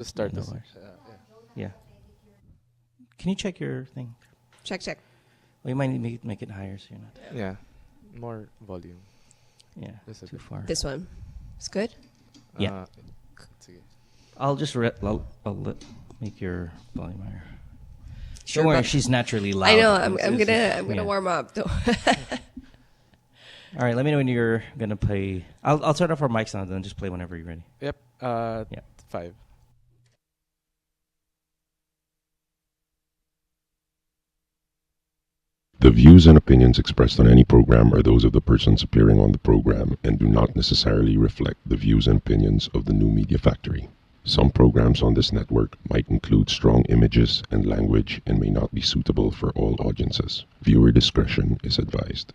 To start No this. worries. Yeah. Can you check your thing? Check. Well, you might need to make it higher so you're not. Yeah. More volume. Yeah. Just a Too bit. far. This one. It's good? Yeah. Sige. I'll just make your volume higher. Sure, Don't worry, but- she's naturally loud. I know. I'm It's- gonna yeah. warm up though. All right, let me know when you're gonna play. I'll turn off our mics now, then just play whenever you're ready. Yep. Yeah. 5. The views and opinions expressed on any program are those of the persons appearing on the program and do not necessarily reflect the views and opinions of the New Media Factory. Some programs on this network might include strong images and language and may not be suitable for all audiences. Viewer discretion is advised.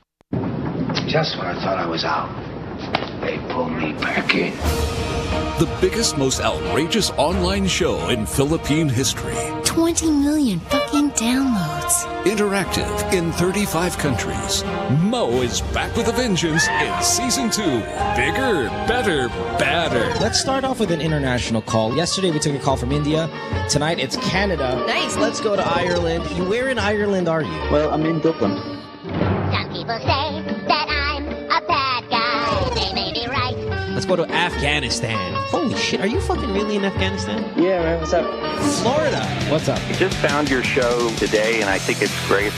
Just when I thought I was out, they pulled me back in. The biggest, most outrageous online show in Philippine history. 20 million fucking downloads. Interactive in 35 countries. Mo is back with a vengeance in Season 2. Bigger, better, badder. Let's start off with an international call. Yesterday we took a call from India. Tonight it's Canada. Nice. Let's go to Ireland. Where in Ireland are you? Well, I'm in Dublin. Some people say that I'm a bad guy. They may be right. Let's go to Afghanistan. Holy shit, are you fucking really in Afghanistan? Yeah, man, what's up? Florida. What's up? Just found your show today, and I think it's great.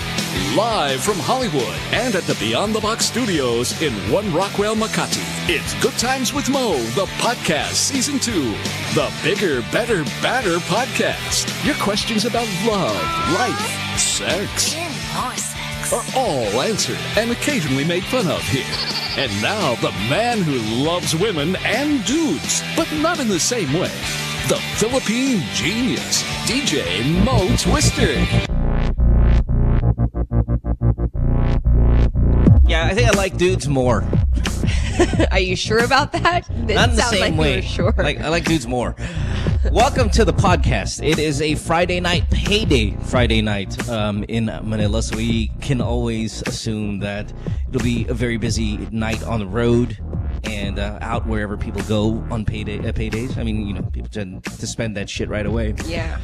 Live from Hollywood and at the Beyond the Box studios in One Rockwell, Makati. It's Good Times with Mo, the podcast, Season 2. The Bigger, Better, Badder podcast. Your questions about love, life, sex More sex. are all answered and occasionally made fun of here. And now, the man who loves women and dudes, but not in the same way. The Philippine genius, DJ Mo Twister. Yeah, I think I like dudes more. Are you sure about that? Not in the Sound same like you way. were sure. I like dudes more. Welcome to the podcast. It is a Friday night, Payday Friday night in Manila, so we can always assume that it'll be a very busy night on the road and out wherever people go on paydays. I mean, you know, people tend to spend that shit right away. Yeah.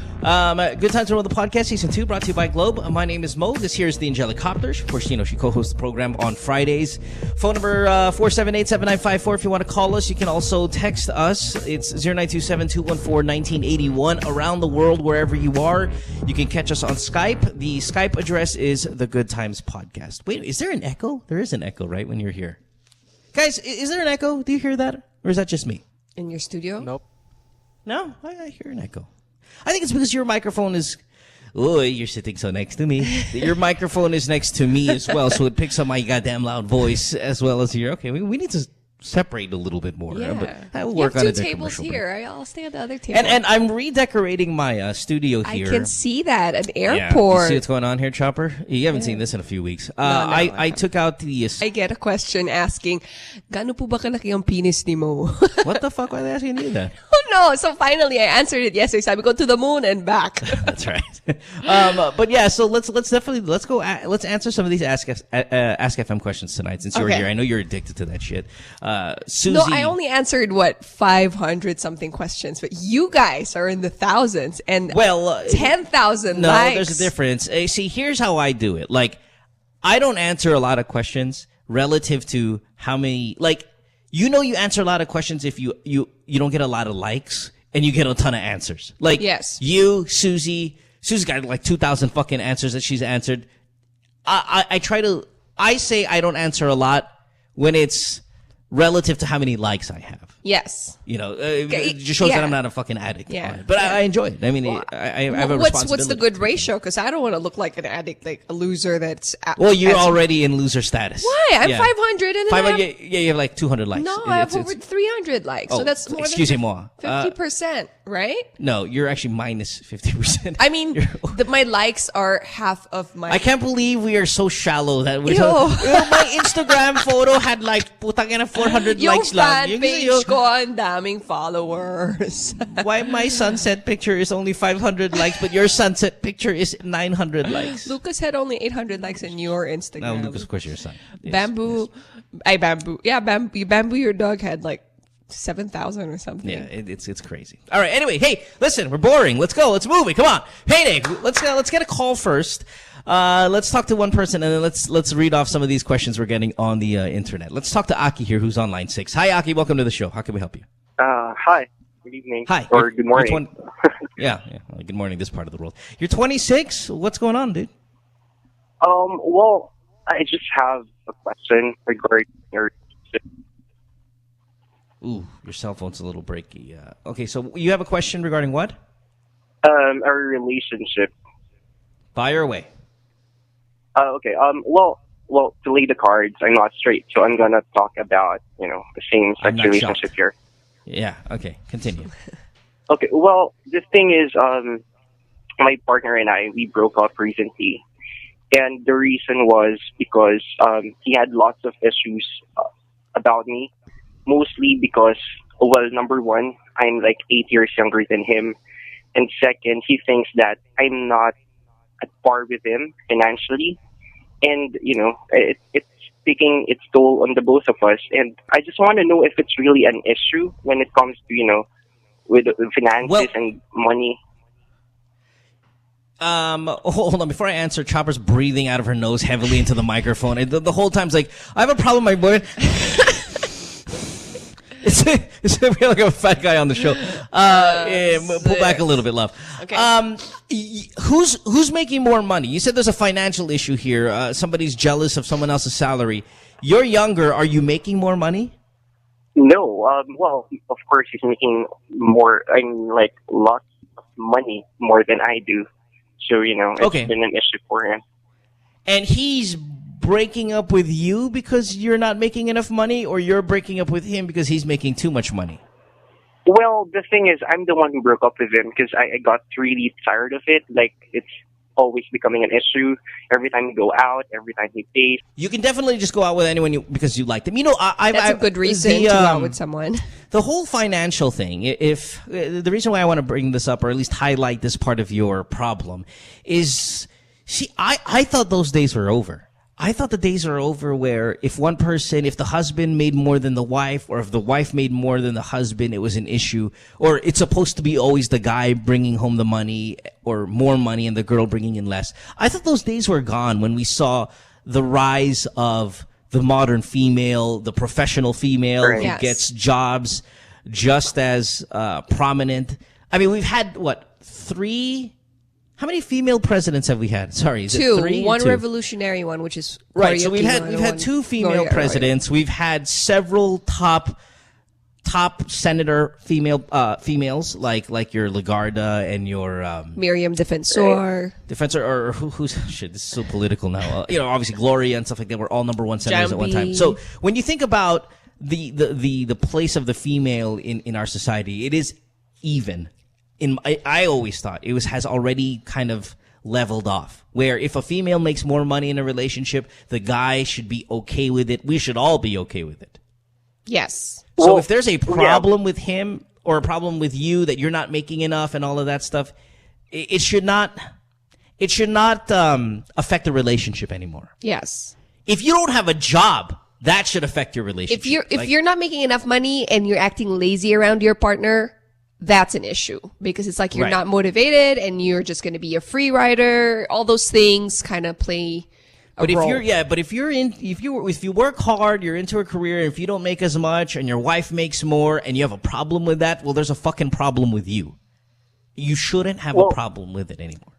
Good Times with the Podcast, Season 2, brought to you by Globe. My name is Mo. This here is the Angelicopter. Of course, you know, she co-hosts the program on Fridays. Phone number 478-7954. If you want to call us, you can also text us. It's 0927-214-1981. Around the world, wherever you are, you can catch us on Skype. The Skype address is The Good Times Podcast. Wait, is there an echo? There is an echo, right, when you're here? Guys, is there an echo? Do you hear that? Or is that just me? In your studio? Nope. No, I hear an echo. I think it's because your microphone is... Oh, you're sitting so next to me. Your microphone is next to me as well, so it picks up my goddamn loud voice as well as here. Okay, we need to separate a little bit more. Yeah. But I will You work have on two it. tables here. I'll stay at the other table. And I'm redecorating my studio I here. can see that. An Yeah. airport. You see what's going on here, Chopper? You haven't seen this in a few weeks. I took out the... I get a question asking, gaano po ba kalaki ang penis ni Mo? What the fuck? Why are they asking you that? Oh no! So finally, I answered it yesterday. Sabi ko, to the moon and back. That's right. But yeah, so let's answer some of these Ask FM questions tonight since you're Okay. here. I know you're addicted to that shit. Susie, No, I only answered 500 something questions, but you guys are in the thousands and 10,000 no, likes. there's a difference. See, here's how I do it. Like, I don't answer a lot of questions relative to how many. Like, you know, you answer a lot of questions if you don't get a lot of likes and you get a ton of answers. Like, Yes. you, Susie got like 2,000 fucking answers that she's answered. I say I don't answer a lot when it's relative to how many likes I have. Yes. You know, it just shows that I'm not a fucking addict Yeah. on it. But I enjoy it. I mean, I have a responsibility. What's the good ratio? Because I don't want to look like an addict, like a loser that's... Well, you're already in loser status. Why? I'm Yeah. 500,500 and you have like 200 likes. No, I have over 300 likes. Oh, So that's more excuse than me, 50%, right? No, you're actually minus 50%. I mean, my likes are half of my... I can't believe we are so shallow that we're Ew. my Instagram photo had like putang ina 400 Yung likes lang. fan Yung page ko, ang daming followers. Why my sunset picture is only 500 likes, but your sunset picture is 900 likes? Lucas had only 800 likes in your Instagram. No, Lucas, of course, your son. Yes, Bamboo. Yeah, Bamboo, your dog had like 7,000 or something. Yeah, it's crazy. All right. Anyway, hey, listen, we're boring. Let's go. Let's move it. Come on, Payday. Let's get a call first. Let's talk to one person, and then let's read off some of these questions we're getting on the internet. Let's talk to Aki here, who's on line 6. Hi, Aki. Welcome to the show. How can we help you? Hi. Good evening. Hi. Or good morning. Yeah. Well, good morning. This part of the world. You're 26. What's going on, dude? Well, I just have a question regarding your. Ooh, your cell phone's a little breaky. Okay, so you have a question regarding what? Our relationship. Fire away. Okay. Well, to lay the cards, I'm not straight, so I'm gonna talk about the same-sex relationship here. Yeah. Okay. Continue. Okay. Well, the thing is, my partner and I, we broke up recently, and the reason was because he had lots of issues about me. Mostly because, well, number one, I'm like 8 years younger than him. And second, he thinks that I'm not at par with him financially. And, it's taking its toll on the both of us. And I just want to know if it's really an issue when it comes to, with finances and money. Hold on. Before I answer, Chopper's breathing out of her nose heavily into the microphone. And the whole time's like, I have a problem, my boy. It's I feel like I'm a fat guy on the show. Pull back a little bit, love. Okay. Who's making more money? You said there's a financial issue here. Somebody's jealous of someone else's salary. You're younger. Are you making more money? No. Well, of course he's making more. I mean, like lots of money more than I do. So it's been an issue for him. And he's breaking up with you because you're not making enough money, or you're breaking up with him because he's making too much money? Well, the thing is, I'm the one who broke up with him because I got really tired of it. Like, it's always becoming an issue. Every time we go out, every time he pays. You can definitely just go out with anyone because you like them. That's a good reason to go out with someone. The whole financial thing, the reason why I want to bring this up, or at least highlight this part of your problem, is, see, I thought those days were over. I thought the days are over where if the husband made more than the wife, or if the wife made more than the husband, it was an issue. Or it's supposed to be always the guy bringing home the money, or more money, and the girl bringing in less. I thought those days were gone when we saw the rise of the modern female, the professional female who gets jobs just as prominent. I mean, we've had, how many female presidents have we had? Sorry, is two. It 3? One 2. revolutionary one, which is right. So we've had 2 female presidents. We've had several top senator females like your Lagarda and your Miriam Defensor, or who's shit. This is so political now. Obviously Gloria and stuff like that were all number 1 senators at one time. So when you think about the place of the female in our society, it is even. I always thought it has already kind of leveled off, where if a female makes more money in a relationship, the guy should be okay with it. We should all be okay with it. Yes. So if there's a problem with him, or a problem with you that you're not making enough and all of that stuff, it should not affect the relationship anymore. Yes. If you don't have a job, that should affect your relationship. If you're not making enough money and you're acting lazy around your partner, that's an issue, because it's like you're not motivated and you're just going to be a free rider. All those things kind of play a role. If you work hard, you're into a career, and if you don't make as much and your wife makes more and you have a problem with that, well, there's a fucking problem with you. You shouldn't have a problem with it anymore.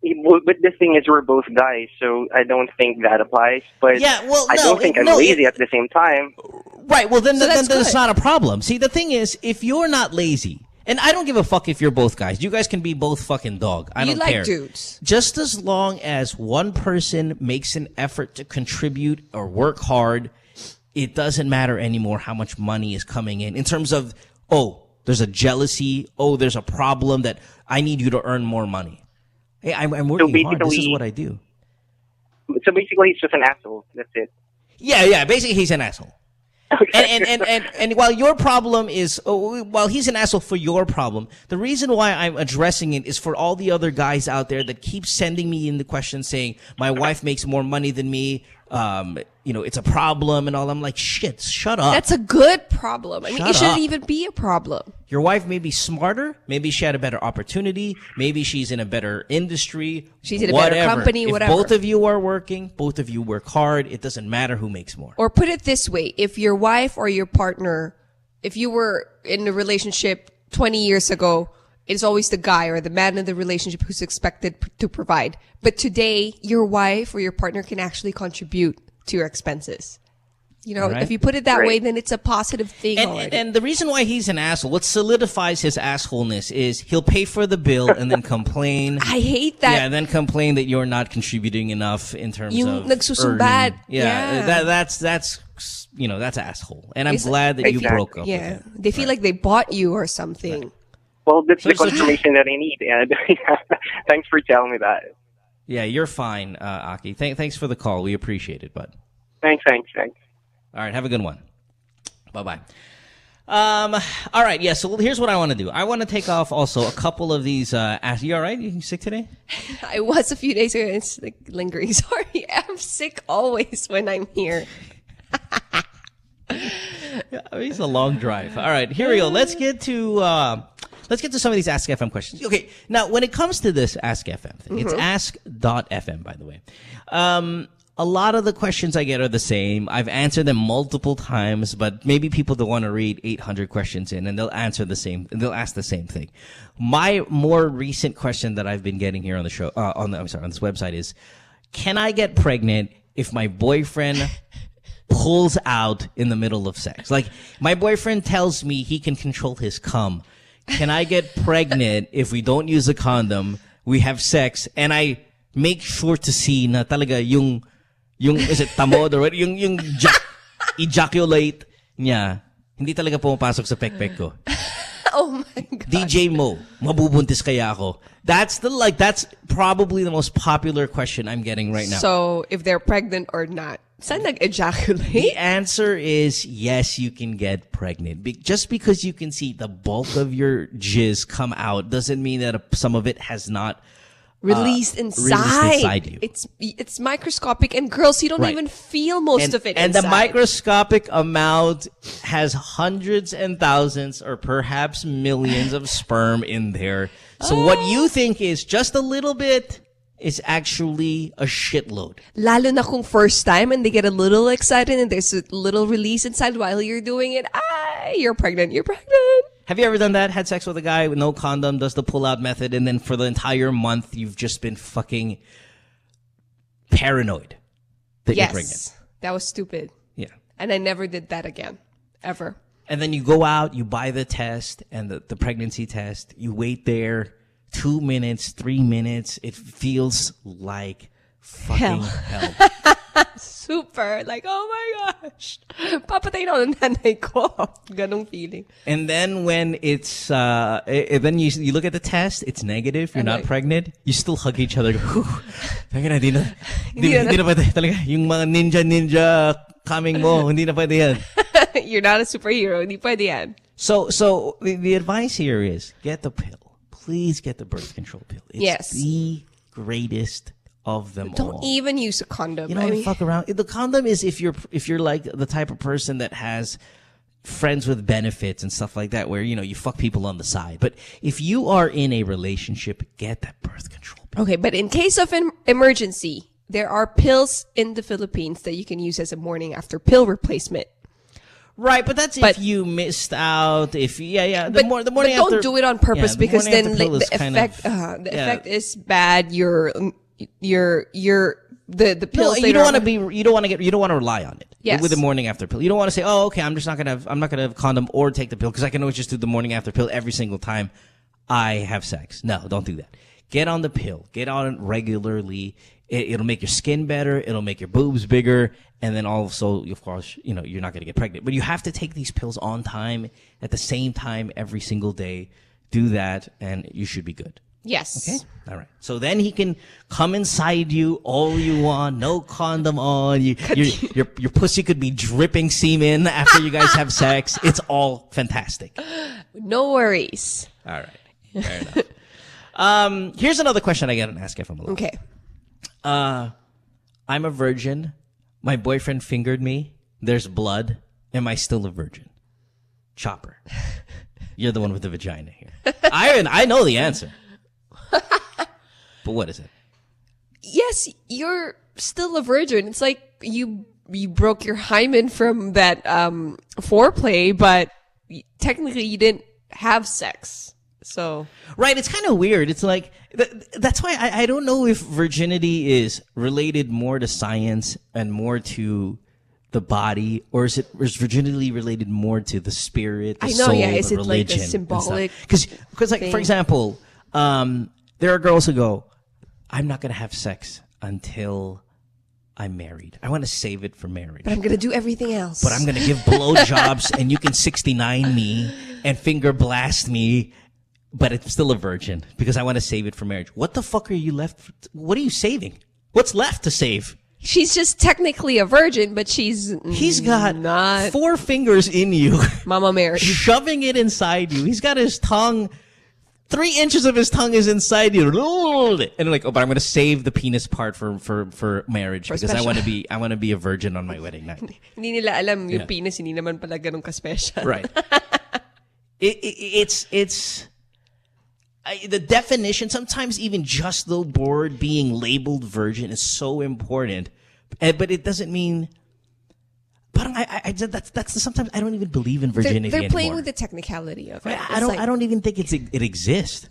But the thing is, we're both guys, so I don't think that applies. But I don't think I'm lazy at the same time. Right. Well, then that's not a problem. See, the thing is, if you're not lazy, and I don't give a fuck if you're both guys. You guys can be both fucking dog. I don't care. You like dudes. Just as long as one person makes an effort to contribute or work hard, it doesn't matter anymore how much money is coming in terms of, there's a jealousy. There's a problem that I need you to earn more money. Hey, I'm working hard. This is what I do. So basically, he's just an asshole. That's it. Yeah. Basically, he's an asshole. Okay. And while your problem is, while he's an asshole for your problem, the reason why I'm addressing it is for all the other guys out there that keep sending me in the question saying, my wife makes more money than me, it's a problem and all. I'm like, shit, shut up. That's a good problem. I mean, Shut it shouldn't up. even be a problem. Your wife may be smarter. Maybe she had a better opportunity. Maybe she's in a better industry. She's in a better company, If whatever. both of you are working, both of you work hard, it doesn't matter who makes more. Or put it this way, if your wife or your partner, if you were in a relationship 20 years ago, it's always the guy or the man in the relationship who's expected to provide. But today, your wife or your partner can actually contribute to your expenses. Right. If you put it that Right. way, then it's a positive thing already. And the reason why he's an asshole, what solidifies his assholeness is he'll pay for the bill and then complain. I hate that. Yeah, and then complain that you're not contributing enough in terms Yung of nagsusumbat. earning. Yeah. That's that's asshole. And I'm glad that you broke up with Yeah. him. They feel like they bought you or something. Well, that's the So- confirmation that I need, and thanks for telling me that. Yeah, you're fine, Aki. Thanks for the call. We appreciate it, bud. Thanks. All right, have a good one. Bye-bye. All right, yeah, so here's what I want to do. I want to take off also a couple of these... you all right? You sick today? I was a few days ago. It's like lingering. Sorry, I'm sick always when I'm here. Yeah, it's a long drive. All right, here we go. Let's get to some of these Ask FM questions. Okay, now when it comes to this Ask FM thing, it's ask.fm, by the way. A lot of the questions I get are the same. I've answered them multiple times, but maybe people don't want to read 800 questions in, and they'll answer the same. They'll ask the same thing. My more recent question that I've been getting here on the show, on this website is, can I get pregnant if my boyfriend pulls out in the middle of sex? Like, my boyfriend tells me he can control his cum. Can I get pregnant if we don't use a condom, we have sex, and I make sure to see na talaga yung is it tamod or yung ejaculate niya hindi talaga pumapasok sa pekpek ko. Oh my God. DJ Mo, mabubuntis kaya ako? That's probably the most popular question I'm getting right now. So, if they're pregnant or not, saan nag-ejaculate? The answer is yes, you can get pregnant. Just because you can see the bulk of your jizz come out doesn't mean that some of it has not released inside you. It's microscopic, and girls, you don't Right. even feel most of it and inside. the microscopic amount has hundreds and thousands or perhaps millions of sperm in there. So what you think is just a little bit is actually a shitload. Lalo na kung first time and they get a little excited and there's a little release inside while you're doing it. You're pregnant. You're pregnant. Have you ever done that? Had sex with a guy with no condom, does the pull-out method, and then for the entire month you've just been fucking paranoid that you're pregnant. Yes. That was stupid. Yeah. And I never did that again. Ever. And then you go out, you buy the test and the pregnancy test. You wait there 2 minutes, 3 minutes. It feels like fucking hell. Super. Like, oh my gosh. Papatay na ako ng nanay ko. Ganong feeling. And then when it's, then you look at the test, it's negative, you're not pregnant, you still hug each other. Hindi na pwede. Talaga, yung mga ninja coming mo, hindi na pwede yan. You're not a superhero. Hindi pwede yan. So the advice here is get the pill. Please get the birth control pill. It's the greatest of them all. Don't even use a condom. You don't fuck around. The condom is if you're like the type of person that has friends with benefits and stuff like that, where you fuck people on the side. But if you are in a relationship, get that birth control pill. Okay, but in case of an emergency, there are pills in the Philippines that you can use as a morning after pill replacement. Right, but that's if you missed out. If the morning but after. Don't do it on purpose the because morning then after pill like, is the effect kind of- effect is bad. The pills. You don't want to you don't want to rely on it. Yes. With the morning after pill. You don't want to say, "Oh, okay, I'm not going to have a condom or take the pill because I can always just do the morning after pill every single time I have sex." No, don't do that. Get on the pill. Get on it regularly. It'll make your skin better. It'll make your boobs bigger. And then also, of course, you're not going to get pregnant. But you have to take these pills on time, at the same time, every single day. Do that, and you should be good. Yes. Okay? All right. So then he can come inside you all you want, no condom on. Your pussy could be dripping semen after you guys have sex. It's all fantastic. No worries. All right. Fair enough. Here's another question I get an ask from a lot. Okay. I'm a virgin. My boyfriend fingered me. There's blood. Am I still a virgin? Chopper. You're the one with the vagina here. I know the answer. But what is it? Yes, you're still a virgin. It's like you broke your hymen from that foreplay, but technically you didn't have sex. So right, it's kind of weird. It's like that's why I don't know if virginity is related more to science and more to the body, or is virginity related more to the spirit, the soul, is the it religion, like a symbolic? Because like for example, there are girls who go, I'm not gonna have sex until I'm married. I want to save it for marriage. But I'm gonna do everything else. But I'm gonna give blowjobs, and you can 69 me and finger blast me, but I'm still a virgin because I want to save it for marriage. What the fuck are you left? What are you saving? What's left to save? She's just technically a virgin, but he's got not 4 fingers in you. Mama Mary. Shoving it inside you. He's got his tongue, 3 inches of his tongue is inside you. And like, oh, but I'm going to save the penis part for marriage because I want to be a virgin on my wedding night. Hindi nila alam yung penis, hindi naman pala ganun ka-special. Right. It's the definition, sometimes even just the word being labeled virgin is so important, but it doesn't mean. But that's sometimes I don't even believe in virginity They're playing anymore. with the technicality of it. I don't even think it exists.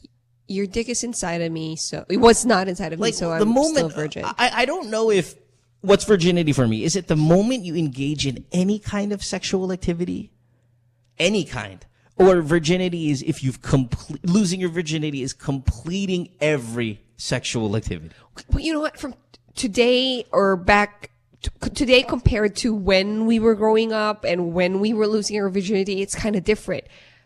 Your dick is inside of me, so it was not inside of me, so I'm still a virgin. I don't know if what's virginity for me. Is it the moment you engage in any kind of sexual activity, any kind? Or virginity is if you've losing your virginity is completing every sexual activity. But you know what? From today or back today compared to when we were growing up and when we were losing our virginity, it's kind of different.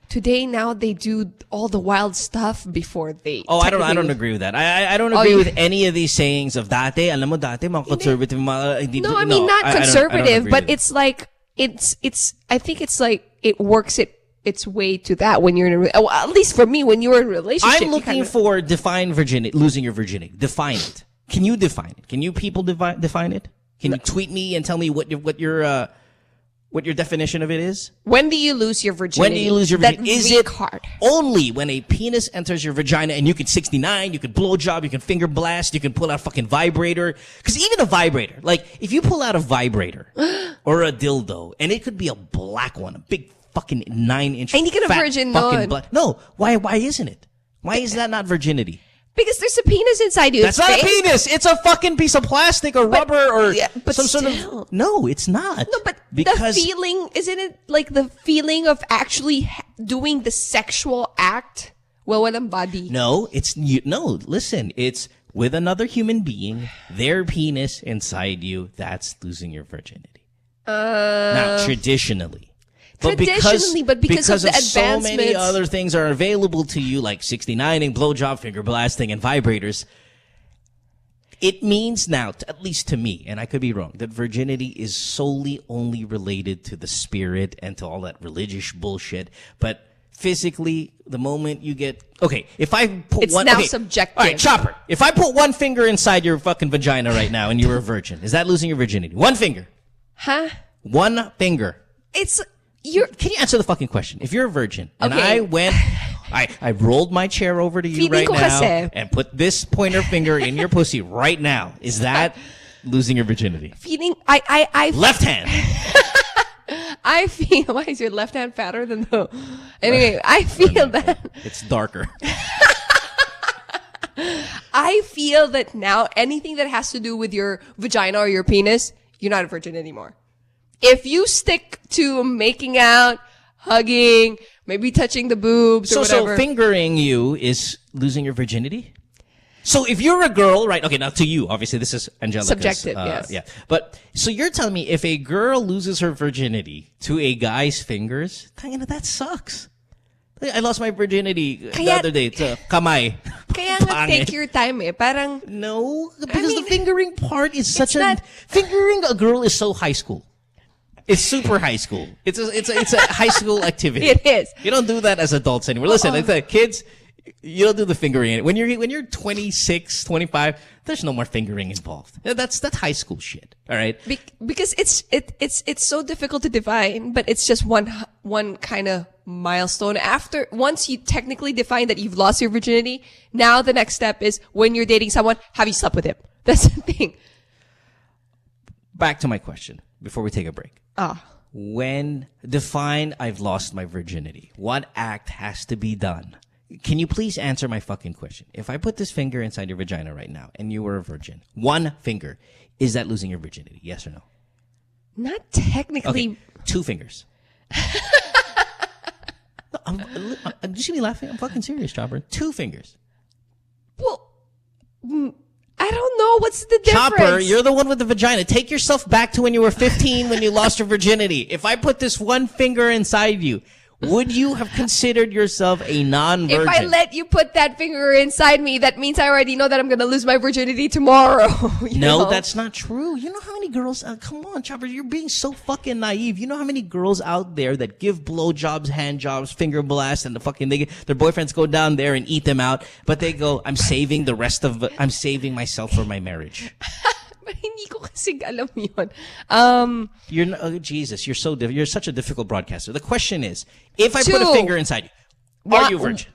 Today, now they do all the wild stuff before they. Oh, I don't agree with that. I don't agree with any of these sayings of dati. Alam mo dati mga conservative. No, I mean not conservative, but it's like I think it's like it works its way to that when you're in at least for me, when you're in a relationship. I'm looking for define virginity, losing your virginity. Define it. Can you define it? Can you people define it? Can you tweet me and tell me what your definition of it is? When do you lose your virginity? When do you lose your virginity? Is it hard? Only when a penis enters your vagina and you can 69, you can blowjob, you can finger blast, you can pull out a fucking vibrator. Because even a vibrator, like if you pull out a vibrator or a dildo, and it could be a black one, a big fucking 9-inch Hindi ka na virgin nun. No, why isn't it? Why is that not virginity? Because there's a penis inside you. That's not a penis. It's a fucking piece of plastic or rubber or some sort of. No, it's not. No, but because the feeling, isn't it like the feeling of actually doing the sexual act? Well, walang body. No, listen, it's with another human being, their penis inside you. That's losing your virginity. Now, traditionally. But because of the advancements, so many other things are available to you, like 69ing, blowjob, finger blasting, and vibrators, it means now, at least to me, and I could be wrong, that virginity is solely only related to the spirit and to all that religious bullshit. But physically, the moment you get... Okay, if I put it's now subjective. All right, Chopper, if I put one finger inside your fucking vagina right now and you were a virgin, is that losing your virginity? One finger. Huh? One finger. It's... Can you answer the fucking question? If you're a virgin and I went, I rolled my chair over to you right now and put this pointer finger in your pussy right now, is that losing your virginity? Left hand. I feel, why is your left hand fatter than the... Anyway, I feel that... It's darker. I feel that now anything that has to do with your vagina or your penis, you're not a virgin anymore. If you stick to making out, hugging, maybe touching the boobs or whatever. So fingering you is losing your virginity? So if you're a girl, right? Okay, now to you, obviously this is Angelica's. Subjective, yes. Yeah. But, so you're telling me if a girl loses her virginity to a guy's fingers, that sucks. I lost my virginity the other day to kamay. Kaya nga take your time Parang... No, because the fingering part is fingering a girl is so high school. It's super high school. It's a high school activity. It is. You don't do that as adults anymore. Listen, kids, You don't do the fingering. When you're 26, 25, there's no more fingering involved. That's high school shit. All right. Because it's so difficult to define, but it's just one kind of milestone. Once you technically define that you've lost your virginity, now the next step is when you're dating someone, have you slept with him? That's the thing. Back to my question before we take a break. When define I've lost my virginity, what act has to be done? Can you please answer my fucking question? If I put this finger inside your vagina right now and you were a virgin, one finger, is that losing your virginity? Yes or no? Not technically. Okay, 2 fingers. You see me laughing? I'm fucking serious, Chopper. 2 fingers. Well, I don't know. What's the difference? Chopper, you're the one with the vagina. Take yourself back to when you were 15 when you lost your virginity. If I put this one finger inside you, would you have considered yourself a non-virgin? If I let you put that finger inside me, that means I already know that I'm going to lose my virginity tomorrow. No, that's not true. You know how many girls, come on, Chopper, you're being so fucking naive. You know how many girls out there that give blowjobs, hand jobs, finger blasts, and their boyfriends go down there and eat them out, but they go, I'm saving myself for my marriage. Hindi ko kasi alam yun. Jesus, you're such a difficult broadcaster. The question is, if I put a finger inside you, are you a virgin?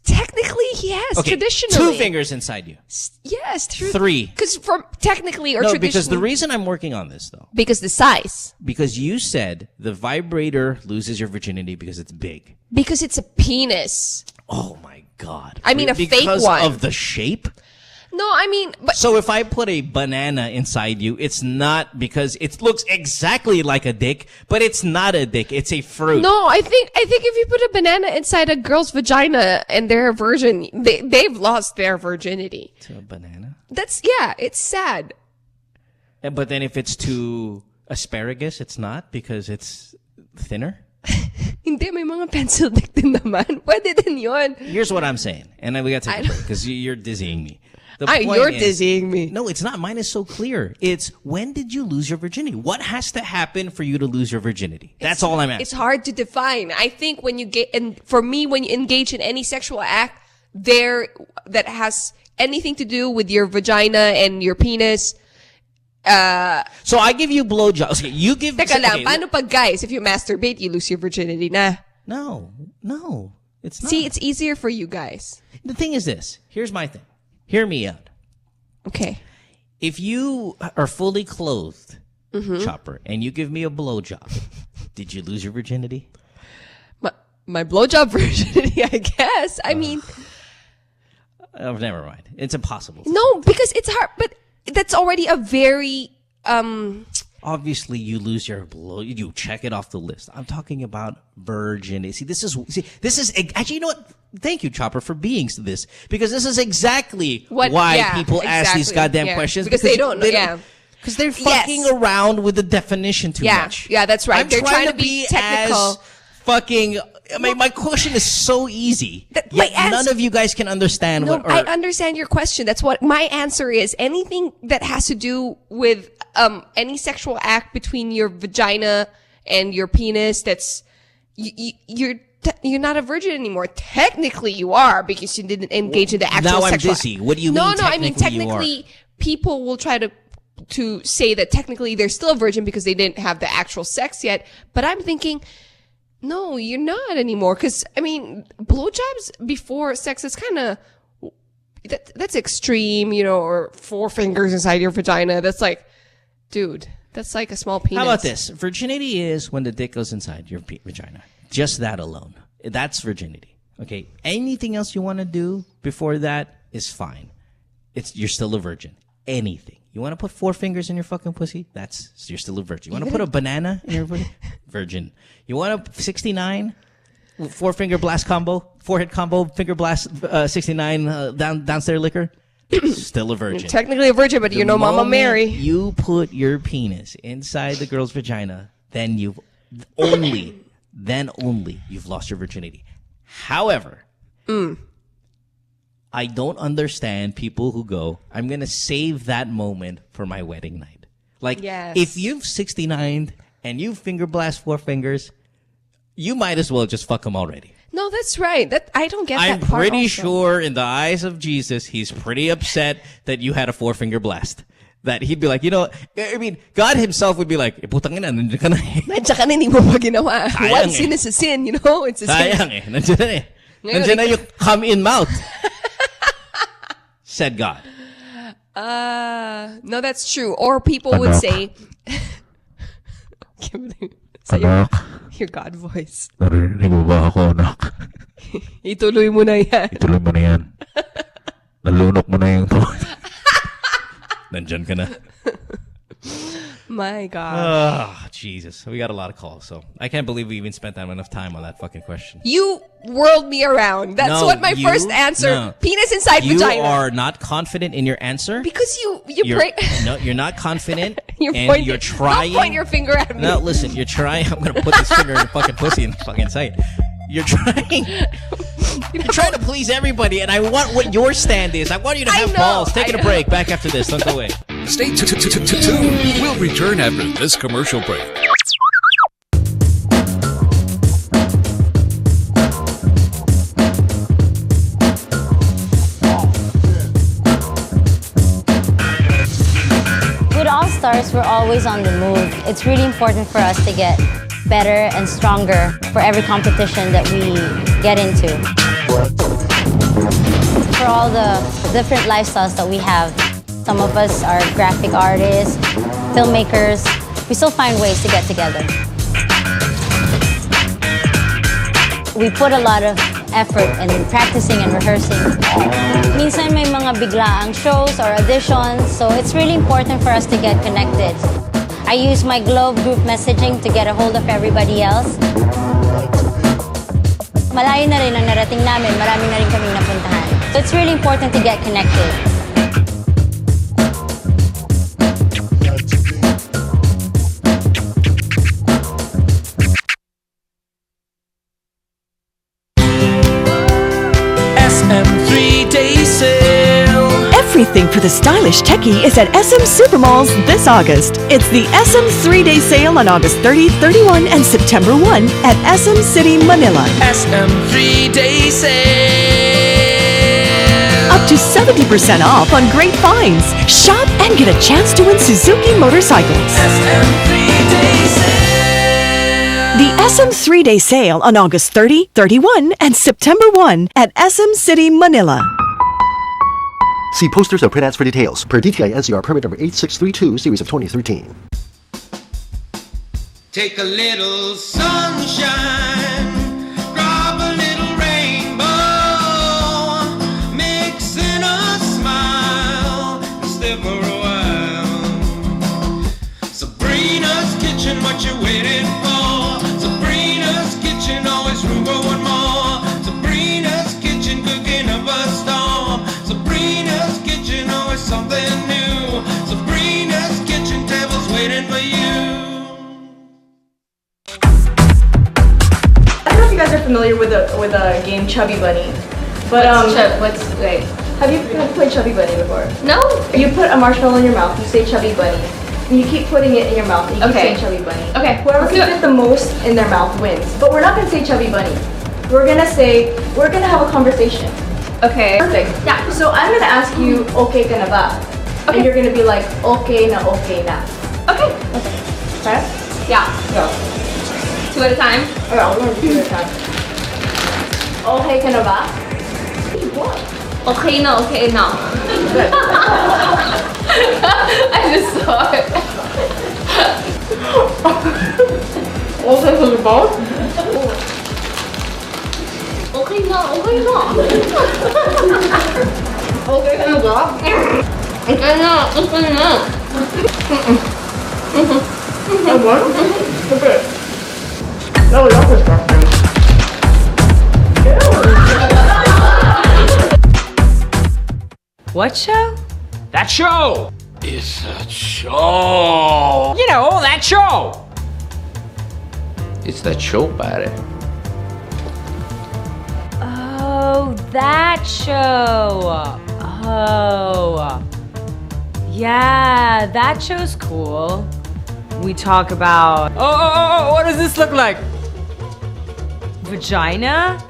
Technically, yes. Okay, traditionally, 2 fingers inside you. Yes, true. 3. Because technically or traditionally. Because the reason I'm working on this though. Because the size. Because you said the vibrator loses your virginity because it's big. Because it's a penis. Oh my God. I mean, fake one. Because of the shape? No, I mean, but so if I put a banana inside you, it's not because it looks exactly like a dick, but it's not a dick. It's a fruit. No, I think if you put a banana inside a girl's vagina and they're a virgin, they've lost their virginity. To a banana? It's sad. But then if it's to asparagus, it's not because it's thinner? Hindi, may mga pencil dick din naman. Pwede din yun. Here's what I'm saying, and then we got to take a break because you're dizzying me. You're dizzying me. No, it's not. Mine is so clear. It's when did you lose your virginity? What has to happen for you to lose your virginity? That's all I'm asking. It's hard to define. I think when you for me, when you engage in any sexual act that has anything to do with your vagina and your penis. So I give you blowjobs. Okay, you give. Teka lang, paano pag guys, if you masturbate, you lose your virginity na? No, it's not. See, it's easier for you guys. The thing is this. Here's my thing. Hear me out. Okay. If you are fully clothed, Chopper, and you give me a blowjob, did you lose your virginity? My blowjob virginity, I guess. I mean. Never mind. It's impossible. No, because it's hard. But that's already a very... Obviously, you lose your blow. You check it off the list. I'm talking about virginity. This is actually, you know what? Thank you, Chopper, for being this, because this is exactly why people ask these goddamn questions because they don't know. Because they're fucking around with the definition too much. Yeah, that's right. They're trying to be technical. My question is so easy. None of you guys can understand what. I understand your question. That's what my answer is. Anything that has to do with any sexual act between your vagina and your penis, that's you're not a virgin anymore. Technically, you are because you didn't engage in the actual. Now I'm sexual dizzy. What do you mean? No, I mean technically, people will try to say that technically they're still a virgin because they didn't have the actual sex yet. But I'm thinking. No, you're not anymore. Because, I mean, blowjobs before sex is kind of... That's extreme, or 4 fingers inside your vagina. That's like... Dude, that's like a small penis. How about this? Virginity is when the dick goes inside your vagina. Just that alone. That's virginity. Okay? Anything else you want to do before that is fine. You're still a virgin. Anything. You want to put 4 fingers in your fucking pussy? You're still a virgin. You want to put a banana in your pussy? Virgin. You want a 69? 4-finger blast combo? 4-hit combo, finger blast, 69 downstairs liquor? Still a virgin. You're technically a virgin, but you're no Mama Mary. You put your penis inside the girl's vagina, then only you've lost your virginity. However, I don't understand people who go, I'm going to save that moment for my wedding night. Like, if you've 69'd and you finger blast 4 fingers, you might as well just fuck them already. No, that's right. That I don't get I'm that part pretty also. sure in the eyes of Jesus, he's pretty upset that you had a 4-finger blast. That he'd be like, you know, I mean, God himself would be like, putang ina, nandiyan ka na eh. Nandiyan ka na, hindi mo pa ginawa. Sayang One eh. sin is a sin, you know? It's a sin. Sayang eh. Nandiyan na eh. Nandiyan na yung come in mouth. Said God. No, that's true. Or people would say, say your God voice. Narinig mo ba ako, anak? Ituloy mo na yan. Ituloy mo na yan. Nalunok mo na yung to. Nandiyan ka na. My God. Oh, Jesus. We got a lot of calls, so I can't believe we even spent that enough time on that fucking question. You whirled me around. That's No, what my you- first answer. no. Penis inside You vagina. are not confident in your answer. Because you You're, break. no, you're not confident. You're You're trying. Don't point your finger at me. No, listen, you're trying. I'm gonna put this finger in your fucking pussy and fucking say it. You're trying. You're trying to please everybody, and I want what your stand is. I want you to have balls. Taking a break. Back after this. Don't go away. Stay tuned. We'll return after this commercial break. With All Stars, we're always on the move. It's really important for us to get better and stronger for every competition that we get into. For all the different lifestyles that we have, some of us are graphic artists, filmmakers. We still find ways to get together. We put a lot of effort in practicing and rehearsing. Minsan may mga biglaang shows or auditions, so it's really important for us to get connected. I use my Globe group messaging to get a hold of everybody else. Malayo na rin ang narating namin, marami na rin kami napuntahan. So it's really important to get connected. SM3-day sale. Everything for the stylish techie is at SM Supermalls this August. It's the SM 3-day sale on August 30, 31, and September 1 at SM City, Manila. SM 3-day sale. Up to 70% off on great finds. Shop and get a chance to win Suzuki motorcycles. SM 3-day sale. The SM 3-day sale on August 30, 31, and September 1 at SM City, Manila. See posters and print ads for details. Per DTI NCR permit number 8632, series of 2013. Take a little sunshine, drop a little rainbow, mix in a smile, and stay for a while. Sabrina's kitchen, what you waiting for? Sabrina's kitchen, always room for one more. Sabrina's kitchen, cooking up a storm. Sabrina's kitchen, always something new. Sabrina's kitchen, tables waiting for you. I don't know if you guys are familiar with a game Chubby Bunny, but what's like? have you played Chubby Bunny before? No. You put a marshmallow in your mouth, you say Chubby Bunny, and you keep putting it in your mouth, and you keep Okay. saying Chubby Bunny. Okay, Whoever let's can do it. fit the most in their mouth wins. But we're not gonna say Chubby Bunny. We're gonna have a conversation. Okay. Perfect. Yeah. So I'm gonna ask you, okay ka na ba? Okay. And you're gonna be like, okay na, okay na. Okay. Okay? Yeah. Go. 2 at a time. Alright, I'll learn 2 at a time. Okay ka na ba? What? Okay na, okay na. Good. I just saw it. Okay ka na ba? Okay na, okay na. Okay ka na ba? Okay na, okay na. What? Okay. No, that's disgusting. What show? That show! It's a show! You know, that show! It's that show, buddy. Oh, that show. Oh. Yeah, that show's cool. We talk about... Oh, what does this look like? Vagina?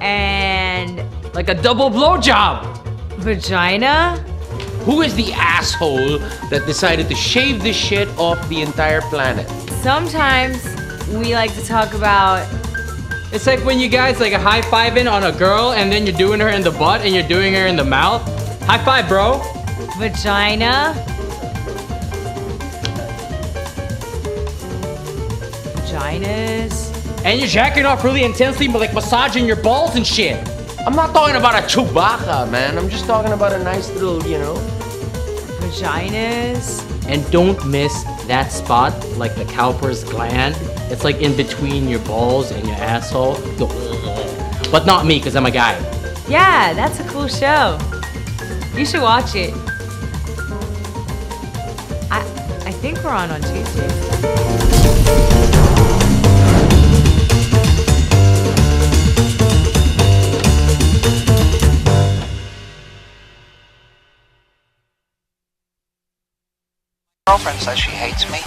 And Like a double blowjob. vagina? Who is the asshole that decided to shave this shit off the entire planet? Sometimes we like to talk about It's like when you guys like high-fiving on a girl and then you're doing her in the butt and you're doing her in the mouth. High five, bro. vagina. Vaginas. And you're jacking off really intensely, but like massaging your balls and shit. I'm not talking about a Chewbacca, man. I'm just talking about a nice little, Vaginas. And don't miss that spot, like the cowper's gland. It's like in between your balls and your asshole. Go, but not me, because I'm a guy. Yeah, that's a cool show. You should watch it. I think we're on Tuesday. Girlfriend says she hates me.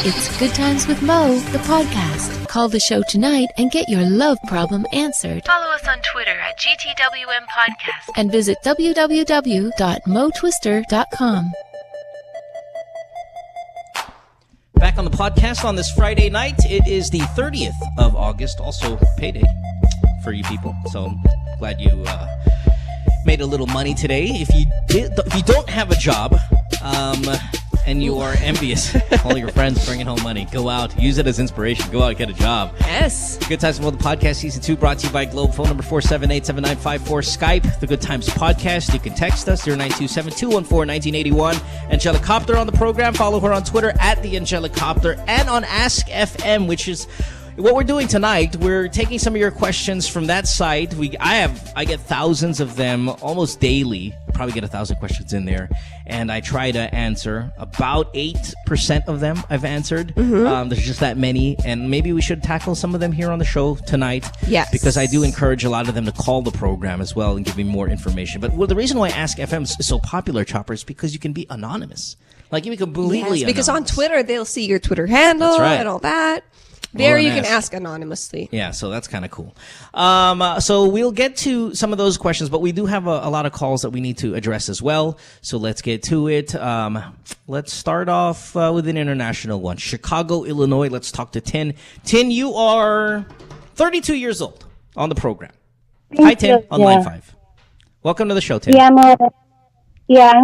It's Good Times with Mo, the podcast. Call the show tonight and get your love problem answered. Follow us on Twitter at GTWM Podcast. And visit www.motwister.com. Back on the podcast on this Friday night. It is the 30th of August, also payday for you people. So glad you made a little money today. If you don't have a job, and you are envious, all your friends bringing home money, go out, use it as inspiration, go out, get a job. Yes. Good Times with the Podcast Season 2 brought to you by Globe. Phone number 478-7954. Skype, The Good Times Podcast. You can text us, 0927-214-1981. Angelicopter on the program. Follow her on Twitter at the Angelicopter and on Ask FM, which is what we're doing tonight. We're taking some of your questions from that site. I get thousands of them almost daily. I probably get 1,000 questions in there, and I try to answer about 8% of them. I've answered. There's just that many, and maybe we should tackle some of them here on the show tonight. Yes, because I do encourage a lot of them to call the program as well and give me more information. But the reason why Ask FM is so popular, Chopper, is because you can be anonymous. Like you can completely because anonymous. on Twitter they'll see your Twitter handle That's right. and all that. There Well, you can ask. ask anonymously. Yeah, so that's kind of cool. So we'll get to some of those questions, but we do have a lot of calls that we need to address as well. So let's get to it. Let's start off with an international one. Chicago, Illinois. Let's talk to Tin. Tin, you are 32 years old on the program. Hi, Tin, on line 5. Welcome to the show, Tin. Yeah, I'm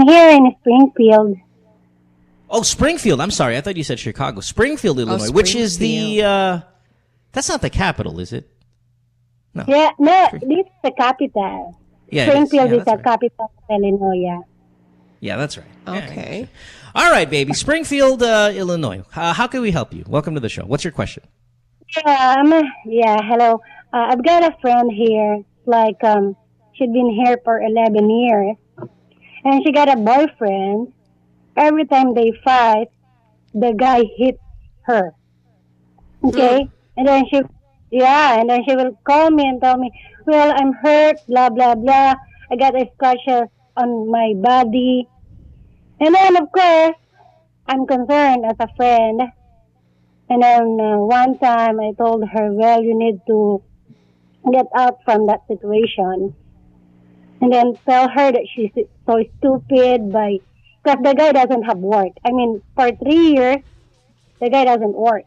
here in Springfield. Oh, Springfield. I'm sorry. I thought you said Chicago. Springfield, Illinois, which is the... that's not the capital, is it? No. Yeah, no, this is the capital. Yeah, Springfield is that's the capital of Illinois, Yeah, that's right. Okay. All right, baby. Springfield, Illinois. How can we help you? Welcome to the show. What's your question? Hello. I've got a friend here, she'd been here for 11 years, and she got a boyfriend. Every time they fight, the guy hits her. Okay? And then she will call me and tell me, well, I'm hurt, blah, blah, blah. I got a scratch on my body. And then, of course, I'm concerned as a friend. And then one time I told her, well, you need to get out from that situation. And then tell her that she's so stupid because the guy doesn't have work. I mean, for 3 years, the guy doesn't work.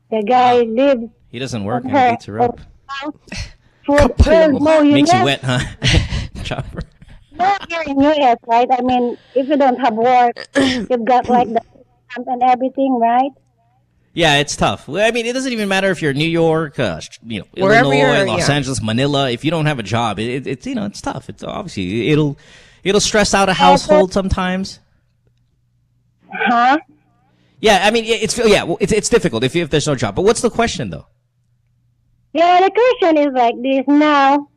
The guy lives. He doesn't work and beats her up. Makes you wet, huh? Chopper. No, you're in US, right? I mean, if you don't have work, you've got the and everything, right? Yeah, it's tough. I mean, it doesn't even matter if you're in New York, Wherever Illinois, you're, Los Angeles, Manila. If you don't have a job, it's it's tough. It's obviously it'll stress out a household sometimes. Huh? Yeah, I mean, it's difficult if there's no job. But what's the question though? Yeah, the question is like this. Now,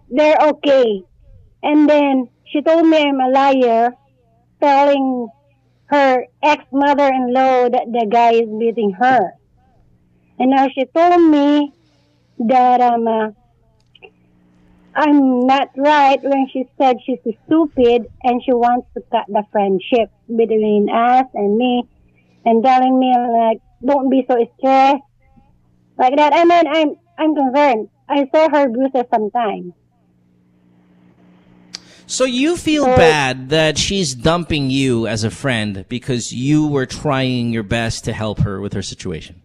they're okay. And then she told me I'm a liar, telling her ex-mother-in-law that the guy is beating her. And now she told me that I'm not right when she said she's stupid and she wants to cut the friendship between us and me, and telling me don't be so stressed like that. I mean, I'm concerned. I saw her bruises sometimes. So you feel bad that she's dumping you as a friend because you were trying your best to help her with her situation.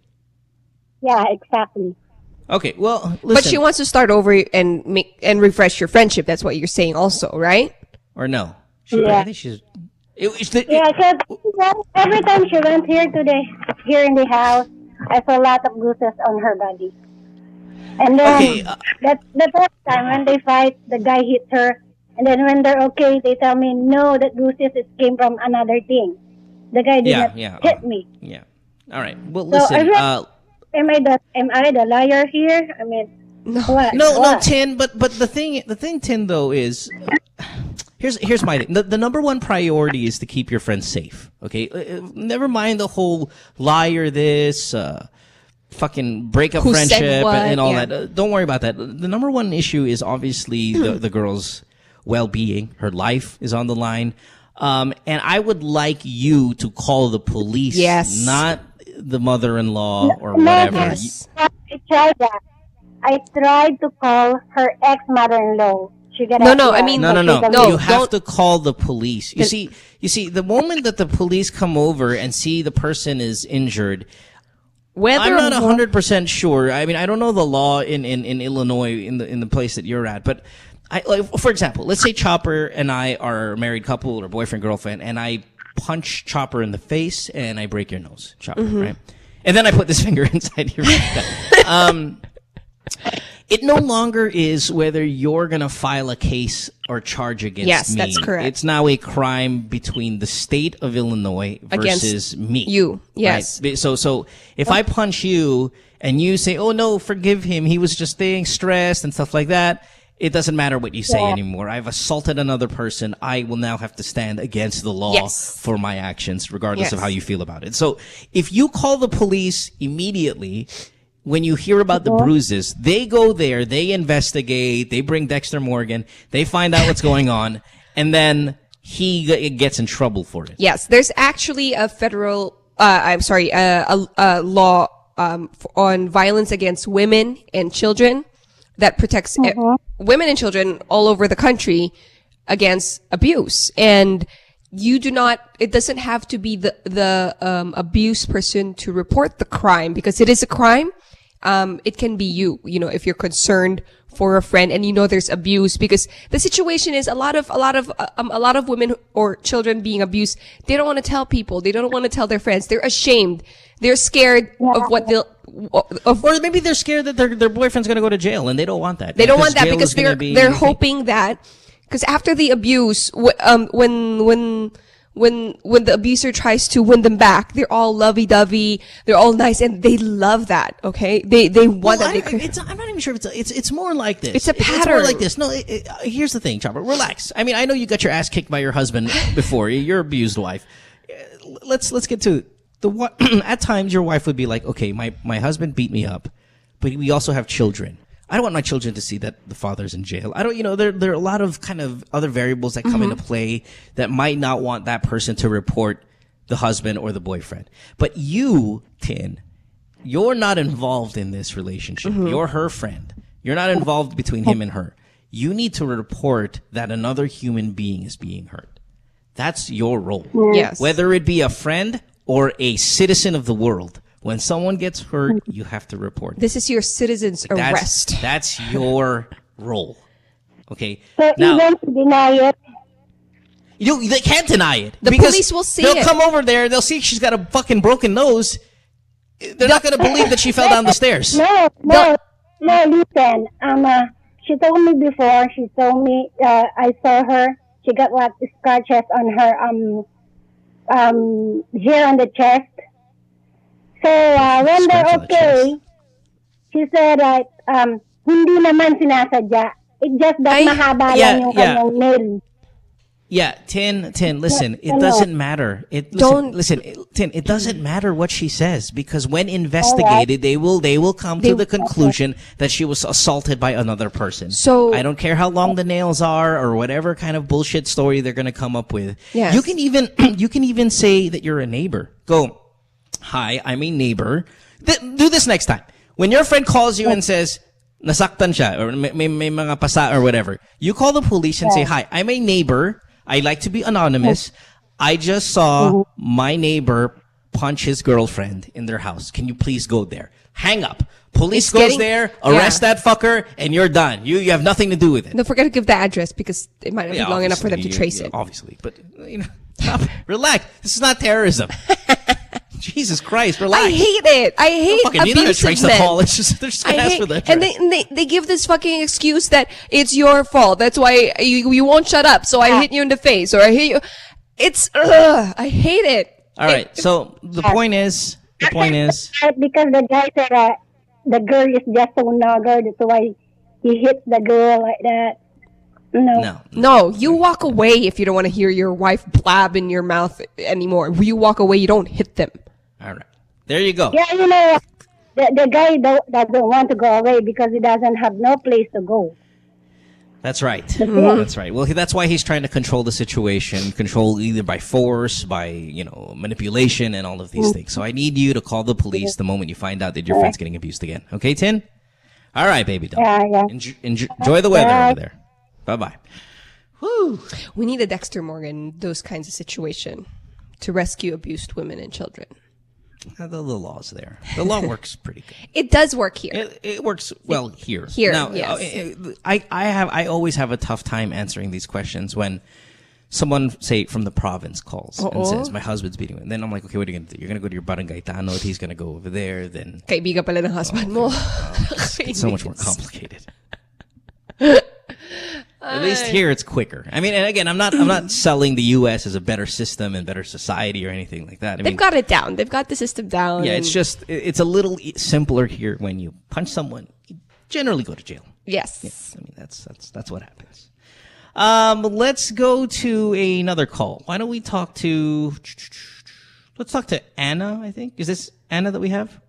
Yeah, exactly. Okay, well, listen. But she wants to start over and refresh your friendship. That's what you're saying also, right? Or no? Yeah. I think she's... Yeah, because every time she went here in the house, I saw a lot of bruises on her body. And then that's the first time when they fight, the guy hits her. And then when they're okay, they tell me, no, that bruises came from another thing. The guy did not hit me. Yeah. All right. Well, So listen. am I the liar here? I mean, what? No, Tin. But the thing, Tin, though, is here's my thing. The number one priority is to keep your friends safe. Okay, never mind the whole liar this. Fucking break up friendship and all that. Don't worry about that. The number one issue is obviously the girl's well-being. Her life is on the line. And I would like you to call the police, not the mother-in-law or whatever. I tried that. I tried to call her ex-mother-in-law. No. You have to call the police. You see, the moment that the police come over and see the person is injured, I'm not 100% sure. I mean, I don't know the law in Illinois in the place that you're at, but for example, let's say Chopper and I are a married couple or boyfriend girlfriend, and I punch Chopper in the face and I break your nose, Chopper, right? And then I put this finger inside your mouth. It no longer is whether you're going to file a case or charge against me. Yes, that's correct. It's now a crime between the state of Illinois versus me. You, yes. Right? So if I punch you and you say, oh, no, forgive him, he was just staying stressed and stuff like that, it doesn't matter what you say anymore. I've assaulted another person. I will now have to stand against the law for my actions, regardless of how you feel about it. So if you call the police immediately, when you hear about the bruises, they go there, they investigate, they bring Dexter Morgan, they find out what's going on, and then he gets in trouble for it. Yes, there's actually a federal, a law on violence against women and children that protects women and children all over the country against abuse. And you do not, it doesn't have to be the abused person to report the crime, because it is a crime. It can be you know, if you're concerned for a friend and you know there's abuse, because the situation is a lot of women or children being abused. They don't want to tell people. They don't want to tell their friends. They're ashamed. They're scared of what or maybe they're scared that their boyfriend's going to go to jail, and they don't want that. They don't want that because they're hoping that, because after the abuse, when the abuser tries to win them back, they're all lovey-dovey, they're all nice, and they love that. Okay, they want that. I'm not even sure if it's more like this. It's a pattern. It's more like this. No, here's the thing, Chopper. Relax. I mean, I know you got your ass kicked by your husband before. Your abused wife. Let's get to at times your wife would be like, okay, my husband beat me up, but we also have children. I don't want my children to see that the father's in jail. I don't, there are a lot of kind of other variables that come into play that might not want that person to report the husband or the boyfriend. But you, Tin, you're not involved in this relationship. You're her friend. You're not involved between him and her. You need to report that another human being is being hurt. That's your role. Yes. Whether it be a friend or a citizen of the world. When someone gets hurt, you have to report. This is your citizen's arrest. That's your role. Okay. So now, even to deny it. They can't deny it. The police will see it. They'll come over there. They'll see she's got a fucking broken nose. They're not going to believe that she fell down the stairs. No, listen. She told me before. She told me I saw her. She got scratches on her here on the chest. So when they're okay, she said that hindi naman sinasadya. It just that mahaba lang yung kanyang nail. Yeah, Tin, listen, it doesn't matter. It doesn't matter what she says, because when investigated, they will come to the conclusion that she was assaulted by another person. So I don't care how long the nails are or whatever kind of bullshit story they're going to come up with. Yes. You can even say that you're a neighbor. Go, hi, I'm a neighbor. Do this next time. When your friend calls you and says, nasaktan siya, or may mga pasa or whatever, you call the police and say, hi, I'm a neighbor. I like to be anonymous. I just saw my neighbor punch his girlfriend in their house. Can you please go there? Hang up. Police goes there, arrest that fucker, and you're done. You have nothing to do with it. Don't forget to give the address because it might not be long enough for them to trace it. Obviously, but relax. This is not terrorism. Jesus Christ, relax. I hate it. I hate abusive men. You're not going to trace the call. It's just, they're just going to ask for the address. And they give this fucking excuse that it's your fault. That's why you won't shut up. So I hit you in the face, or I hit you. It's, I hate it. All right. So the point is. Because the guy said the girl is just so nugger, that's why he hits the girl like that. No, you walk away if you don't want to hear your wife blab in your mouth anymore. You walk away, you don't hit them. All right. There you go. Yeah, the guy doesn't want to go away because he doesn't have no place to go. That's right. That's right. Well, that's why he's trying to control the situation, control either by force, by, manipulation and all of these things. So I need you to call the police the moment you find out that your friend's getting abused again. Okay, Tin? All right, baby doll. Yeah. Enjoy the weather over there. Bye-bye. Whew. We need a Dexter Morgan, those kinds of situation to rescue abused women and children. The law's there. The law works pretty good. It does work here. It works well here. Here, now, yes. I always have a tough time answering these questions when someone, say, from the province calls and says, my husband's beating me. And then I'm like, okay, what are you going to do? You're going to go to your barangay tanod. He's going to go over there. Then kaibigan pala ng husband mo. It's so much more complicated. At least here it's quicker. I mean, and again, I'm not selling the U.S. as a better system and better society or anything like that. They've got it down. They've got the system down. Yeah, it's a little simpler here. When you punch someone, you generally go to jail. Yes. Yeah, I mean, that's what happens. Let's go to another call. Why don't we talk to? Let's talk to Anna. I think is this Anna that we have?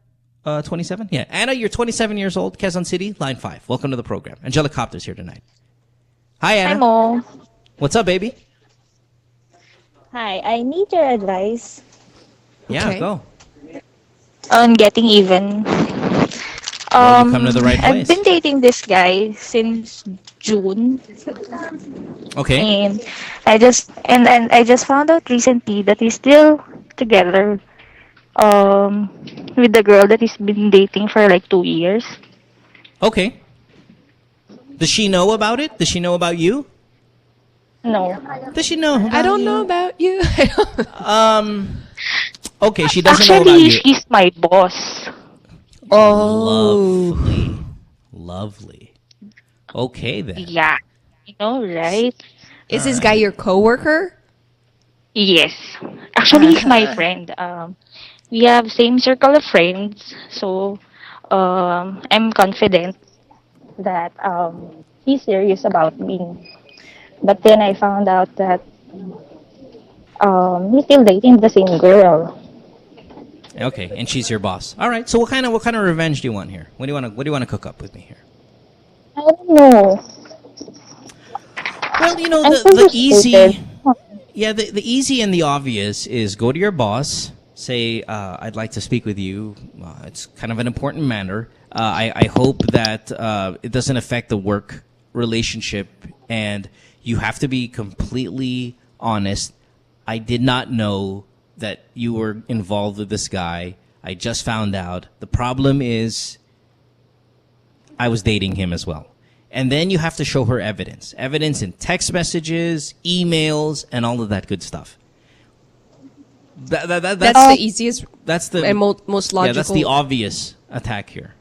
27. Yeah, Anna, you're 27 years old, Quezon City, line 5. Welcome to the program. Angelicopter's here tonight. Hi, Anna. Hi, Mo. What's up, baby? Hi, I need your advice. Yeah, go. On getting even. Well, you come to the right place. I've been dating this guy since June. Okay. And I just found out recently that he's still together with the girl that he's been dating for like 2 years. Okay. Does she know about it? Does she know about you? No. Does she know about I don't know about you. Okay, she doesn't know about Actually, you. she's my boss. Oh. Lovely. Okay, then. Yeah. You know, right? Is this guy your coworker? Yes. Actually, he's my friend. We have same circle of friends, so I'm confident that he's serious about me. But then I found out that he's still dating the same girl. Okay, and she's your boss. All right. So what kind of revenge do you want here? What do you want to cook up with me here? I don't know. Well, the easy. Yeah, the easy and the obvious is go to your boss, say, I'd like to speak with you. It's kind of an important matter. I hope that it doesn't affect the work relationship, and you have to be completely honest. I did not know that you were involved with this guy. I just found out. The problem is I was dating him as well. And then you have to show her evidence. Evidence in text messages, emails, and all of that good stuff. That's the easiest and most logical. Yeah, that's the obvious attack here.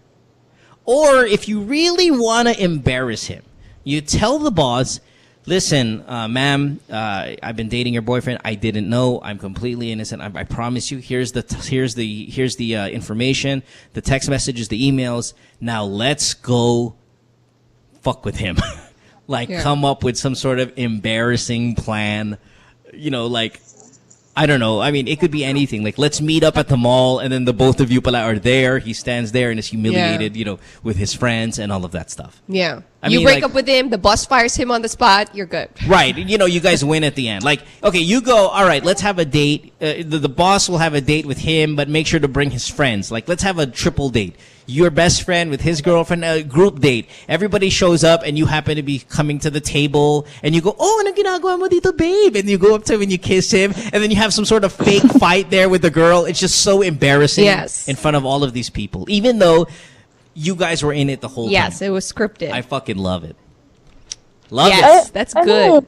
Or if you really want to embarrass him, you tell the boss, listen, ma'am, I've been dating your boyfriend. I didn't know. I'm completely innocent. I promise you. Here's the information, the text messages, the emails. Now let's go fuck with him. Come up with some sort of embarrassing plan. I don't know. I mean, it could be anything. Like, let's meet up at the mall, and then the both of you pala are there. He stands there and is humiliated, with his friends and all of that stuff. Yeah. You break up with him, the boss fires him on the spot, you're good. Right. You guys win at the end. Like, okay, you go, all right, let's have a date. The boss will have a date with him, but make sure to bring his friends. Like, let's have a triple date. Your best friend with his girlfriend, a group date. Everybody shows up and you happen to be coming to the table and you go, oh, ano ginagawa mo dito, babe? And you go up to him and you kiss him and then you have some sort of fake fight there with the girl. It's just so embarrassing in front of all of these people. Even though you guys were in it the whole time. Yes, it was scripted. I fucking love it. Love it. That's good.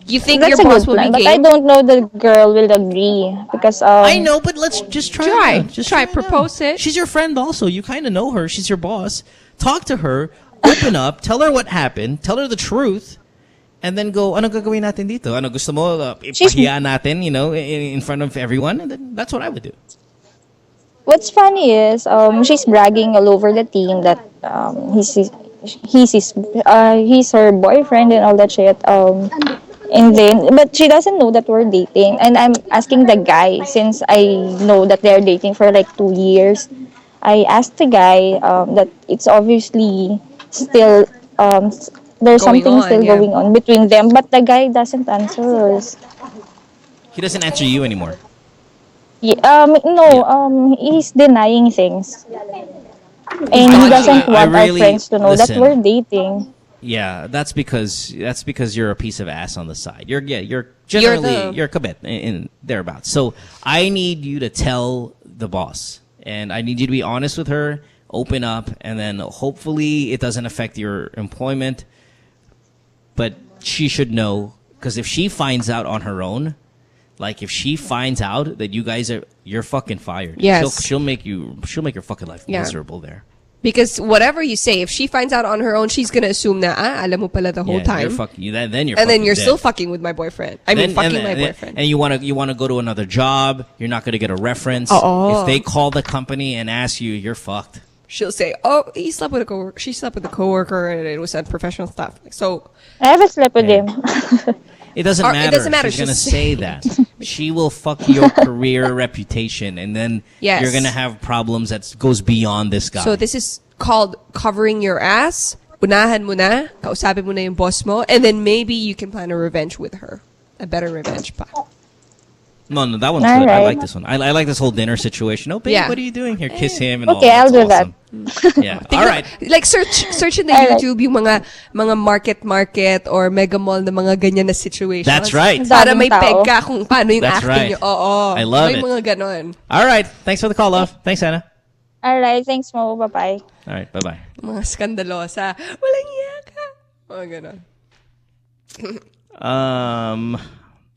You think your boss will be but game? I don't know the girl will agree because I know, but let's just try. Just try. Propose it. She's your friend also. You kind of know her. She's your boss. Talk to her. Open up. Tell her what happened. Tell her the truth. And then go, ano gagawin natin dito? Ano gusto mo? Ipahiya natin, in front of everyone. And then that's what I would do. What's funny is she's bragging all over the team that he's her boyfriend and all that shit. And then, but she doesn't know that we're dating. And I'm asking the guy, since I know that they're dating for like 2 years. I asked the guy that it's obviously still there's something still going on between them, but the guy doesn't answer us. He doesn't answer you anymore. Yeah, he's denying things. And he doesn't want our friends to know that we're dating. Yeah, that's because you're a piece of ass on the side. You're generally you're a kabit in thereabouts. So I need you to tell the boss, and I need you to be honest with her, open up, and then hopefully it doesn't affect your employment. But she should know, because if she finds out on her own, like if she finds out that you guys you're fucking fired. Yes. She'll make your fucking life miserable there. Because whatever you say, if she finds out on her own, she's gonna assume na alam mo pala the whole time. Then you're and then you're dead. still fucking with my boyfriend. My boyfriend. And you wanna go to another job. You're not gonna get a reference. If they call the company and ask you, you're fucked. She'll say, "Oh, he slept with a coworker. She slept with a coworker, and it was unprofessional stuff." So I haven't slept with him. It doesn't matter. It doesn't matter. She's gonna say that. She will fuck your career reputation, and then you're gonna have problems that goes beyond this guy. So this is called covering your ass. Unahan mo na, kausapin mo na yung boss mo, and then maybe you can plan a revenge with her, a better revenge pa. No, that one's good. I like this one. I like this whole dinner situation. Oh, babe, what are you doing here? Kiss him and all. Okay, I'll do awesome. Yeah. All right. Like search in the YouTube yung mga market or mega mall na mga ganyan na situations. That's right. Para may peg ka kung paano yung That's acting right. Oo. I love may it. mga ganon. All right. Thanks for the call, love. Thanks, Anna. All right, thanks mo. Bye-bye. All right, bye-bye. Mga skandalosa. Walang iya ka. Mga ganon.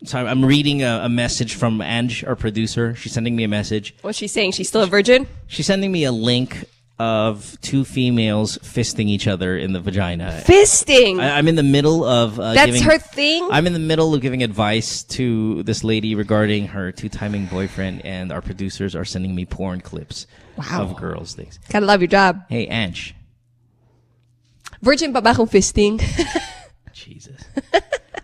So I'm reading a message from Ange, our producer. She's sending me a message. What's she saying? She's still a virgin? She's sending me a link of two females fisting each other in the vagina. Fisting? I'm in the middle of That's her thing? I'm in the middle of giving advice to this lady regarding her two-timing boyfriend, and our producers are sending me porn clips of girls' things. Gotta love your job. Hey, Ange. Virgin pa ba kung fisting? Jesus.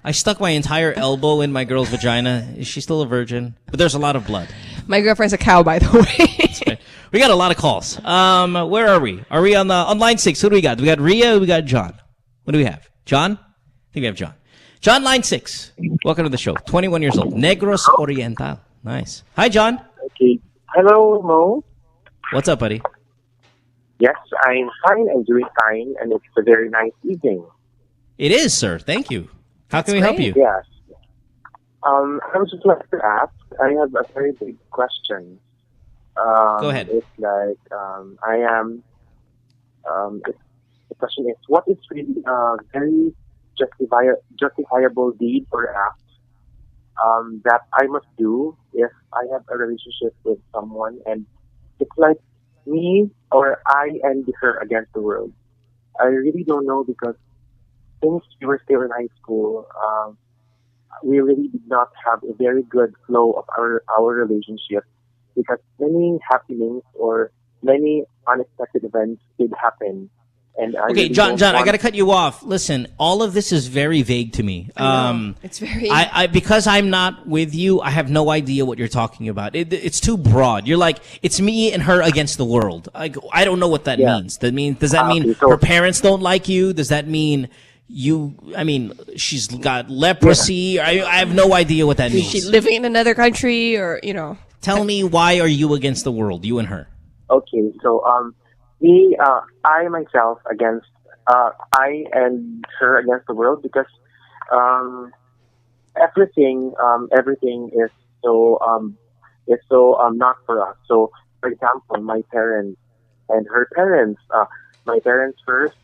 I stuck my entire elbow in my girl's vagina. Is she still a virgin? But there's a lot of blood. My girlfriend's a cow, by the way. Right. We got a lot of calls. Where are we? Are we on line 6? Who do we got? We got Ria. We got John. What do we have? John? I think we have John. John, line 6. Welcome to the show. 21 years old. Negros Oriental. Nice. Hi, John. Okay. Hello, Mo. What's up, buddy? Yes, I'm fine. I'm doing fine, and it's a very nice evening. It is, sir. Thank you. How can we help you? Yes. I would just like to ask, I have a very big question. Go ahead. It's like, the question is, what is really a very justifiable deed or act that I must do if I have a relationship with someone and it's like me or I and her against the world? I really don't know, because since we were still in high school, we really did not have a very good flow of our relationship, because many happenings or many unexpected events did happen. And I Okay, really John, don't I want- got to cut you off. Listen, all of this is very vague to me. It's very... I because I'm not with you, I have no idea what you're talking about. It's too broad. You're like, it's me and her against the world. I don't know what that means. Does that mean her parents don't like you? Does that mean she's got leprosy? I have no idea what that Is means. she living in another country or, you know? Tell me, why are you against the world, you and her? Okay, so I myself against I and her against the world because everything is so not for us. So, for example, my parents and her parents. My parents first,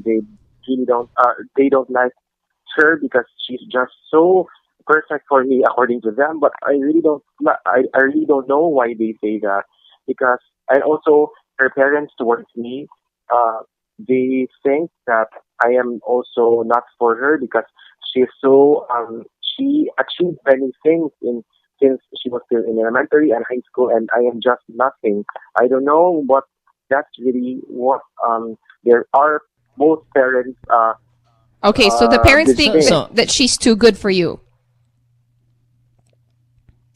they really don't like her because she's just so perfect for me according to them. But I really don't know why they say that because and also her parents towards me. They think that I am also not for her because she's so she achieved many things since she was still in elementary and high school, and I am just nothing. I don't know what that's really what there are both parents. Okay, so the parents think that she's too good for you.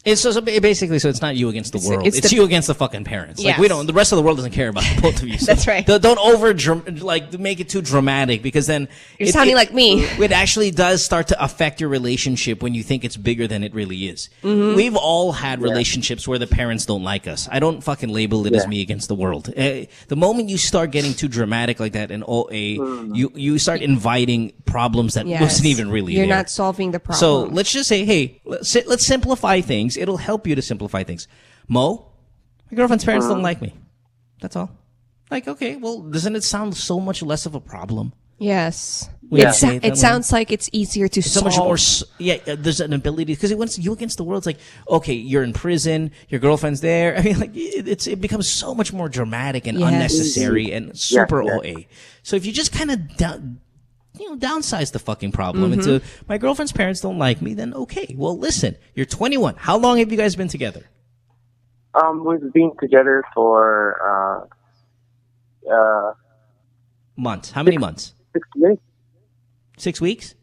It's so basically, it's not you against the world. It's you against the fucking parents. Yes. Like the rest of the world doesn't care about the both of you. So That's right. Don't make it too dramatic because then You're sounding like me. It actually does start to affect your relationship when you think it's bigger than it really is. Mm-hmm. We've all had relationships where the parents don't like us. I don't fucking label it as me against the world. The moment you start getting too dramatic like that and you start inviting problems that wasn't even really You're there. not solving the problem. So let's just say, hey, let's simplify things. It'll help you to simplify things. Mo, my girlfriend's parents don't like me. That's all. Like, okay, well, doesn't it sound so much less of a problem? Yes. Yeah. It sounds like it's easier to solve. So much more, there's an ability, because when it's you against the world, it's like, okay, you're in prison, your girlfriend's there. I mean, like, it becomes so much more dramatic and unnecessary and super OA. So if you just kind of downsize the fucking problem into, my girlfriend's parents don't like me, then okay. Well, listen, you're 21. How long have you guys been together? We've been together for months. How many months? 6 years. 6 weeks?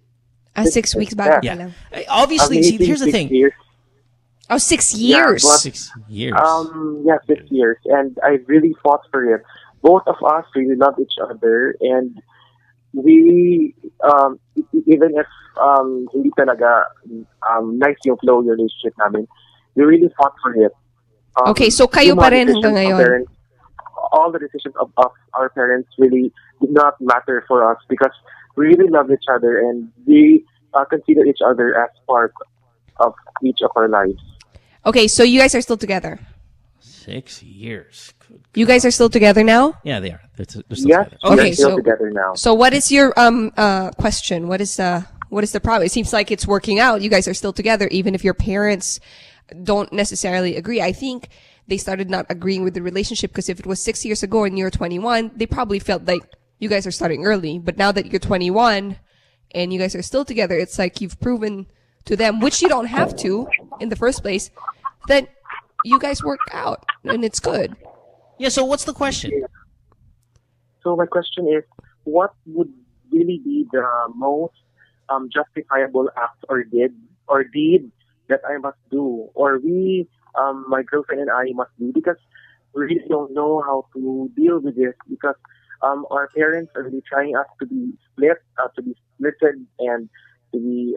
6 weeks back. Yeah. Obviously, see, here's the thing. Years. Oh, 6 years. Yeah, 6 years. 6 years. And I really fought for it. Both of us really love each other, and we, even if hindi talaga nice yung flow yung relationship namin, we really fought for it. Okay, so kayo pa rin hanggang ngayon. All the decisions of our parents really did not matter for us because we really love each other and we consider each other as part of each of our lives. Okay, so you guys are still together. 6 years. You guys are still together now? Yeah, they are. They're still yes, together. Okay, we're still together now. So what is your question? What is the problem? It seems like it's working out. You guys are still together, even if your parents don't necessarily agree. I think they started not agreeing with the relationship because if it was 6 years ago and you're 21, they probably felt like you guys are starting early. But now that you're 21 and you guys are still together, it's like you've proven to them, which you don't have to in the first place, that you guys work out and it's good. Yeah, so what's the question? So my question is, what would really be the most justifiable act or deed that I must do, or my girlfriend and I must do, because we really don't know how to deal with this, because our parents are really trying us to be splitted and to be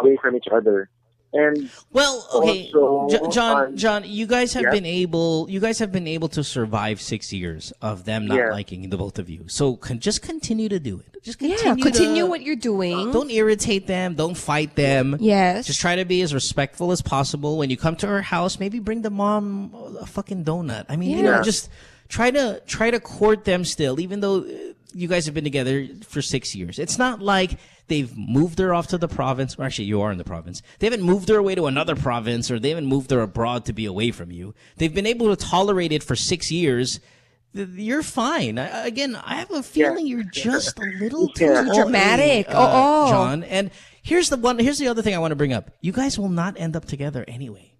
away from each other. And well, okay, also, John, you guys have been able to survive 6 years of them not liking the both of you. So just continue to do it. Just continue what you're doing. Don't irritate them. Don't fight them. Yes. Just try to be as respectful as possible. When you come to her house, maybe bring the mom a fucking donut. I mean, just try to court them still, even though you guys have been together for 6 years. It's not like they've moved her off to the province. Or actually, you are in the province. They haven't moved her away to another province, or they haven't moved her abroad to be away from you. They've been able to tolerate it for 6 years. You're fine. I have a feeling you're just a little too dramatic. John. And here's the other thing I want to bring up. You guys will not end up together anyway.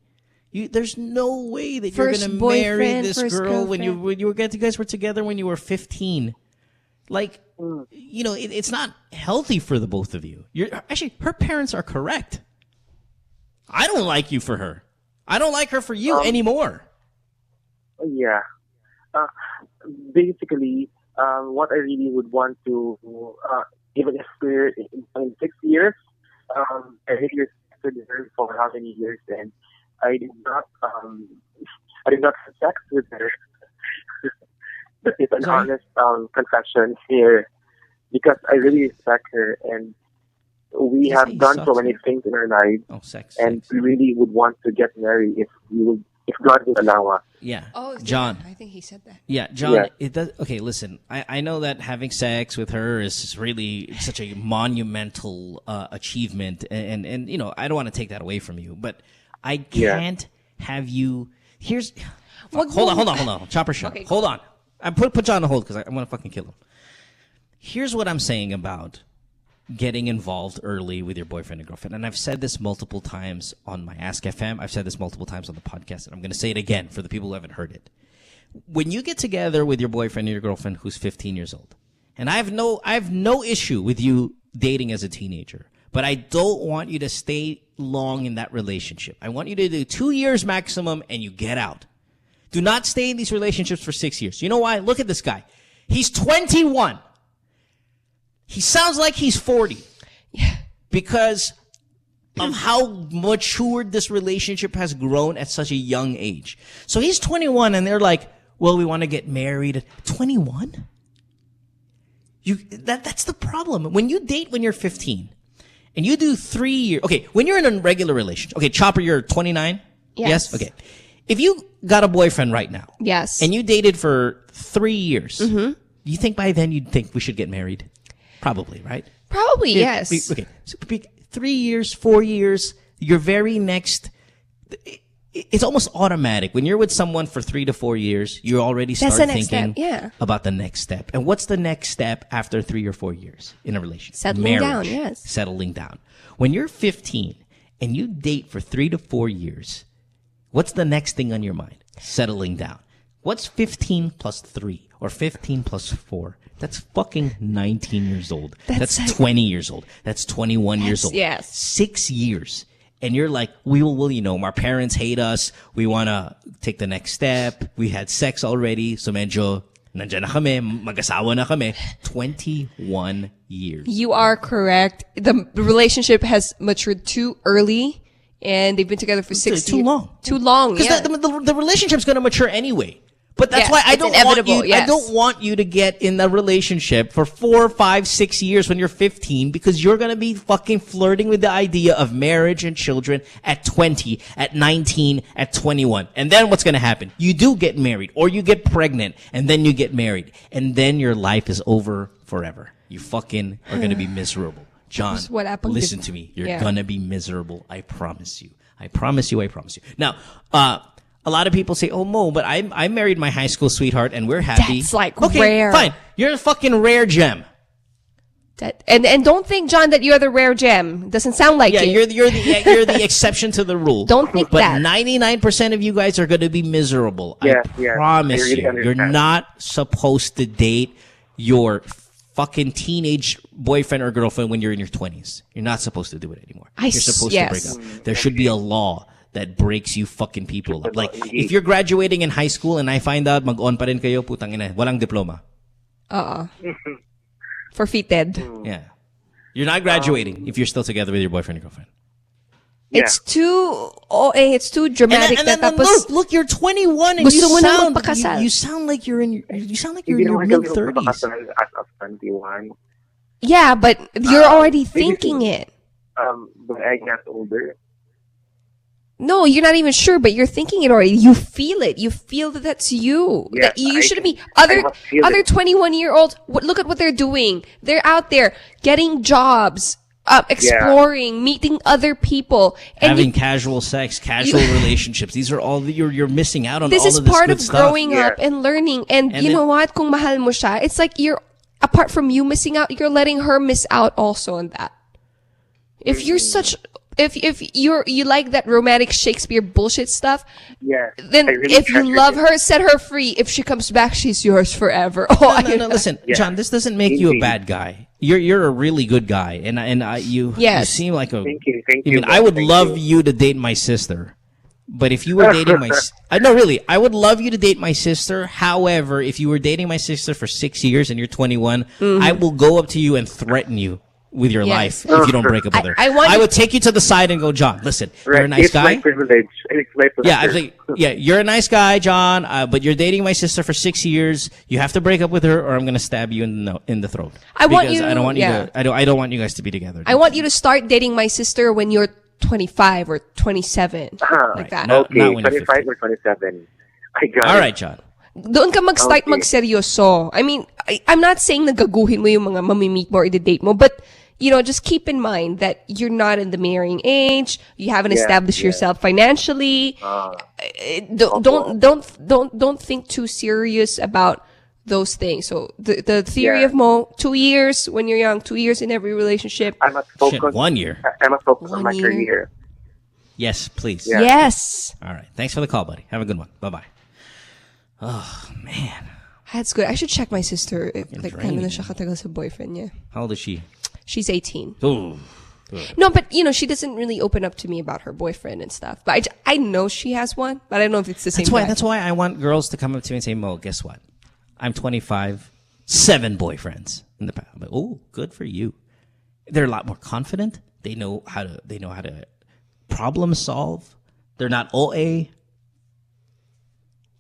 There's no way that you're going to marry this girl when you guys were together when you were 15. Like, you know, it's not healthy for the both of you. Actually, her parents are correct. I don't like you for her. I don't like her for you anymore. Yeah. Basically, what I really would want to, even if we're in 6 years, I really respected her for how many years, and I did not have sex with her. But it's an honest confession here, because I really respect her, and we have done so many things in our lives, and we really would want to get married if God would allow us. Yeah. Oh, John. I think he said that. Yeah, John, Yeah. it does. Okay, listen, I know that having sex with her is really such a monumental achievement, and you know, I don't want to take that away from you, but I can't have you. Here's. Hold on. Chopper shut. Okay. Hold on. I put John on hold because I'm going to fucking kill him. Here's what I'm saying about getting involved early with your boyfriend and girlfriend. And I've said this multiple times on my Ask FM. I've said this multiple times on the podcast, and I'm going to say it again for the people who haven't heard it. When you get together with your boyfriend or your girlfriend who's 15 years old, and I have no issue with you dating as a teenager, but I don't want you to stay long in that relationship. I want you to do 2 years maximum and you get out. Do not stay in these relationships for 6 years. You know why? Look at this guy. He's 21. He sounds like he's 40. Yeah. Because of how matured this relationship has grown at such a young age. So he's 21 and they're like, well, we want to get married at 21? That's the problem. When you date when you're 15 and you do 3 years. Okay, when you're in a regular relationship. Okay, Chopper, you're 29? Yes. Okay. If you got a boyfriend right now. Yes. And you dated for 3 years. Mm-hmm. You think by then you'd think we should get married? Probably, right? Probably, yes. Okay. So 3 years, 4 years, your very next... It's almost automatic. When you're with someone for 3 to 4 years, you already start thinking about the next step. And what's the next step after 3 or 4 years in a relationship? Settling down, Marriage. yes. Settling down. When you're 15 and you date for 3 to 4 years, what's the next thing on your mind? Settling down. What's 15 plus 3 or 15 plus 4? That's fucking 19 years old. That's 20 years old. That's 21 years old. Yes. 6 years. And you're like, well, you know, our parents hate us. We want to take the next step. We had sex already. So medyo, nandiyan na kami, mag-asawa na kami. 21 years. You are correct. The relationship has matured too early, and they've been together for 6 years. Too long. Too long, Because the relationship's going to mature anyway. But that's why I don't want you. Yes. I don't want you to get in a relationship for 4, 5, 6 years when you're 15, because you're gonna be fucking flirting with the idea of marriage and children at 20, at 19, at 21, and then what's gonna happen? You do get married, or you get pregnant, and then you get married, and then your life is over forever. You fucking are gonna be miserable. John, what happened listen to me. You're Yeah. gonna be miserable. I promise you. I promise you. I promise you. Now, a lot of people say, "Oh, Mo, but I married my high school sweetheart and we're happy." That's like okay, rare. Fine. You're a fucking rare gem. And don't think, John, that you're the rare gem. Doesn't sound like it. You're the exception to the rule. Don't think but that. 99% of you guys are going to be miserable. I promise I really you. You're understand. not supposed to date your fucking teenage boyfriend or girlfriend when you're in your 20s. You're not supposed to do it anymore. You're supposed to break up. There should be a law that breaks you fucking people up. Like, if you're graduating in high school and I find out mag-on pa rin kayo, putang ina, walang diploma. Forfeited. Yeah. You're not graduating if you're still together with your boyfriend or girlfriend. It's too dramatic. And then look, you're 21 and Gusto mo na you magpakasal. sound like you're in your mid-30s. As of 21. Yeah, but you're already thinking it. But I got older. No, you're not even sure, but you're thinking it already. You feel it. You feel that that's you. Yeah, that you shouldn't be. I must feel Other it. 21-year-olds, look at what they're doing. They're out there getting jobs, exploring, meeting other people. And Having casual sex, casual relationships. These are all you're missing out on. this all is of this part good of stuff. growing up and learning. And you then- know what? Kung mahal mo siya, it's like you're, apart from you missing out, you're letting her miss out also on that. If you're such if you like that romantic Shakespeare bullshit stuff, then really if you treasure love it. her, set her free. If she comes back, she's yours forever. Oh, No, listen, John, this doesn't make you a bad guy. You're a really good guy, and you seem like a. Thank you. I mean, I would love you to date my sister, but if you were dating my, no, really, I would love you to date my sister. However, if you were dating my sister for 6 years and you're 21, I will go up to you and threaten you with your life if you don't break up with her. I would take you to the side and go, John, listen, you're a nice it's guy. My privilege. It's my pleasure. Yeah, I think, you're a nice guy, John, but you're dating my sister for 6 years. You have to break up with her, or I'm gonna stab you in the throat. I don't want you you guys to be together. I want you to start dating my sister when you're 25 or 27, like that. Okay, 25 or 27. I got All it. right, John. Doon ka mag-start magseryoso. I mean, I'm not saying na gaguhin mo yung mga mamimit mo or i-date mo, but just keep in mind that you're not in the marrying age. You haven't established yourself financially. Don't think too serious about those things. So the theory of Mo, 2 years when you're young, 2 years in every relationship. I must focus. 1 year. I must focus on my career. Yes, please. Yeah. Yes. All right. Thanks for the call, buddy. Have a good one. Bye-bye. Oh, man. That's good. I should check my sister if draining. na siya katagal sa boyfriend niya. How old is she? She's 18. Ooh. No, but she doesn't really open up to me about her boyfriend and stuff. But I know she has one, but I don't know if it's the same guy. That's why I want girls to come up to me and say, Mo, guess what? I'm 25, 7 boyfriends in the past. I'm like, oh, good for you. They're a lot more confident. They know how to problem solve. They're not OA.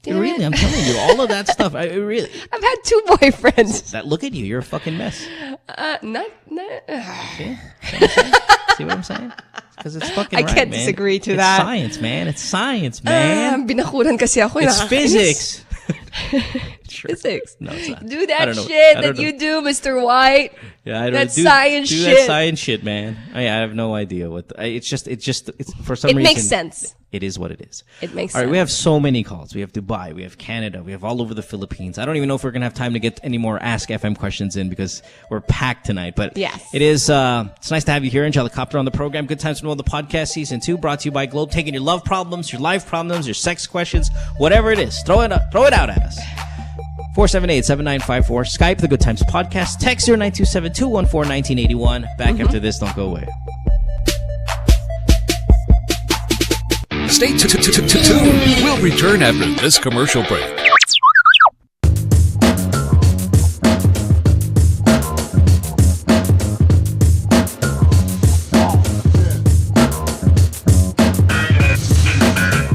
Really, I'm telling you, all of that stuff. I've had 2 boyfriends. Look at you, you're a fucking mess. Not. See what I'm saying? Because it's fucking I right, can't man. disagree to it's that. Science, man. It's science, man. Binakuran kasi ako. It's physics. Physics. No, it's not. Do I that don't know. shit I that don't know. you do, Mr. White. Yeah, I don't That's do science do shit. that science shit, man. I have no idea what. It's just for some reason. It makes sense. It is what it is. It makes All right, sense. we have so many calls. We have Dubai, we have Canada, we have all over the Philippines. I don't even know if we're gonna have time to get any more Ask FM questions in because we're packed tonight. But yes, it is. It's nice to have you here, Angelicopter, on the program. Good Times with Mo, the podcast, season 2, brought to you by Globe. Taking your love problems, your life problems, your sex questions, whatever it is, throw it out at us. 478-7954. Skype, The Good Times Podcast. Text 0927-214-1981. Back after this. Don't go away. Stay tuned. We'll return after this commercial break.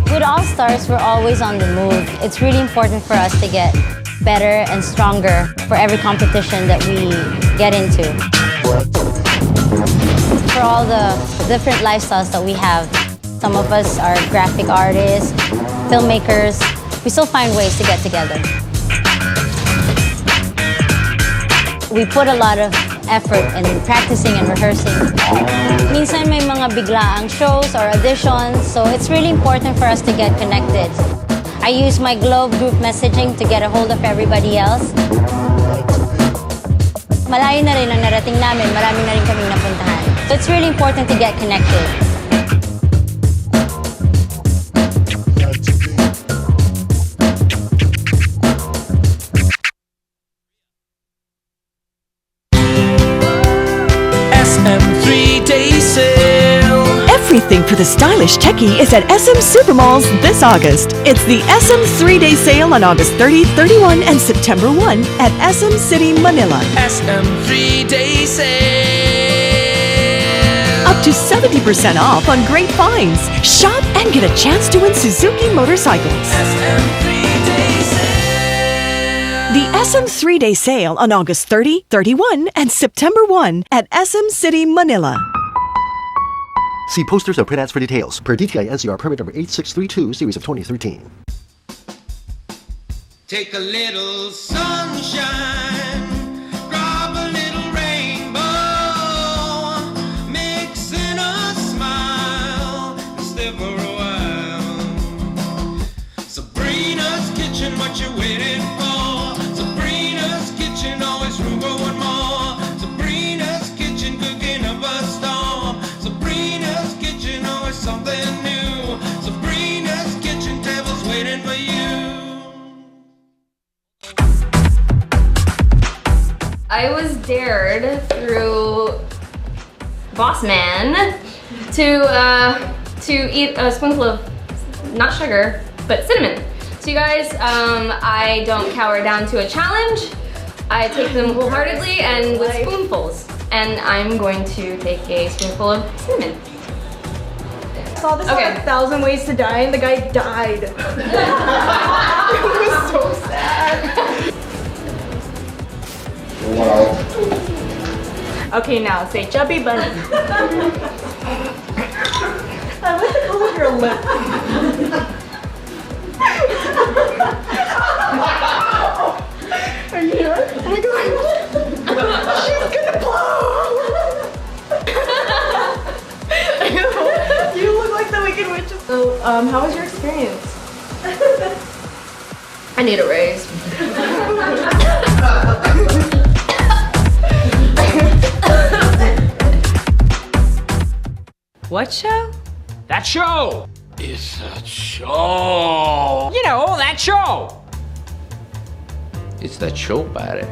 With All Stars, we're always on the move. It's really important for us to get better and stronger for every competition that we get into. For all the different lifestyles that we have, some of us are graphic artists, filmmakers. We still find ways to get together. We put a lot of effort in practicing and rehearsing. Minsan may mga biglaang shows or auditions, so it's really important for us to get connected. I use my Globe group messaging to get a hold of everybody else. Malayo na rin ang narating namin, marami na rin kaming napuntahan. So it's really important to get connected. SM 3-day sale. Everything for the stylish techie is at SM Supermalls this August. It's the SM 3-day sale on August 30, 31, and September 1 at SM City, Manila. SM 3-day sale. Up to 70% off on great finds. Shop and get a chance to win Suzuki motorcycles. SM 3-day sale. The SM 3-day sale on August 30, 31, and September 1 at SM City, Manila. See posters or print ads for details. Per DTI NCR permit number 8632, series of 2013. Take a little sunshine, grab a little rainbow, mix in a smile, and stay for a while. Sabrina's kitchen, what you waiting for? Sabrina's kitchen, always room for one more. Sabrina's kitchen, cooking up a storm. Sabrina's kitchen. dared through boss man to eat a spoonful of not sugar but cinnamon. So you guys, I don't cower down to a challenge. I take them wholeheartedly and with spoonfuls. And I'm going to take a spoonful of cinnamon. I saw this on 1,000 Ways to Die and the guy died. It was so sad. Wow. Okay, now say Chubby Bunny. I like the color of your lip. Are you here? Oh my god. She's gonna blow. You look like the Wicked Witch. So, how was your experience? I need a raise. What show? That show is a show. You know, that show. It's that show, buddy.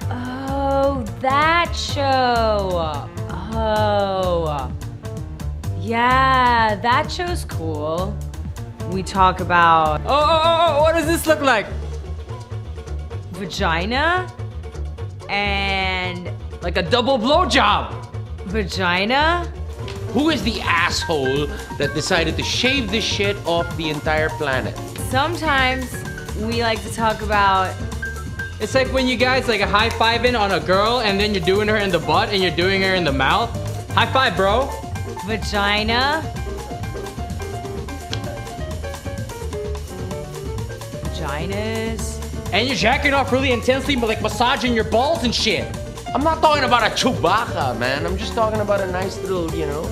Oh, that show. Oh. Yeah, that show's cool. We talk about... Oh, what does this look like? Vagina and... Like a double blowjob. Vagina? Who is the asshole that decided to shave this shit off the entire planet? Sometimes we like to talk about... It's like when you guys like high-fiving on a girl and then you're doing her in the butt and you're doing her in the mouth. High five, bro. Vagina. Vaginas. And you're jacking off really intensely, but like massaging your balls and shit. I'm not talking about a Chewbacca, man. I'm just talking about a nice little, you know.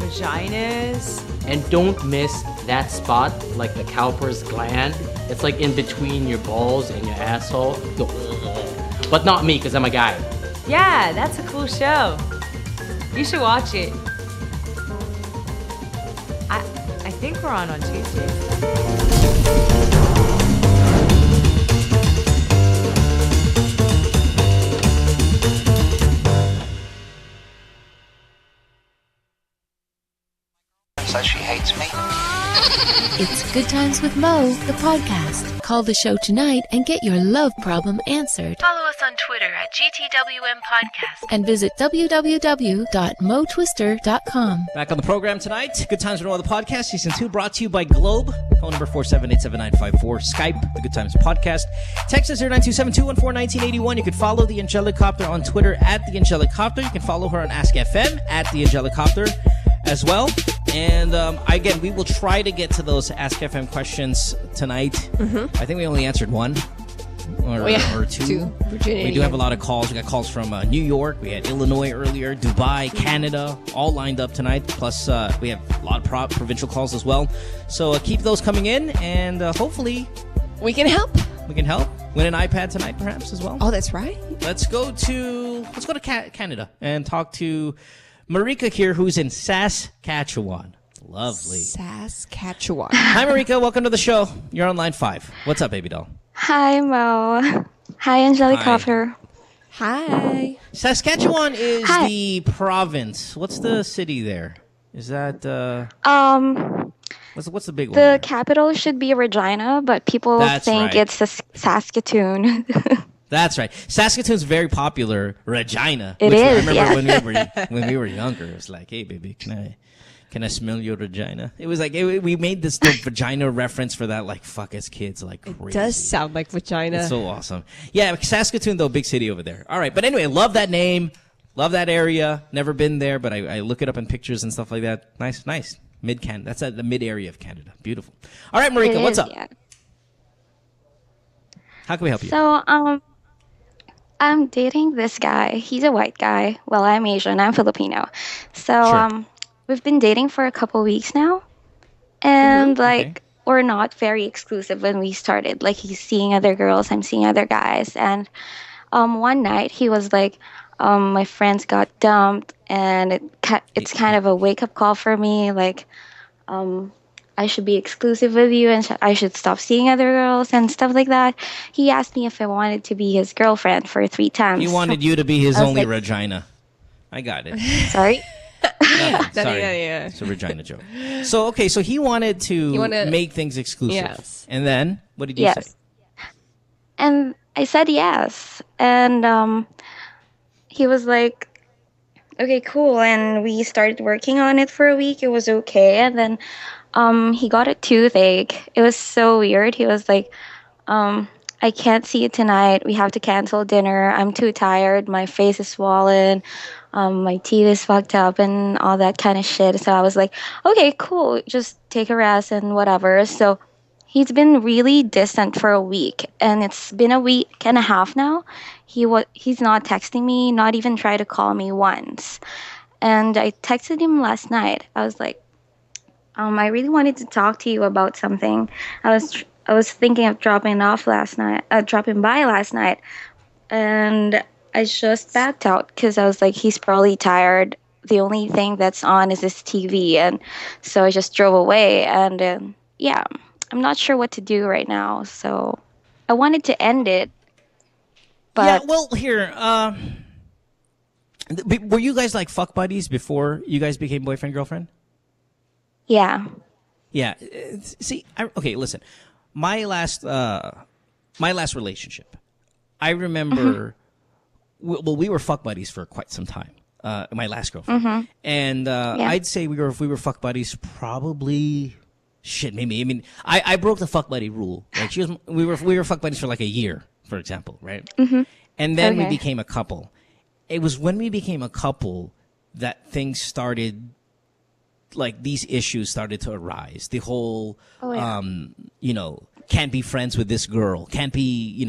Vaginas. And don't miss that spot, like the cowper's gland. It's like in between your balls and your asshole. But not me, because I'm a guy. Yeah, that's a cool show. You should watch it. I think we're on Tuesday. Says she hates me. It's Good Times with Mo, the podcast. Call the show tonight and get your love problem answered. Follow us on Twitter at GTWM Podcast. And visit www.motwister.com. Back on the program tonight, Good Times with Mo, the podcast, season 2, brought to you by Globe. Phone number 478-7954. Skype, the Good Times podcast. Text us 0927-214-1981. You can follow the Angelicopter on Twitter at the Angelicopter. You can follow her on Ask FM at the Angelicopter as well. And again, we will try to get to those Ask FM questions tonight. Mm-hmm. I think we only answered one or two. Virginity. We do have a lot of calls. We got calls from New York. We had Illinois earlier, Dubai, Canada, all lined up tonight. Plus, we have a lot of provincial calls as well. So keep those coming in, and hopefully we can help. We can help. Win an iPad tonight, perhaps, as well. Oh, that's right. Let's go to Canada and talk to Marika here, who's in Saskatchewan. Lovely. Saskatchewan. Hi, Marika. Welcome to the show. You're on line 5. What's up, baby doll? Hi, Mo. Hi, Angelicopter. Hi. Saskatchewan is the province. What's the city there? Is that what's the big one? The capital should be Regina, but people think it's Saskatoon. That's right. Saskatoon's very popular. Regina. It is. I remember when we were younger, it was like, hey, baby, can I smell your vagina? It was like we made this vagina reference for that, like, fuck as kids, like crazy. It does sound like vagina. It's so awesome. Yeah, Saskatoon, though, big city over there. All right, but anyway, love that name, love that area. Never been there, but I look it up in pictures and stuff like that. Nice. Mid Canada. That's at the mid area of Canada. Beautiful. All right, Marika, what's up? Yeah. How can we help you? So, I'm dating this guy. He's a white guy. Well, I'm Asian. I'm Filipino. So, Sure. We've been dating for a couple weeks now. And, we're not very exclusive when we started. Like, he's seeing other girls, I'm seeing other guys. And one night, he was like, my friends got dumped. And it's kind of a wake-up call for me. Like, I should be exclusive with you and I should stop seeing other girls and stuff like that. He asked me if I wanted to be his girlfriend for 3 times. He wanted you to be his I was only like, Regina. I got it. Sorry? Nothing, sorry. It's a Regina joke. So, okay, so he wanted to make things exclusive. Yes. And then, what did you say? And I said yes. And he was like, okay, cool. And we started working on it for a week. It was okay. And then he got a toothache. It was so weird. He was like, I can't see you tonight. We have to cancel dinner. I'm too tired. My face is swollen. My teeth is fucked up and all that kind of shit. So I was like, okay, cool. Just take a rest and whatever. So he's been really distant for a week. And it's been a week and a half now. He's not texting me, not even tried to call me once. And I texted him last night. I was like, I really wanted to talk to you about something. I was thinking of dropping by last night, and I just backed out because I was like, he's probably tired. The only thing that's on is his TV, and so I just drove away. And yeah, I'm not sure what to do right now. So I wanted to end it, but yeah. Well, here, were you guys like fuck buddies before you guys became boyfriend girlfriend? Yeah. Yeah. See, okay, listen. My last relationship, I remember, we were fuck buddies for quite some time. My last girlfriend. And I'd say we were fuck buddies probably, maybe. I mean, I broke the fuck buddy rule. Like we were fuck buddies for like a year, for example, right? And then we became a couple. It was when we became a couple that things started, like these issues started to arise. The whole, can't be friends with this girl, can't be,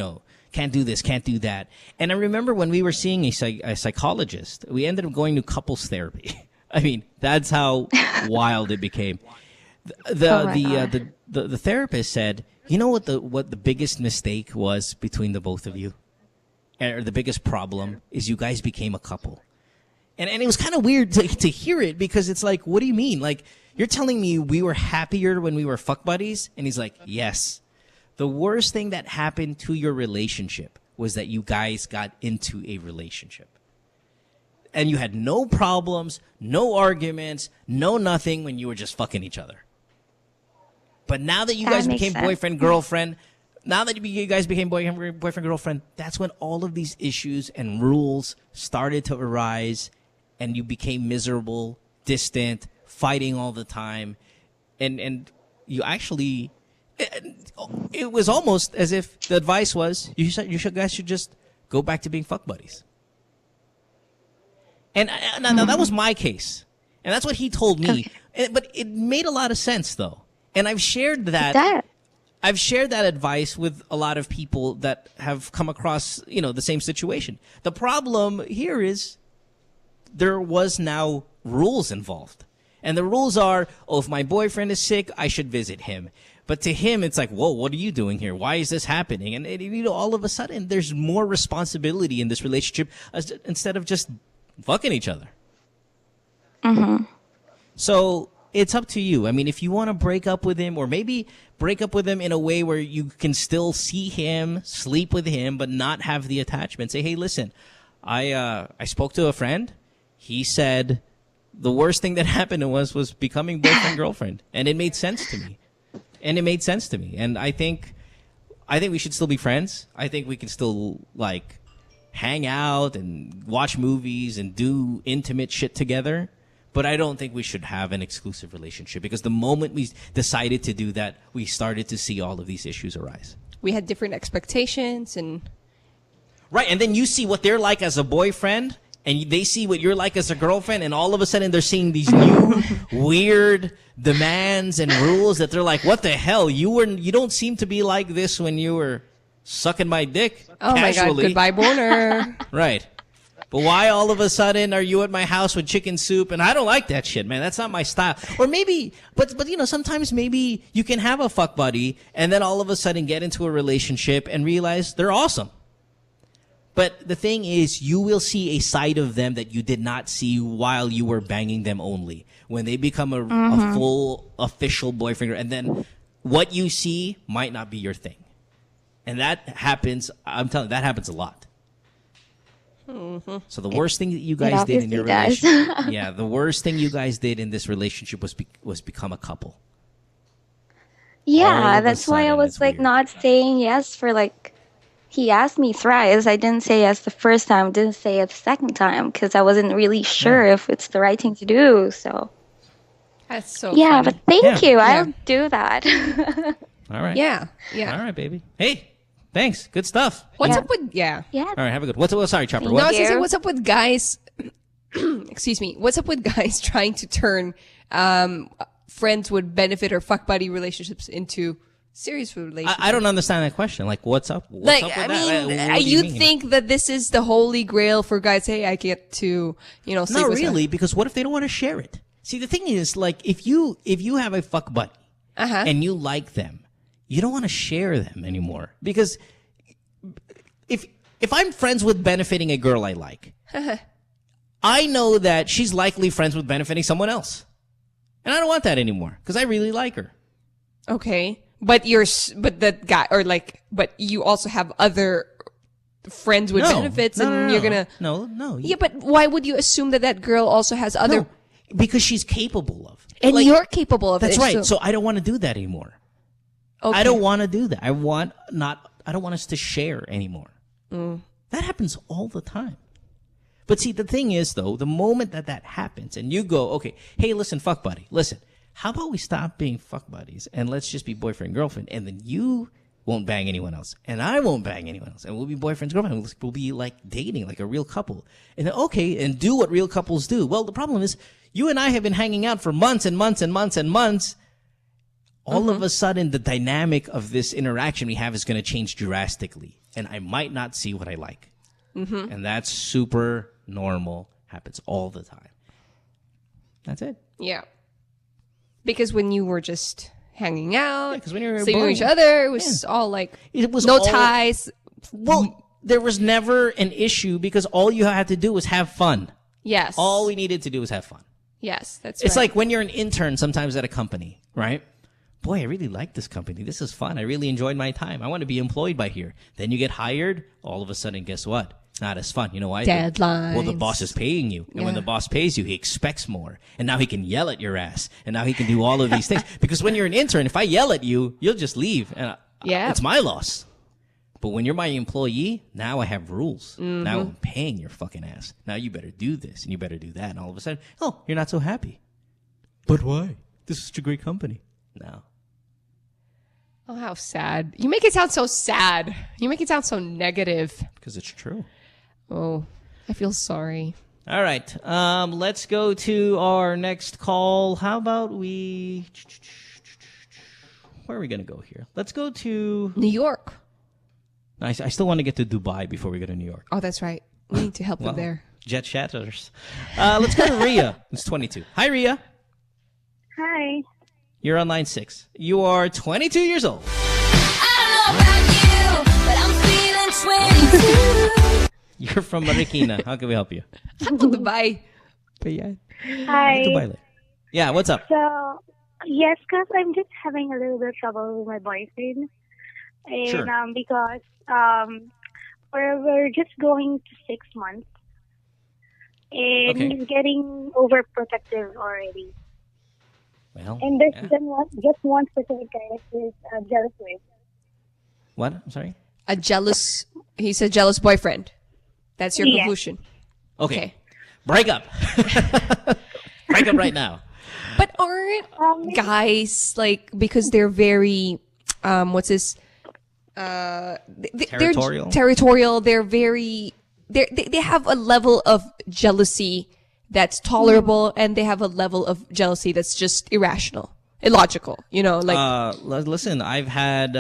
can't do this, can't do that. And I remember when we were seeing a psychologist, we ended up going to couples therapy. I mean, that's how wild it became. The therapist said, you know what the biggest mistake was between the both of you? Or the biggest problem is you guys became a couple. And it was kind of weird to hear it because it's like, what do you mean? Like, you're telling me we were happier when we were fuck buddies? And he's like, yes. The worst thing that happened to your relationship was that you guys got into a relationship. And you had no problems, no arguments, no nothing when you were just fucking each other. But now that you guys became boyfriend, girlfriend, that's when all of these issues and rules started to arise. And you became miserable, distant, fighting all the time. And you actually, it was almost as if the advice was, you guys should just go back to being fuck buddies. And now that was my case. And that's what he told me. But it made a lot of sense, though. And I've shared that. I've shared that advice with a lot of people that have come across, the same situation. The problem here is there was now rules involved. And the rules are, if my boyfriend is sick, I should visit him. But to him, it's like, whoa, what are you doing here? Why is this happening? And all of a sudden, there's more responsibility in this relationship instead of just fucking each other. So it's up to you. I mean, if you want to break up with him, or maybe break up with him in a way where you can still see him, sleep with him, but not have the attachment. Say, hey, listen, I spoke to a friend. He said the worst thing that happened to us was becoming boyfriend girlfriend, and it made sense to me. And I think we should still be friends. I think we can still like hang out and watch movies and do intimate shit together. But I don't think we should have an exclusive relationship, because the moment we decided to do that, we started to see all of these issues arise. We had different expectations and right, and then you see what they're like as a boyfriend, and they see what you're like as a girlfriend, and all of a sudden they're seeing these new weird demands and rules that they're like, what the hell? You don't seem to be like this when you were sucking my dick oh casually. my God, goodbye boner. Right. But why all of a sudden are you at my house with chicken soup? And I don't like that shit, man. That's not my style. Or maybe, but sometimes maybe you can have a fuck buddy and then all of a sudden get into a relationship and realize they're awesome. But the thing is, you will see a side of them that you did not see while you were banging them only. When they become a full official boyfriend, and then what you see might not be your thing. And that happens, I'm telling you, that happens a lot. So the worst thing that you guys did in your relationship, the worst thing you guys did in this relationship was become a couple. Yeah, that's why I was like not saying yes for like, he asked me thrice. I didn't say yes the first time, didn't say it the second time because I wasn't really sure if it's the right thing to do. So that's so funny. But thank you. Yeah. I'll do that. All right. Yeah. All right, baby. Hey, thanks. Good stuff. What's up with Yeah. All right, have a good. Sorry, Chopper. No, I was gonna say, what's up with guys? Excuse me. What's up with guys trying to turn friends with benefit or fuck buddy relationships into serious relationships? I don't understand that question. Like, what's up? What's up with that? What do you mean? think that this is the holy grail for guys? Hey, I get to, sleep Not with really, because what if they don't want to share it? See, the thing is, like, if you have a fuck buddy and you like them, you don't want to share them anymore. Because if I'm friends with benefiting a girl I like, I know that she's likely friends with benefiting someone else. And I don't want that anymore because I really like her. Okay. But that guy, but you also have other friends with benefits and you're gonna. No. Yeah, but why would you assume that girl also has other. No, because she's capable of. And you're capable of That's it. right. So I don't want to do that anymore. Okay. I don't want to do that. I don't want us to share anymore. That happens all the time. But see, the thing is, though, the moment that happens and you go, okay, hey, listen, fuck buddy, listen, how about we stop being fuck buddies and let's just be boyfriend, girlfriend, and then you won't bang anyone else and I won't bang anyone else and we'll be boyfriends, girlfriend. We'll be like dating like a real couple. And then, okay, and do what real couples do. Well, the problem is you and I have been hanging out for months and months and months and months. All of a sudden, the dynamic of this interaction we have is going to change drastically. And I might not see what I like. And that's super normal. Happens all the time. That's it. Yeah. Because when you were just hanging out, because when you were sleeping with boring. each other, it was all like, It was no all- ties. Well, there was never an issue because all you had to do was have fun. Yes. All we needed to do was have fun. Yes, that's It's right. like when you're an intern sometimes at a company, right? Boy, I really like this company. This is fun. I really enjoyed my time. I want to be employed by here. Then you get hired. All of a sudden, guess what? It's not as fun. You know why? Deadlines. Well, the boss is paying you. And when Yeah. the boss pays you, he expects more. And now he can yell at your ass. And now he can do all of these things. Because when you're an intern, if I yell at you, you'll just leave. And it's my loss. But when you're my employee, now I have rules. Now I'm paying your fucking ass. Now you better do this and you better do that. And all of a sudden, oh, you're not so happy. But why? This is such a great company. No. Oh, how sad. You make it sound so sad. You make it sound so negative. Because it's true. Oh, I feel sorry. All right. Let's go to our next call. How about we... Where are we going to go here? Let's go to... New York. Nice. I still want to get to Dubai before we go to New York. Oh, that's right. We need to help them there. Jet shatters. Let's go to Ria. It's 22. Hi, Ria. Hi. You're on line 6. You are 22 years old. You're from Marikina. How can we help you? I'm from Dubai. But yeah. Hi. Dubai later. Yeah, what's up? So, yes, because I'm just having a little bit of trouble with my boyfriend. And Sure. because we're just going to 6 months. And Okay. he's getting overprotective already. Well, And there's yeah. just one specific guy that he's jealous with. What? I'm sorry? He's a jealous boyfriend. That's your Yes. conclusion. Okay. Break up. Break up right now. But aren't guys, like, because they're very, what's this? Territorial? They're territorial. They're very, they have a level of jealousy that's tolerable, and they have a level of jealousy that's just irrational, illogical, like. Listen, I've had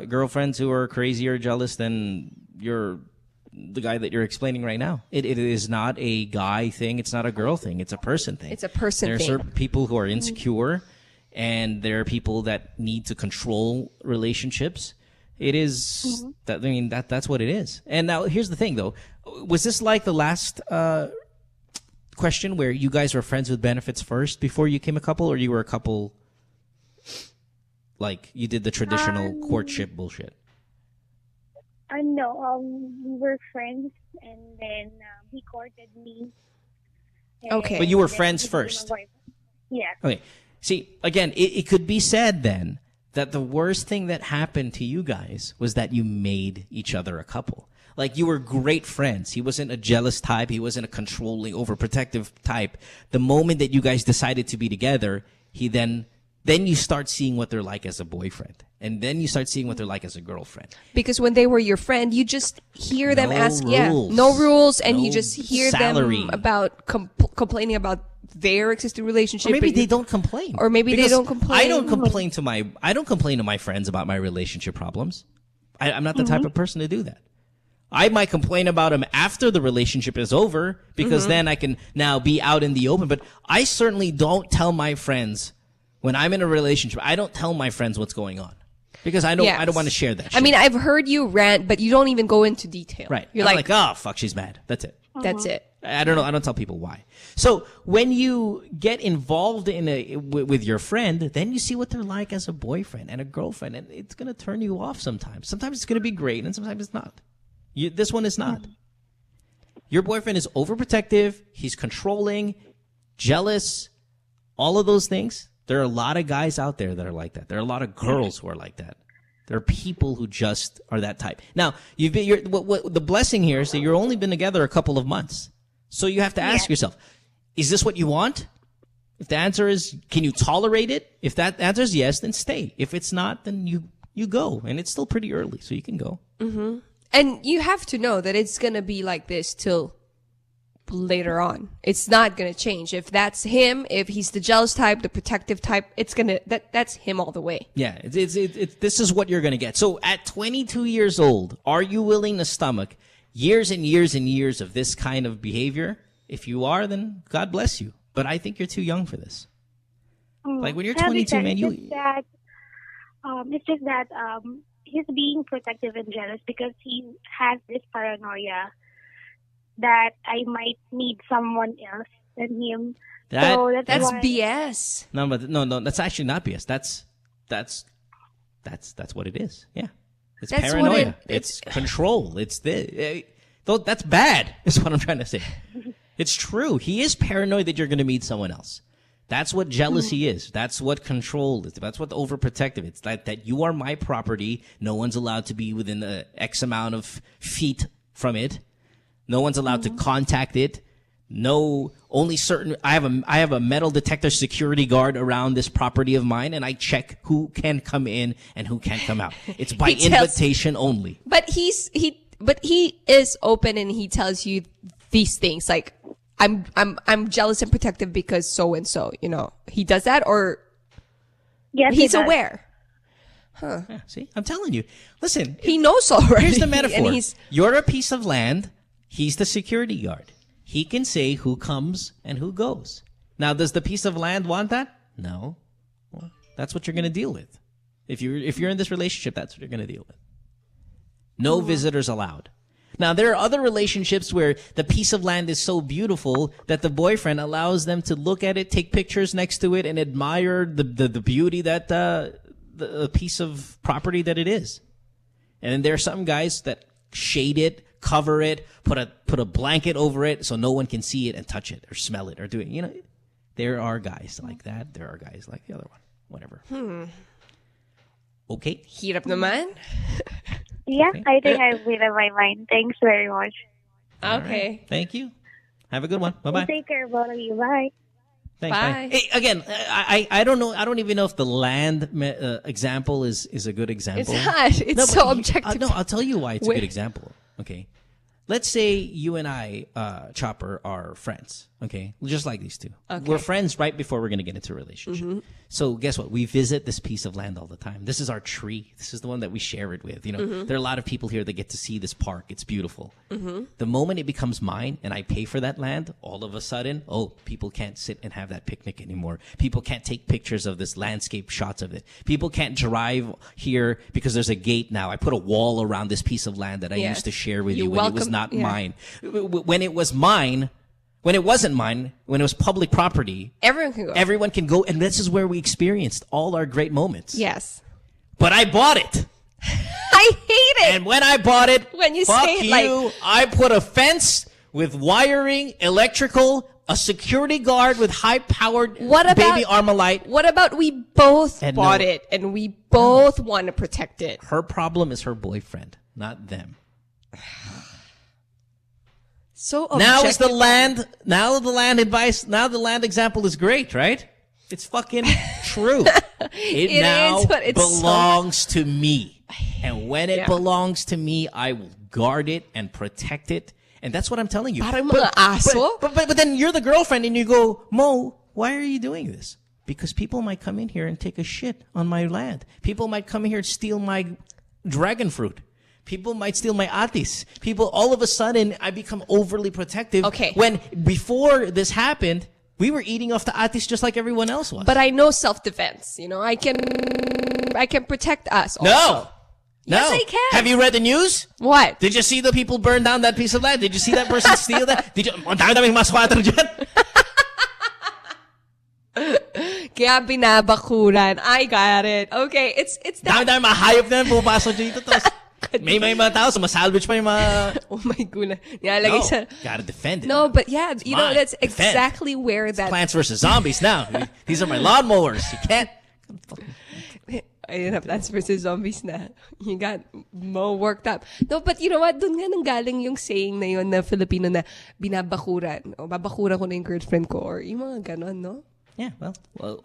girlfriends who are crazier jealous than the guy that you're explaining right now. It is not a guy thing. It's not a girl thing. It's a person thing. It's a person There are thing. certain people who are insecure, and there are people that need to control relationships. It is that. I mean, that's what it is. And now here's the thing, though. Was this like the last question where you guys were friends with benefits first before you became a couple, or you were a couple? Like you did the traditional courtship bullshit. No, we were friends, and then he courted me. Okay, but you were friends first. Yeah. Okay. See, again, it could be said then that the worst thing that happened to you guys was that you made each other a couple. Like, you were great friends. He wasn't a jealous type. He wasn't a controlling, overprotective type. The moment that you guys decided to be together, then you start seeing what they're like as a boyfriend. And then you start seeing what they're like as a girlfriend. Because when they were your friend, you just hear them ask, rules. no rules, and No you just hear salary. them about complaining about their existing relationship. Or maybe they don't complain. Or maybe they Because don't complain. I don't complain to my friends about my relationship problems. I'm not the type of person to do that. I might complain about them after the relationship is over, because then I can now be out in the open. But I certainly don't tell my friends when I'm in a relationship. I don't tell my friends what's going on, because I don't want to share that shit. I mean, I've heard you rant, but you don't even go into detail. Right. You're I'm like, oh, fuck, she's mad. That's it. That's it. I don't know. I don't tell people why. So when you get involved with your friend, then you see what they're like as a boyfriend and a girlfriend, and it's going to turn you off sometimes. Sometimes it's going to be great, and sometimes it's not. This one is not. Your boyfriend is overprotective. He's controlling, jealous, all of those things. There are a lot of guys out there that are like that. There are a lot of girls who are like that. There are people who just are that type. Now, the blessing here is that you've only been together a couple of months. So you have to ask yourself, is this what you want? If the answer is, can you tolerate it? If that answer is yes, then stay. If it's not, then you go. And it's still pretty early, so you can go. Mm-hmm. And you have to know that it's going to be like this till later on. It's not going to change. If that's him, if he's the jealous type, the protective type, that's him all the way. Yeah, this is what you're going to get. So at 22 years old, are you willing to stomach years and years and years of this kind of behavior? If you are, then God bless you. But I think you're too young for this. Like when you're 22, man, it's just that he's being protective and jealous because he has this paranoia that I might need someone else than him. So that's why. BS. No, that's actually not BS. That's what it is. Yeah. It's That's paranoia. It's control. It's that's bad, is what I'm trying to say. It's true. He is paranoid that you're going to meet someone else. That's what jealousy is. That's what control is. That's what overprotective. It's that you are my property. No one's allowed to be within X amount of feet from it. No one's allowed to contact it. No, only certain. I have a metal detector security guard around this property of mine, and I check who can come in and who can't come out. It's by invitation only. But he is open, and he tells you these things like, I'm jealous and protective because so and so. You know, he does that, or yes, he's aware. Huh? Yeah, see, I'm telling you. Listen, he knows already. Here's the metaphor. And you're a piece of land. He's the security guard. He can say who comes and who goes. Now, does the piece of land want that? No. Well, that's what you're going to deal with. If you're in this relationship, that's what you're going to deal with. No visitors allowed. Now, there are other relationships where the piece of land is so beautiful that the boyfriend allows them to look at it, take pictures next to it, and admire the beauty that the piece of property that it is. And then there are some guys that shade it, cover it, put a blanket over it so no one can see it and touch it or smell it or do it. You know, there are guys like that. There are guys like the other one. Whatever. Okay. Heat up the man. Yeah, okay. I think I've made up my mind. Thanks very much. Okay. Right. Thank you. Have a good one. Bye-bye. Take care, both of you. Bye. Thanks, bye. Hey, again, I don't know. I don't even know if the land example is a good example. It's not. It's so objective. No, I'll tell you why it's a good example. Okay. Let's say you and I, Chopper, are friends. Okay, just like these two. Okay. We're friends right before we're going to get into a relationship. Mm-hmm. So guess what? We visit this piece of land all the time. This is our tree. This is the one that we share it with. You know, Mm-hmm. there are a lot of people here that get to see this park. It's beautiful. Mm-hmm. The moment it becomes mine and I pay for that land, all of a sudden, people can't sit and have that picnic anymore. People can't take pictures of this landscape shots of it. People can't drive here because there's a gate now. I put a wall around this piece of land that I Yes. used to share with You you when it was welcome- not yeah. mine. When it was mine, when it wasn't mine, when it was public property, Everyone can go. everyone can go, and this is where we experienced all our great moments. Yes. But I bought it. I hate it. And when I bought it, When you fuck say it you, like- I put a fence with wiring, electrical, a security guard with high-powered baby Armalite. What about we both And bought no- it and we both want to protect it? Her problem is her boyfriend, not them. So Now is the objective. land. Now the land advice. Now the land example is great, right? It's fucking true. It It now is, but it's so- belongs to me, and when it Yeah. belongs to me, I will guard it and protect it. And that's what I'm telling you. Parang mga aso. But then you're the girlfriend, and you go, Mo, why are you doing this? Because people might come in here and take a shit on my land. People might come in here and steal my dragon fruit. People might steal my atis. People, all of a sudden, I become overly protective. Okay. When before this happened, we were eating off the atis just like everyone else was. But I know self-defense. You know, I can protect us. Also. No. Yes, No. I can. Have you read the news? What? Did you see the people burn down that piece of land? Did you see that person steal that? Did you? Ang dami-daming mga squatter dyan. Kaya binabakuran. I got it. Okay, it's that. Dami-daming mga hayop na yan pupasok dito. Tapos may mga tao, sumasalvage pa yung mga... Oh my goodness. Nilalagay No, sa... gotta defend it. No, but yeah, you know, mine. that's Defend. exactly where that... Plants versus Zombies now. These are my lawnmowers. You can't... Ayun na, Plants vs. Zombies na. You got Mo worked up. No, but you know what? Doon nga nanggaling yung saying na yun na Filipino na binabakuran. O babakuran ko na yung girlfriend ko. Or yung mga ganon, no? Yeah, well,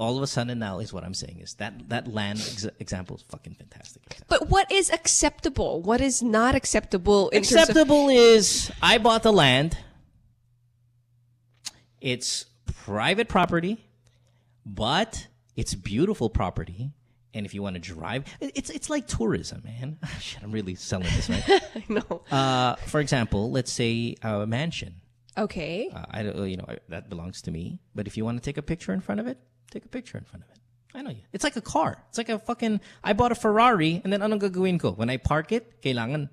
all of a sudden now is what I'm saying is that land example is fucking fantastic. But what is acceptable? What is not acceptable in Acceptable is I bought the land. It's private property, but it's beautiful property. And if you want to drive, it's like tourism, man. Shit, I'm really selling this, right? I know. For example, let's say a mansion. Okay. I don't, that belongs to me. But if you want to take a picture in front of it, take a picture in front of it. I know you. It's like a car. It's like a fucking. I bought a Ferrari, and then anong gagawin ko? When I park it, kailangan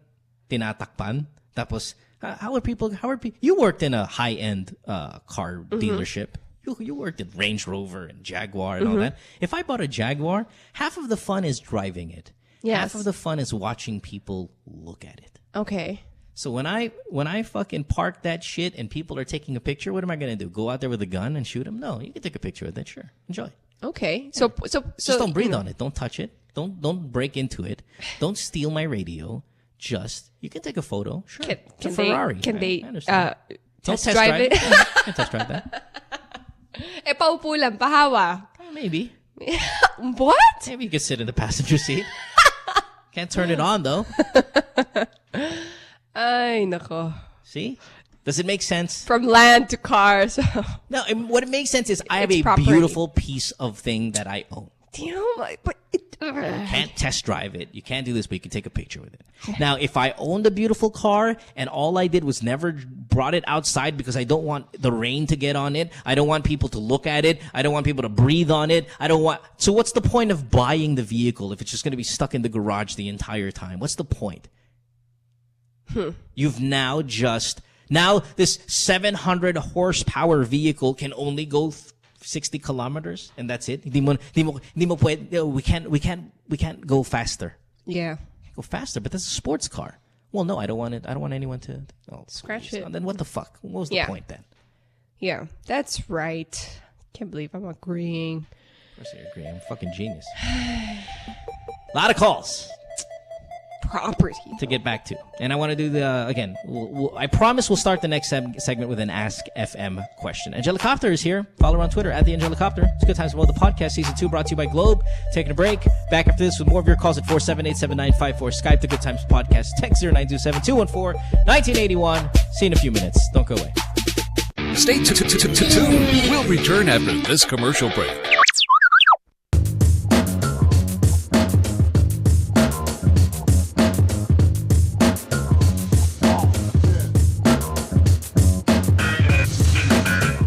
tinatakpan. Tapos, how are people? You worked in a high-end car dealership. You worked at Range Rover and Jaguar and all that. If I bought a Jaguar, half of the fun is driving it. Yes. Half of the fun is watching people look at it. Okay. So when I fucking park that shit and people are taking a picture, what am I gonna do? Go out there with a gun and shoot them? No, you can take a picture with it. Sure, enjoy. Okay. So Just don't breathe on it. Don't touch it. Don't break into it. Don't steal my radio. Just you can take a photo. Sure, it's a Ferrari. Can they I understand. Don't test drive it? Yeah, you can test drive that. paupo lang, pahawa. Maybe. What? Maybe you could sit in the passenger seat. Can't turn it on though. Ay, nako. See? Does it make sense? From land to cars. No, what it makes sense is I have It's a property. beautiful piece of thing that I own. You know, but You can't test drive it. You can't do this, but you can take a picture with it. Now, if I owned a beautiful car and all I did was never brought it outside because I don't want the rain to get on it, I don't want people to look at it, I don't want people to breathe on it, so what's the point of buying the vehicle if it's just going to be stuck in the garage the entire time? What's the point? You've now this 700 horsepower vehicle can only go 60 kilometers and that's it. We can't go faster. Yeah. Go faster, but that's a sports car. Well, no, I don't want it. I don't want anyone to Scratch it. Then what the fuck? What was the point then? Yeah, that's right. Can't believe I'm agreeing. Of course I agree. I'm a fucking genius. A lot of calls. Property. To get back to. And I want to do again, I promise we'll start the next segment with an Ask FM question. Angelicopter is here. Follow her on Twitter at the Angelicopter. It's Good Times with Mo, the podcast, season 2, brought to you by Globe. Taking a break. Back after this with more of your calls at 478-7954. Skype the Good Times podcast. Text 0927-214-1981. See you in a few minutes. Don't go away. Stay tuned. We'll return after this commercial break.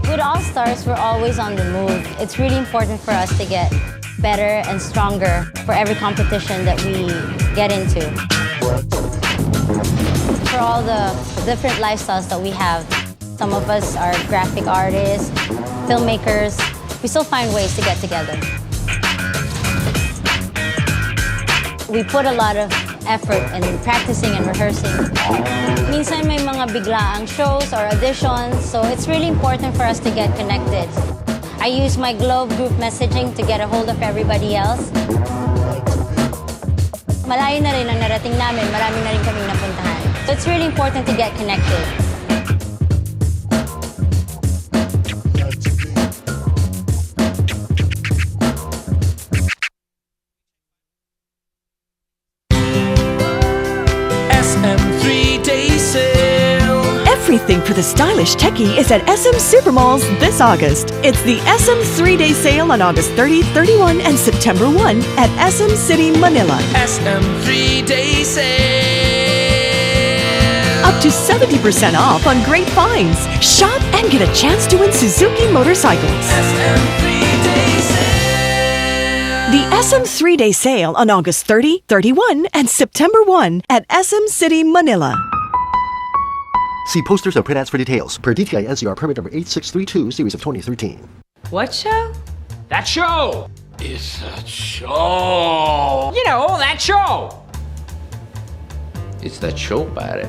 With All Stars, we're always on the move. It's really important for us to get better and stronger for every competition that we get into. For all the different lifestyles that we have, some of us are graphic artists, filmmakers. We still find ways to get together. We put a lot of effort in practicing and rehearsing. Minsan may mga biglaang shows or auditions, so it's really important for us to get connected. I use my Globe group messaging to get a hold of everybody else. Malayo na rin ang narating namin, marami na rin kaming napuntahan. So it's really important to get connected. SM3-day sale. Everything for the stylish techie is at SM Supermalls this August. It's the SM 3-day sale on August 30, 31, and September 1 at SM City, Manila. SM 3-day sale. Up to 70% off on great finds. Shop and get a chance to win Suzuki motorcycles. SM 3-day sale. The SM 3-day sale on August 30, 31, and September 1 at SM City, Manila. See posters or print ads for details. Per DTI NCR permit number 8632, series of 2013. What show? That show! It's that show! You know, that show! It's that show, pare.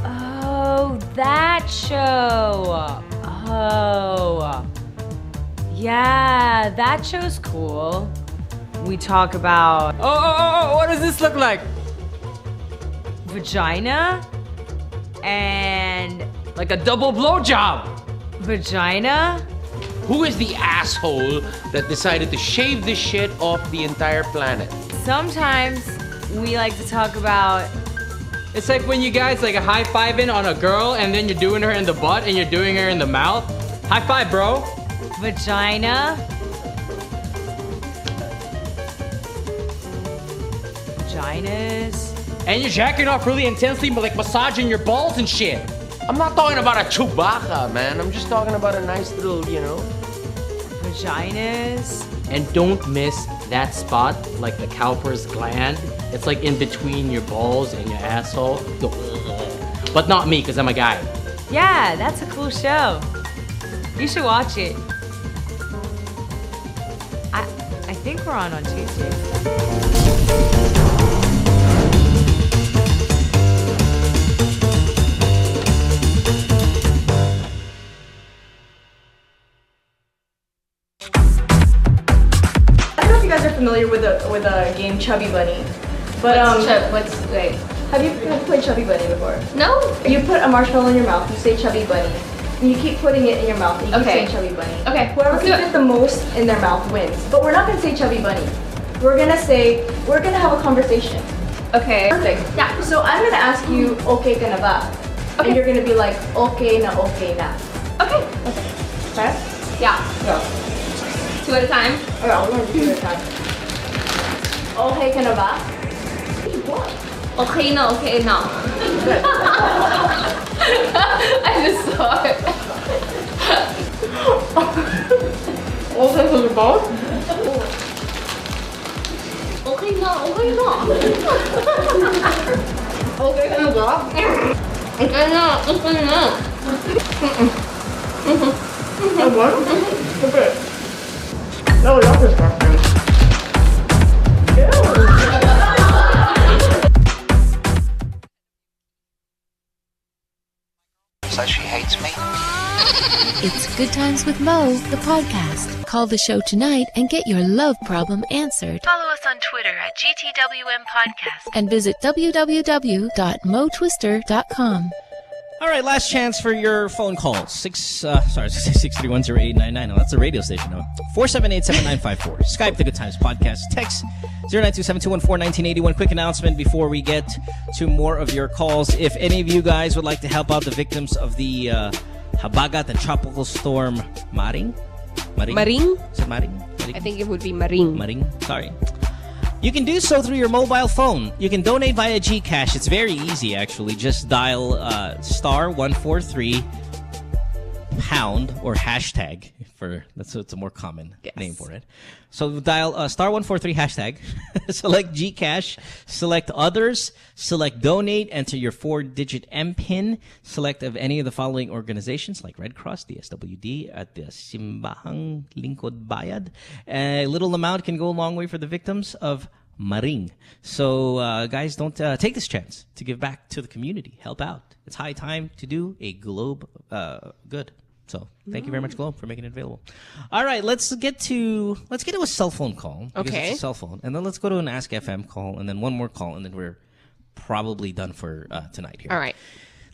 Oh, that show. Oh. Yeah, that show's cool. We talk about... Oh, what does this look like? Vagina and... Like a double blowjob! Vagina? Who is the asshole that decided to shave this shit off the entire planet? Sometimes we like to talk about... It's like when you guys like a high-fiving on a girl and then you're doing her in the butt and you're doing her in the mouth. High five, bro. Vagina. Vaginas. And you're jacking off really intensely, but like massaging your balls and shit. I'm not talking about a Chewbacca, man. I'm just talking about a nice little, you know. Vaginas. And don't miss that spot, like the cowper's gland. It's like in between your balls and your asshole. But not me, because I'm a guy. Yeah, that's a cool show. You should watch it. I think we're on Tuesday. Familiar with a game Chubby Bunny, but wait. Have you played Chubby Bunny before? No. You put a marshmallow in your mouth. You say Chubby Bunny, and you keep putting it in your mouth. And you keep saying Chubby Bunny. Okay. Whoever can fit the most in their mouth wins. But we're not gonna say Chubby Bunny. We're gonna have a conversation. Okay. Perfect. Yeah. So I'm gonna ask you, okay ka na ba? Okay. And you're gonna be like, okay na, okay na. Okay. Okay. Okay. Yeah. Go. 2 at a time. Okay, I'll learn 2 at a time. Okay ka na ba? Okay na, okay na. Good. I just saw it. Okay ka na ba? Okay na, okay na. Okay ka na ba? Okay na, okay na. Okay. No, that's disgusting. So she hates me? It's Good Times with Mo, the podcast. Call the show tonight and get your love problem answered. Follow us on Twitter at GTWM Podcast. And visit www.motwister.com. All right, last chance for your phone calls. 6310899. No, that's the radio station. No. 478-7954. Skype The Good Times Podcast. Text 0927-214-1981. Quick announcement before we get to more of your calls. If any of you guys would like to help out the victims of the Habagat and Tropical Storm Maring? Maring? Is it Maring? I think it would be Maring. Maring? Sorry. You can do so through your mobile phone. You can donate via GCash. It's very easy, actually. Just dial *143# or hashtag. That's a more common name for it. So dial *143#. Select GCash. Select others. Select donate. Enter your 4-digit MPIN. Select of any of the following organizations like Red Cross, DSWD, at the Simbahang Lingkod Bayad. A little amount can go a long way for the victims of Maring. So guys, don't take this chance to give back to the community. Help out. It's high time to do a Globe good. So thank you very much, Globe, for making it available. All right, let's get to a cell phone call. Okay. It's a cell phone, and then let's go to an Ask FM call, and then one more call, and then we're probably done for tonight here. All right.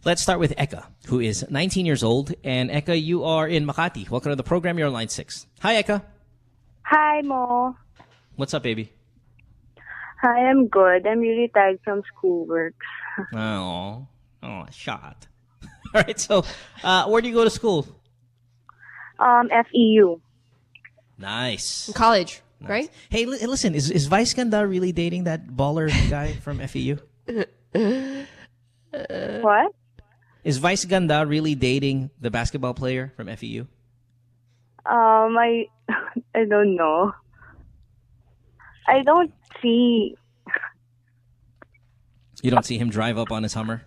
Let's start with Eka, who is 19 years old, and Eka, you are in Makati. Welcome to the program. You're on line 6. Hi, Eka. Hi, Mo. What's up, baby? Hi, I'm good. I'm really tired from schoolwork. Oh, shot. All right, so where do you go to school? FEU. Nice. College, nice. right? Hey, listen, is Vice Ganda really dating that baller guy from FEU? What? Is Vice Ganda really dating the basketball player from FEU? I don't know. I don't see. You don't see him drive up on his Hummer?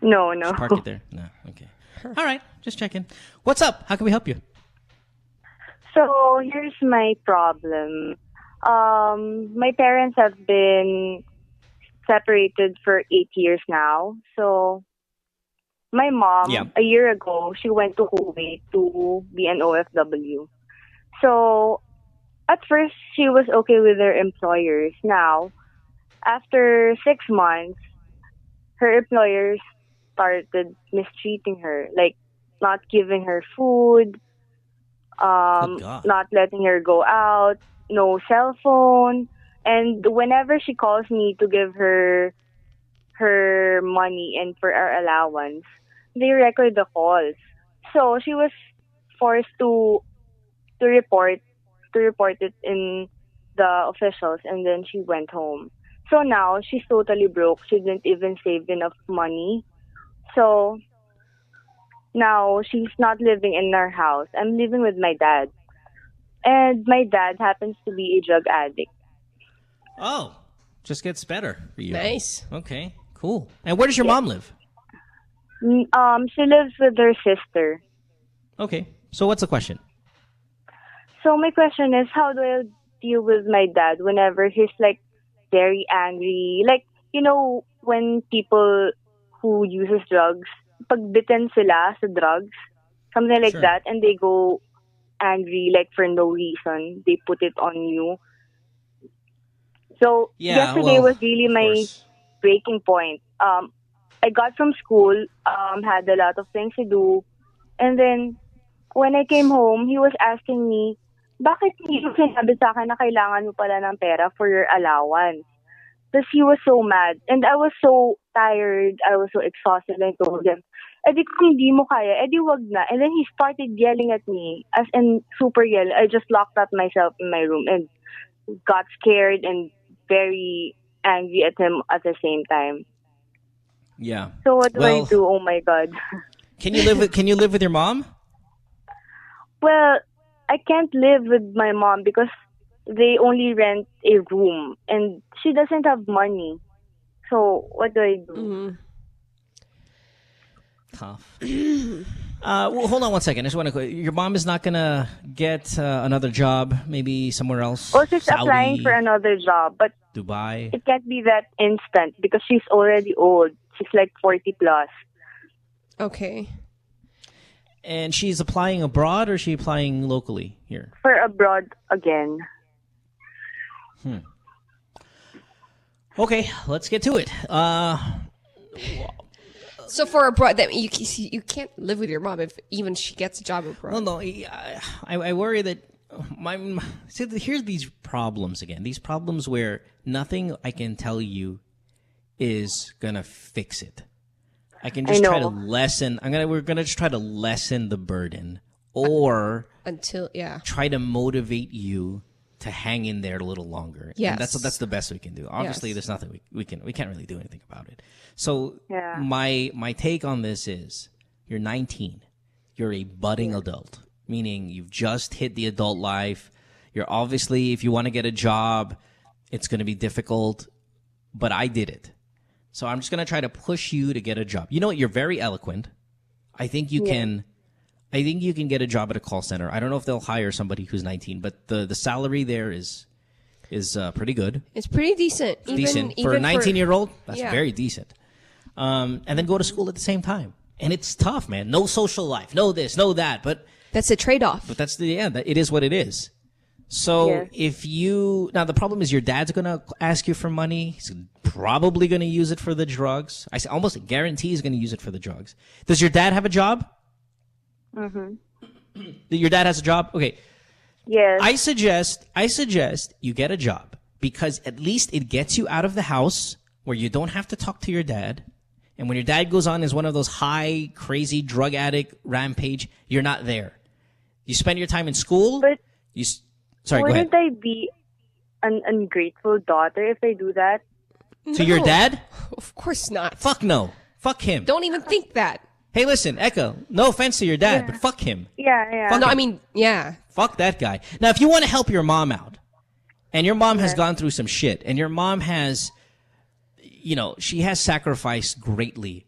No. Just park it there. No, okay. All right, just checking. What's up? How can we help you? So here's my problem. My parents have been separated for 8 years now. So my mom, a year ago, she went to Kuwait to be an OFW. So at first, she was okay with her employers. Now, after 6 months, her employers started mistreating her, like not giving her food, not letting her go out, no cell phone. And whenever she calls me to give her money and for our allowance, they record the calls. So she was forced to report it in the officials, and then she went home. So now she's totally broke. She didn't even save enough money. So now she's not living in our house. I'm living with my dad. And my dad happens to be a drug addict. Oh, just gets better for you. Nice. Okay, cool. And where does your mom live? She lives with her sister. Okay, so what's the question? So my question is, how do I deal with my dad whenever he's like very angry? Like, you know, when people who uses drugs, pag bitten sila sa drugs, something like that, and they go angry like for no reason, they put it on you. So yesterday was really my breaking point. I got from school, had a lot of things to do, and then when I came home, he was asking me, bakit hindi mo sinabi sa akin na kailangan mo pala ng pera for your allowance? Because he was so mad. And I was so tired. I was so exhausted. I told him, edi kung hindi mo kaya, edi wag na. And then he started yelling at me, as in super yell. I just locked up myself in my room and got scared and very angry at him at the same time. Yeah. So what do I do? Oh my God. Can you live with your mom? Well, I can't live with my mom because they only rent a room and she doesn't have money. So what do I do? Mm-hmm. Tough. Well, hold on one second. I just want to. Your mom is not gonna get another job, maybe somewhere else. Or she's Saudi, applying for another job, but Dubai. it can't be that instant because she's already old. She's like 40 plus. Okay. And she's applying abroad, or is she applying locally here? For abroad again. Okay, let's get to it. So for abroad, that you can't live with your mom if even she gets a job abroad. No. I worry that here's these problems again. These problems where nothing I can tell you is gonna fix it. I can just try to lessen. We're gonna just try to lessen the burden, or try to motivate you to hang in there a little longer. Yes, and that's the best we can do. Obviously, there's nothing we can't really do anything about it. So my take on this is, you're 19, you're a budding adult, meaning you've just hit the adult life. You're obviously, if you want to get a job, it's going to be difficult, but I did it. So I'm just going to try to push you to get a job. You know what? You're very eloquent. I think you can get a job at a call center. I don't know if they'll hire somebody who's 19, but the salary there is pretty good. It's pretty decent. Decent for a 19-year-old. That's very decent. And then go to school at the same time. And it's tough, man. No social life. No this, no that. But that's a trade-off. But it is what it is. So now the problem is your dad's going to ask you for money. He's probably going to use it for the drugs. I almost guarantee he's going to use it for the drugs. Does your dad have a job? Mm-hmm. Your dad has a job? Okay. Yes. I suggest you get a job, because at least it gets you out of the house where you don't have to talk to your dad. And when your dad goes on as one of those high, crazy drug addict rampage, you're not there. You spend your time in school. But sorry, go ahead. Wouldn't I be an ungrateful daughter if I do that? To your dad? Of course not. Fuck no. Fuck him. Don't even think that. Hey, listen, Eka, no offense to your dad, but fuck him. Yeah. Fuck him. Fuck that guy. Now, if you want to help your mom out, and your mom has gone through some shit, and your mom has, she has sacrificed greatly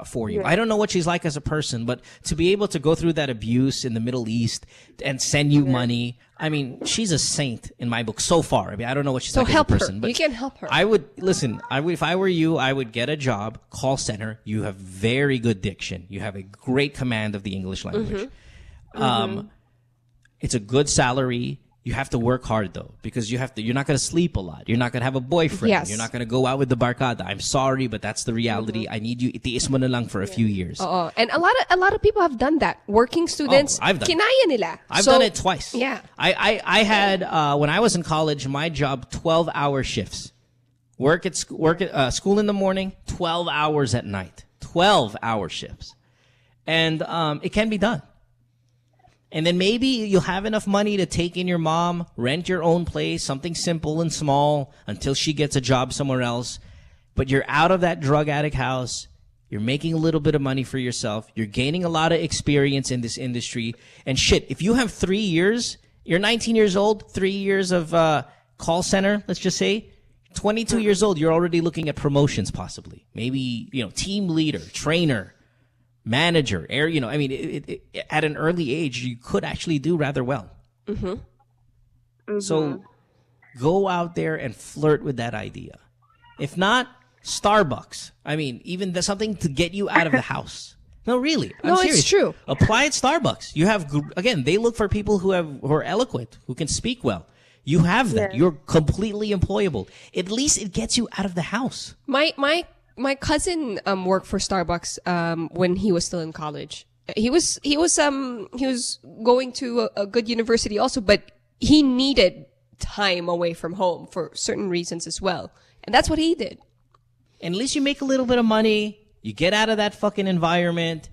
for you. I don't know what she's like as a person, but to be able to go through that abuse in the Middle East and send you money, I mean, she's a saint in my book so far. I mean, I don't know what she's like as a person. But you can help her. I would, if I were you, I would get a job, call center. You have very good diction. You have a great command of the English language. It's a good salary. You have to work hard though, because you're not going to sleep a lot. You're not going to have a boyfriend. Yes. You're not going to go out with the barkada. I'm sorry, but that's the reality. I need you itiis mo na lang for a few years. And a lot of people have done that. Working students, I've done kinaya nila. I've done it twice. Yeah. I had when I was in college, my job 12-hour shifts. Work at school in the morning, 12 hours at night. 12-hour shifts. And it can be done. And then maybe you'll have enough money to take in your mom, rent your own place, something simple and small until she gets a job somewhere else. But you're out of that drug addict house. You're making a little bit of money for yourself. You're gaining a lot of experience in this industry. And shit, if you have 3 years, you're 19 years old, 3 years of call center, let's just say, 22 years old, you're already looking at promotions possibly. Maybe, team leader, trainer, manager, at an early age, you could actually do rather well. So go out there and flirt with that idea. If not, Starbucks. I mean, even something to get you out of the house. No, really. I'm serious. It's true. Apply at Starbucks. You have, again, they look for people who are eloquent, who can speak well. You have that. You're completely employable. At least it gets you out of the house. My cousin worked for Starbucks when he was still in college. He was going to a good university also, but he needed time away from home for certain reasons as well. And that's what he did. And at least you make a little bit of money, you get out of that fucking environment,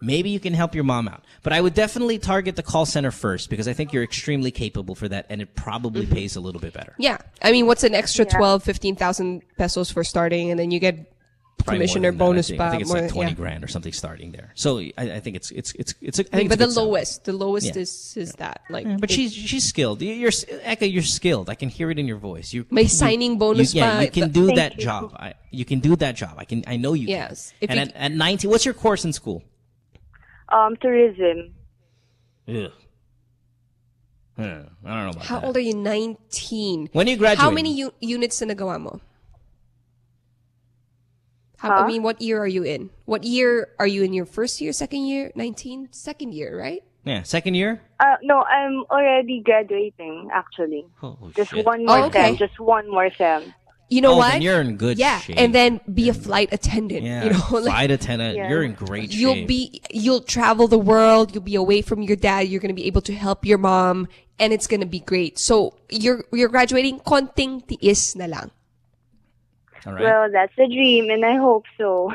maybe you can help your mom out. But I would definitely target the call center first, because I think you're extremely capable for that, and it probably pays a little bit better. Yeah. I mean, what's an extra 15,000 pesos for starting, and then you get commissioner bonus. I think it's like 20 grand or something starting there. So I think it's but the lowest is that but she's skilled. You're Eka, you're skilled. I can hear it in your voice. My signing bonus. You can do that job. You can do that job. I know you. Yes. Can. And at 19, what's your course in school? Tourism. Ugh. I don't know about How that. old are you? 19. When are you graduating? How many units na nagawa mo? I mean, what year are you in? What year are you in? Your first year, second year? 19? Second year, right? Yeah, second year? No, I'm already graduating, actually. Oh, just shit. one more sem. Just one more sem. you know what? Then you're in good shape. And then be a flight attendant. Yeah, you know, flight attendant. You're in great shape. You'll travel the world. You'll be away from your dad. You're going to be able to help your mom, and it's going to be great. So you're graduating. Konting tiis na lang. All right. Well, that's a dream, and I hope so.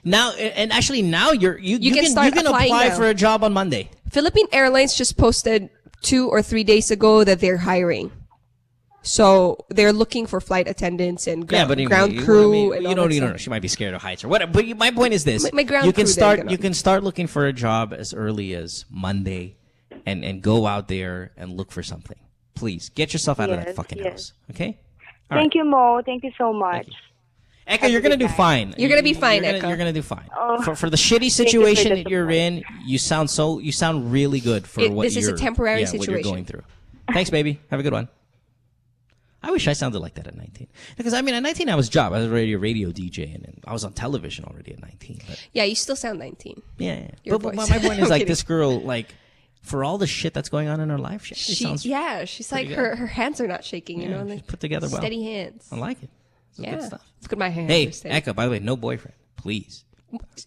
Now, and actually, now you can apply apply now. for a job on Monday. Philippine Airlines just posted 2 or 3 days ago that they're hiring. So they're looking for flight attendants and ground crew. And you don't know. She might be scared of heights or whatever. But my point is this: my ground you can crew, you can start looking for a job as early as Monday, and go out there and look for something. Please get yourself out of that fucking house. Okay. Thank you, Mo. Thank you so much. Eka, you're gonna do fine. You're gonna be fine, Eka. You're gonna do fine. Oh, for the shitty situation that you're in, you sound really good for what this is a temporary what you're situation. going through. Thanks, baby. Have a good one. I wish I sounded like that at 19. Because at 19 I was already a radio DJ and I was on television already at 19. But yeah, you still sound 19. Yeah. Your But voice. my point is I'm like kidding. this girl, like for all the shit that's going on in her life, she sounds she's like pretty her hands are not shaking, you know, she's like put together well. steady hands. I like it. It's good stuff. Look at my hands. Hey, they're steady. Eka, by the way, no boyfriend, please.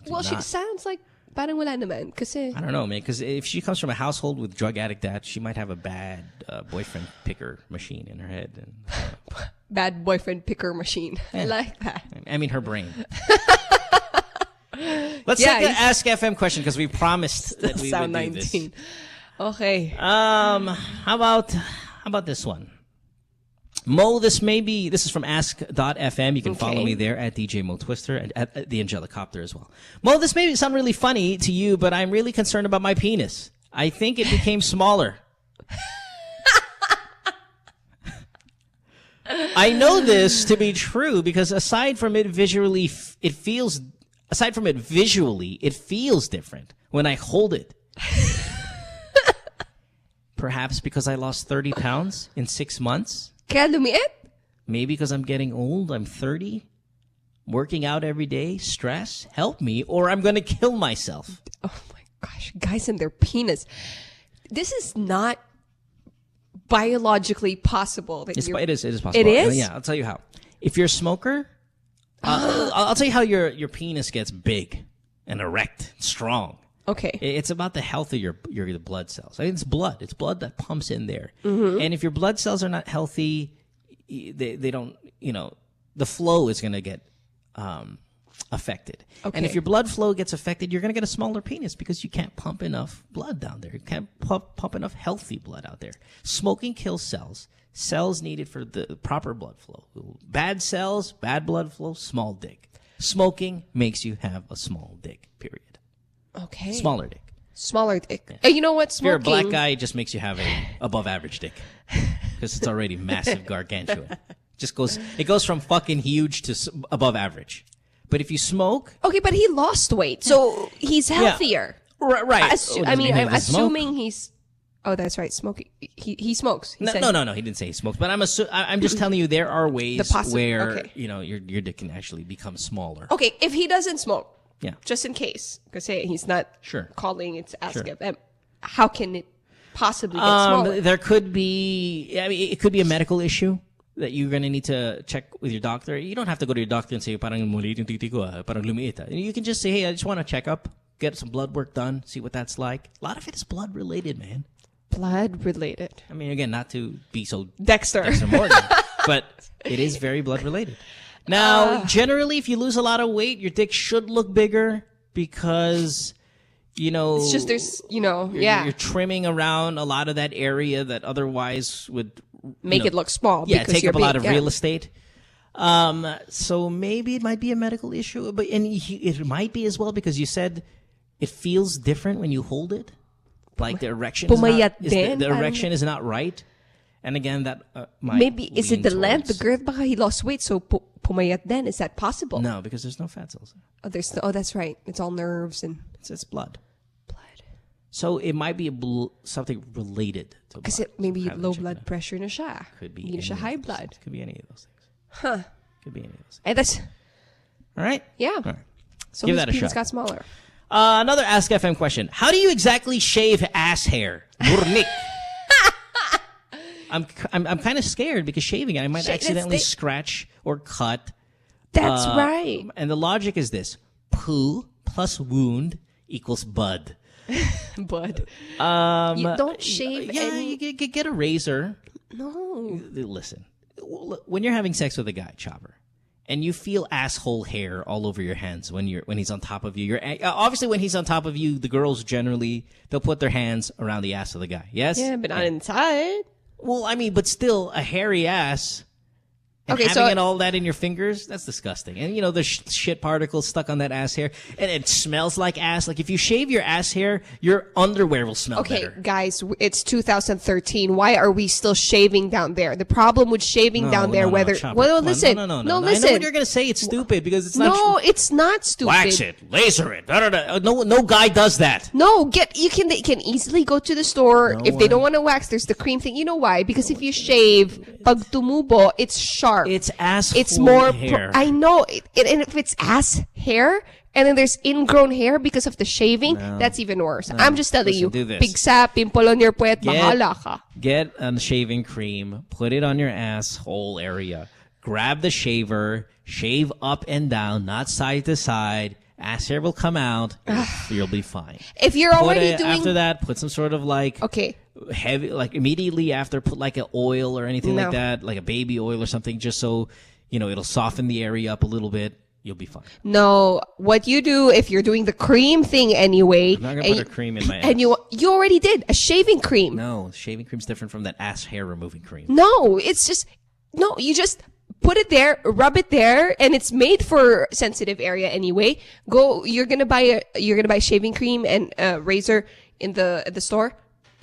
Well, she not. sounds like parang wala naman kasi I don't know, man, because if she comes from a household with drug addict dad, she might have a bad boyfriend picker machine in her head. And bad boyfriend picker machine. I like that. I mean, her brain. Let's take an Ask FM question because we promised that we sound would do this. 19. Okay. How about this one? Mo, this is from ask.fm. You can follow me there at DJ Mo Twister and at the Angelicopter as well. Mo, this may sound really funny to you, but I'm really concerned about my penis. I think it became smaller. I know this to be true because aside from it visually, it feels different when I hold it. Perhaps because I lost 30 pounds in 6 months. Kaya lumiit? Maybe because I'm getting old. I'm 30. Working out every day. Stress. Help me or I'm going to kill myself. Oh my gosh. Guys and their penis. This is not biologically possible. That It is possible. It is? Yeah, I'll tell you how. If you're a smoker, I'll tell you how your penis gets big and erect, strong. Okay. It's about the health of your blood cells. I mean, it's blood. It's blood that pumps in there. Mm-hmm. And if your blood cells are not healthy, they don't, the flow is going to get affected. Okay. And if your blood flow gets affected, you're going to get a smaller penis because you can't pump enough blood down there. You can't pump enough healthy blood out there. Smoking kills cells needed for the proper blood flow. Bad cells, bad blood flow, small dick. Smoking makes you have a small dick, period. Okay. Smaller dick. Smaller dick. Yeah. You know what? If you're a Smoking. black guy, it just makes you have a above average dick because it's already massive, gargantuan. It goes from fucking huge to above average. But if you smoke, Okay, but he lost weight, so he's healthier. right? I'm assuming he's. Oh, that's right. Smoking. He smokes. He said- No. He didn't say he smokes. But I'm just telling you there are ways where okay. your dick can actually become smaller. Okay, if he doesn't smoke, Yeah. just in case, because he's not Sure. calling it to ask Sure. him. How can it possibly get smaller? There could be. I mean, it could be a medical issue that you're gonna need to check with your doctor. You don't have to go to your doctor and say parang maliit yung titi ko, parang lumiit. You can just say, hey, I just want to check up, get some blood work done, see what that's like. A lot of it is blood related, man. Blood related. I mean, again, not to be so Dexter Morgan, but it is very blood related. Now, generally, if you lose a lot of weight, your dick should look bigger because, it's just there's you're trimming around a lot of that area that otherwise would make it look small. Yeah, because take you're up a lot big, of real estate. So maybe it might be a medical issue, but it might be as well because you said it feels different when you hold it, like the erection. The erection is not right, and again that might maybe is it the lean length, the towards- girth? Baka he lost weight, so pumayat then. Is that possible? No, because there's no fat cells. That's right. It's all nerves and it's blood. So it might be something related to blood. Because maybe low blood pressure na siya. Could be. Hindi na siya high blood. Could be any of those things. Huh. Could be any of those things. And that's all right. Yeah. All right. So Give his that a penis shot. got smaller. Another Ask FM question. How do you exactly shave ass hair? Burnik. I'm kind of scared because shaving it, I might accidentally scratch or cut. That's right. And the logic is this: poo plus wound equals bud. Bud. You don't shave. Yeah, you get a razor. No. Listen, when you're having sex with a guy, Chopper, and you feel asshole hair all over your hands when he's on top of you. You're obviously when he's on top of you, the girls generally they'll put their hands around the ass of the guy. Yes. Yeah, but not inside. Well, I mean, but still, a hairy ass. And having all that in your fingers, that's disgusting. And, the shit particles stuck on that ass hair. And it smells like ass. Like, if you shave your ass hair, your underwear will smell better. Okay, guys, it's 2013. Why are we still shaving down there? The problem with shaving down there, Chopper, listen. No, listen. I know what you're going to say. It's stupid because it's not No, it's not stupid. Wax it. Laser it. No guy does that. No, you can easily go to the store. If they don't want to wax, there's the cream thing. You know why? Because if you shave, pag tumubo, it's sharp. It's asshole It's more hair. I know. And if it's ass hair, and then there's ingrown hair because of the shaving, that's even worse. I'm just telling you. Do this. Pigsa, pimple on your puwet, bahala ka. Get a shaving cream, put it on your asshole area, grab the shaver, shave up and down, not side to side. Ass hair will come out. You'll be fine. If you're already doing... After that, put some sort of heavy, immediately after, put like an oil or anything like that, like a baby oil or something, just so, it'll soften the area up a little bit. You'll be fine. No, what you do if you're doing the cream thing anyway... I'm not going to put a cream in my ass. And you already did. A shaving cream. No, shaving cream's different from that ass hair removing cream. No, it's just... No, you just... Put it there, rub it there, and it's made for sensitive area anyway. You're gonna buy shaving cream and razor in the store.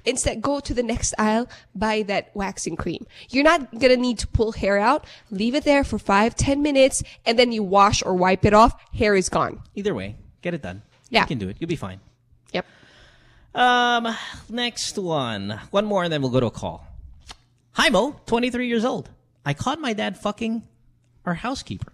Instead, go to the next aisle, buy that waxing cream. You're not gonna need to pull hair out. Leave it there for 5-10 minutes, and then you wash or wipe it off. Hair is gone. Either way, get it done. Yeah, you can do it. You'll be fine. Yep. Next one more, and then we'll go to a call. Hi Mo, 23 years old. I caught my dad fucking our housekeeper.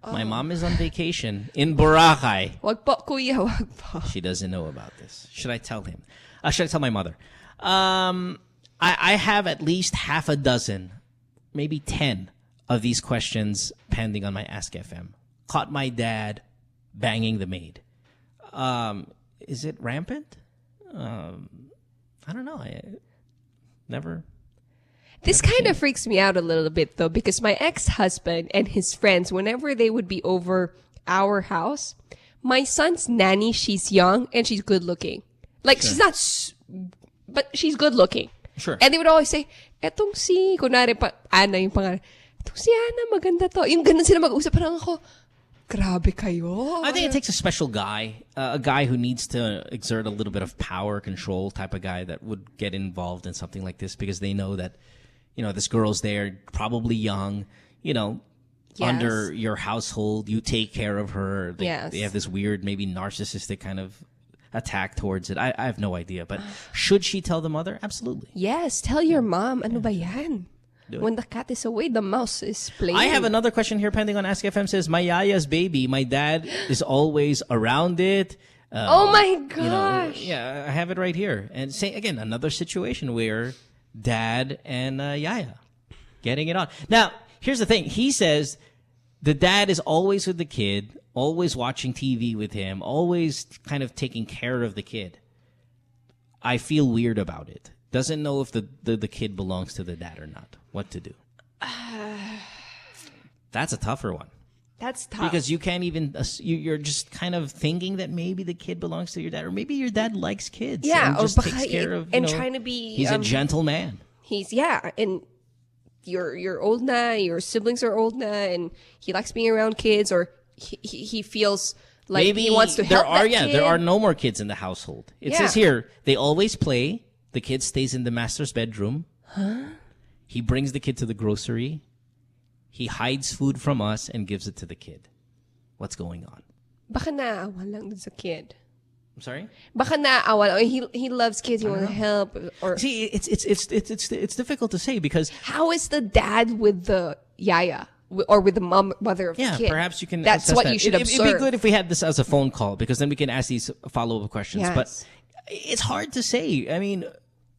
My mom is on vacation in Boracay. Wag po, kuya, wag po. She doesn't know about this. Should I tell him? Should I tell my mother? I have at least half a dozen, maybe 10 of these questions pending on my Ask FM. Caught my dad banging the maid. Is it rampant? I don't know. I never... This kind of freaks me out a little bit, though, because my ex-husband and his friends, whenever they would be over our house, my son's nanny, she's young and she's good-looking. Like, she's not... But she's good-looking. Sure. And they would always say, etong si... Kunwari pa... Ana yung pangalan. Etong si Ana, maganda to. Yung ganun sila mag-usap. Parang ako, grabe kayo. I think it takes a special guy. A guy who needs to exert a little bit of power, control type of guy that would get involved in something like this because they know that this girl's there, probably young, under your household. You take care of her. They have this weird, maybe narcissistic kind of attack towards it. I have no idea. But should she tell the mother? Absolutely. Yes, tell your mom. Ano ba yan? When the cat is away, the mouse is playing. I have another question here pending on Ask FM. Says, my yaya's baby, my dad is always around it. Oh my gosh. I have it right here. And say, again, another situation where... Dad and Yaya getting it on. Now, here's the thing. He says the dad is always with the kid, always watching TV with him, always kind of taking care of the kid. I feel weird about it. Doesn't know if the kid belongs to the dad or not. What to do? That's a tougher one. That's tough. Because you can't even, you're just kind of thinking that maybe the kid belongs to your dad, or maybe your dad likes kids. Yeah, and just takes care of, and trying to be. He's a gentleman. And you're old now, your siblings are old now, and he likes being around kids, or he feels like maybe he wants to help that kid. There are no more kids in the household. It says here, they always play. The kid stays in the master's bedroom. Huh? He brings the kid to the grocery. He hides food from us and gives it to the kid. What's going on? Baka naawa lang dun sa kid. I'm sorry? Baka naawa lang. He loves kids. He wants to help. Or see, it's difficult to say because how is the dad with the yaya or with the mother of the kid? Yeah, perhaps you can. That's what you should observe. It'd be good if we had this as a phone call because then we can ask these follow-up questions. Yes. But it's hard to say. I mean,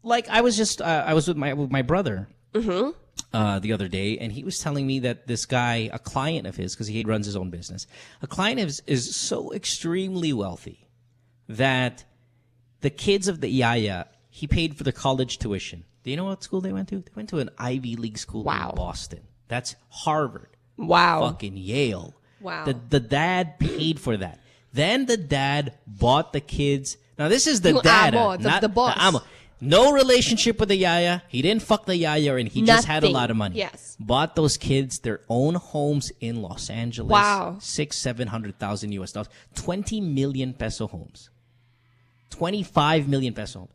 like I was with my brother. the other day, and he was telling me that this guy, a client of his, because he runs his own business, a client of his is so extremely wealthy that the kids of the yaya, he paid for the college tuition. Do you know what school they went to? They went to an Ivy League school in Boston. That's Harvard. Wow. Fucking Yale. Wow. The dad paid for that. Then the dad bought the kids. Now this is the dad, not the boss. the amo. No relationship with the yaya. He didn't fuck the yaya, and he just had a lot of money. Yes. Bought those kids their own homes in Los Angeles. Wow. $700,000 US. 20 million peso homes. 25 million peso homes.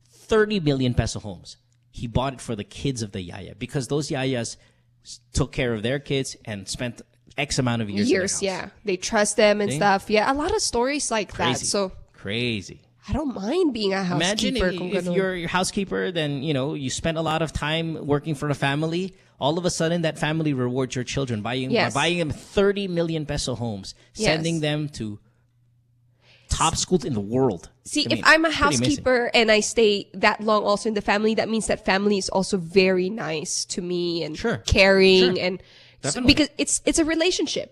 30 million peso homes. He bought it for the kids of the yaya because those yayas took care of their kids and spent X amount of years in their house. Yeah. They trust them and stuff. Yeah, a lot of stories like that. So crazy. I don't mind being a housekeeper. Imagine if you're your housekeeper, then you spent a lot of time working for a family. All of a sudden, that family rewards your children by buying them 30 million peso homes, sending them to top schools in the world. See, if I'm a housekeeper and I stay that long also in the family, that means that family is also very nice to me and caring and because it's a relationship.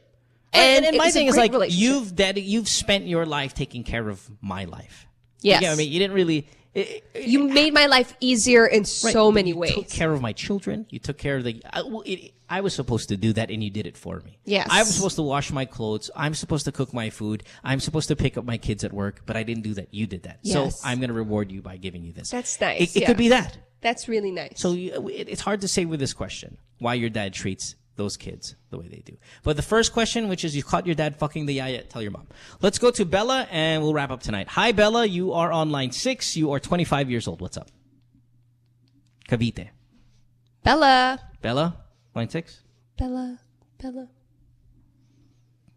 And my thing is like you've spent your life taking care of my life. Yes. Yeah, I mean, you didn't really. You made my life easier in so many ways. You took care of my children. You took care of the. I was supposed to do that, and you did it for me. Yes. I was supposed to wash my clothes. I'm supposed to cook my food. I'm supposed to pick up my kids at work, but I didn't do that. You did that. Yes. So I'm going to reward you by giving you this. That's nice. It could be that. That's really nice. So it's hard to say with this question why your dad treats those kids the way they do. But the first question, which is you caught your dad fucking the yaya, tell your mom. Let's go to Bella, and we'll wrap up tonight. Hi, Bella. You are on line 6. You are 25 years old. What's up? Cavite. Bella. Bella, line 6. Bella.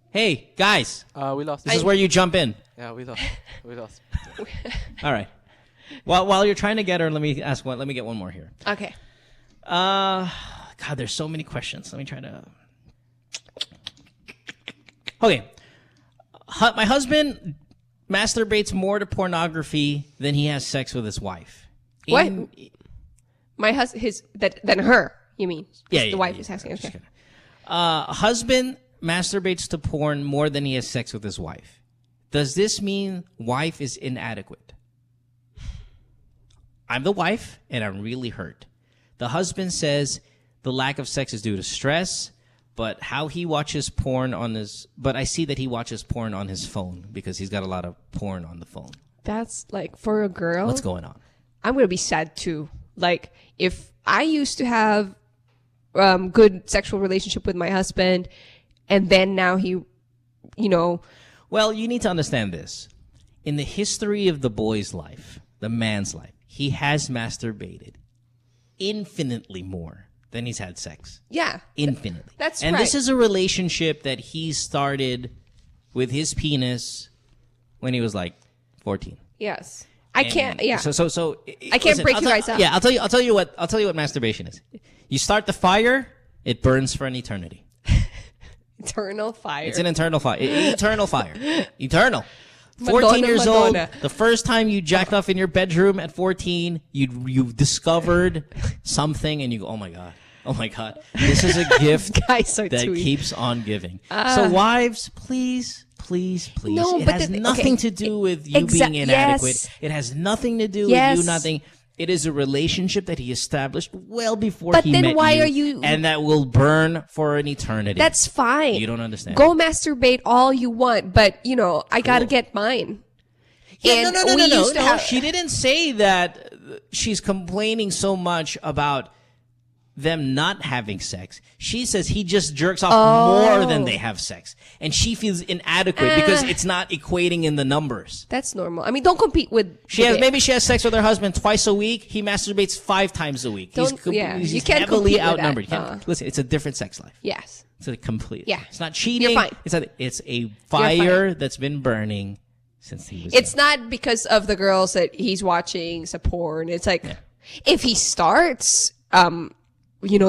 Hey, guys. We lost. This is where you jump in. Yeah, we lost. All right. While you're trying to get her, let me get one more here. Okay. God, there's so many questions. Let me try to. Okay. My husband masturbates more to pornography than he has sex with his wife. What? My husband, than her, you mean? Yeah, the wife is asking. Okay. Husband masturbates to porn more than he has sex with his wife. Does this mean wife is inadequate? I'm the wife, and I'm really hurt. The husband says the lack of sex is due to stress, but I see that he watches porn on his phone because he's got a lot of porn on the phone. That's like, for a girl. What's going on? I'm going to be sad too. Like, if I used to have good sexual relationship with my husband, and then now he, Well, you need to understand this. In the history of the boy's life, the man's life, he has masturbated infinitely more than he's had sex. Yeah. Infinitely. That's and right. This is a relationship that he started with his penis when he was like 14. Yes. I can't. Yeah. So I can't break you guys up. Yeah, I'll tell you what masturbation is. You start the fire, it burns for an eternity. Eternal fire. It's an internal fire. Eternal fire. Eternal. 14 Madonna, years Madonna. old, the first time you jacked off in your bedroom at 14, you've discovered something and you go, oh my God, this is a gift that keeps on giving. So wives, please. No, it has nothing to do with you being inadequate. Yes. It has nothing to do with you nothing. It is a relationship that he established well before he met you. But then why are you... And that will burn for an eternity. That's fine. You don't understand. Go masturbate all you want, but, I got to get mine. Yeah, no. She didn't say that she's complaining so much about them not having sex. She says he just jerks off more than they have sex. And she feels inadequate because it's not equating in the numbers. That's normal. I mean, don't compete with... Maybe she has sex with her husband twice a week. He masturbates 5 times a week. He's you can't heavily compete outnumbered. With that. Listen, it's a different sex life. Yes. It's a complete... Yeah. It's not cheating. You're fine. It's a fire that's been burning since he was... It's not because of the girls that he's watching some porn. It's like, if he starts...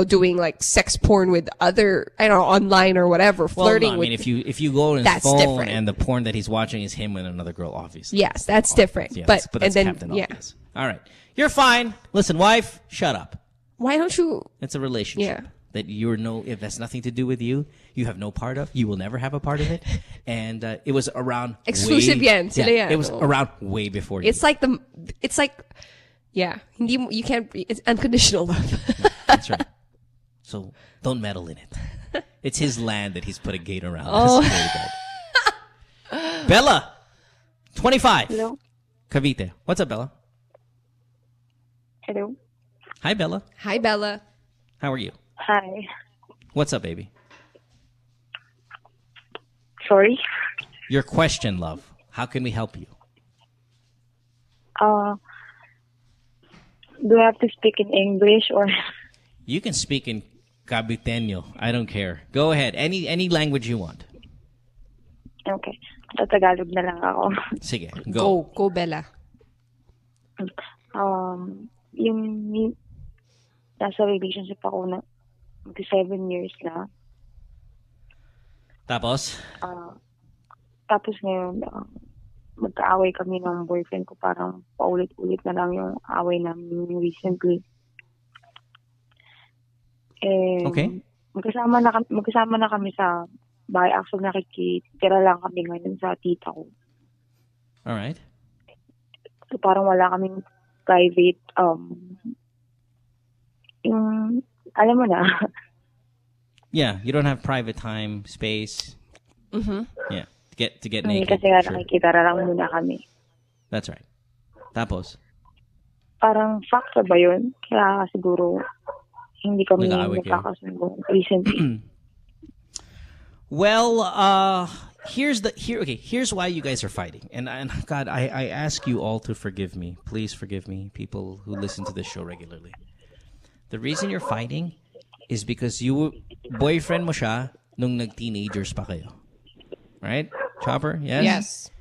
doing like sex porn with other, online or whatever, flirting with. If you go on his phone different. and the porn that he's watching is him with another girl, obviously. Yes, that's different. Yeah, but that's Captain Obvious. All right. You're fine. Listen, wife, shut up. Why don't you? It's a relationship that if that's nothing to do with you, you have no part of. You will never have a part of it. And it was around exclusive yan. Sila yan. It was around way before you. It's like you can't. It's unconditional love. That's right. So don't meddle in it. It's his land that he's put a gate around. Oh. Bella, 25. Hello. Cavite. What's up, Bella? Hello. Hi, Bella. Hi, Bella. How are you? Hi. What's up, baby? Sorry. Your question, love. How can we help you? Do I have to speak in English or? You can speak in Caviteño. I don't care. Go ahead. Any language you want. Okay. Tagalog na lang ako. Sige, go. Go, Bella. Yung nasa relationship ako na 7 years na. Tapos? Tapos ngayon, magkaaway kami ng boyfriend ko. Parang paulit-ulit na lang yung away namin recently. Okay. Magkasama na kami sa bahay. Actually, nakikitira lang kami ngayon sa tita ko. Alright. So, parang wala kaming private, yung, alam mo na. Yeah, you don't have private time, space. Mm-hmm. Yeah, to get naked. Kasi nga nakikitara lang muna kami. That's right. Tapos? Parang factor ba yun? Kaya siguro, hindi kami nagkakasundo recently. Well, here's why you guys are fighting. And God, I ask you all to forgive me. Please forgive me, people who listen to this show regularly. The reason you're fighting is because boyfriend mo siya nung nag-teenagers pa kayo. Right? Chopper? Yes? Yes.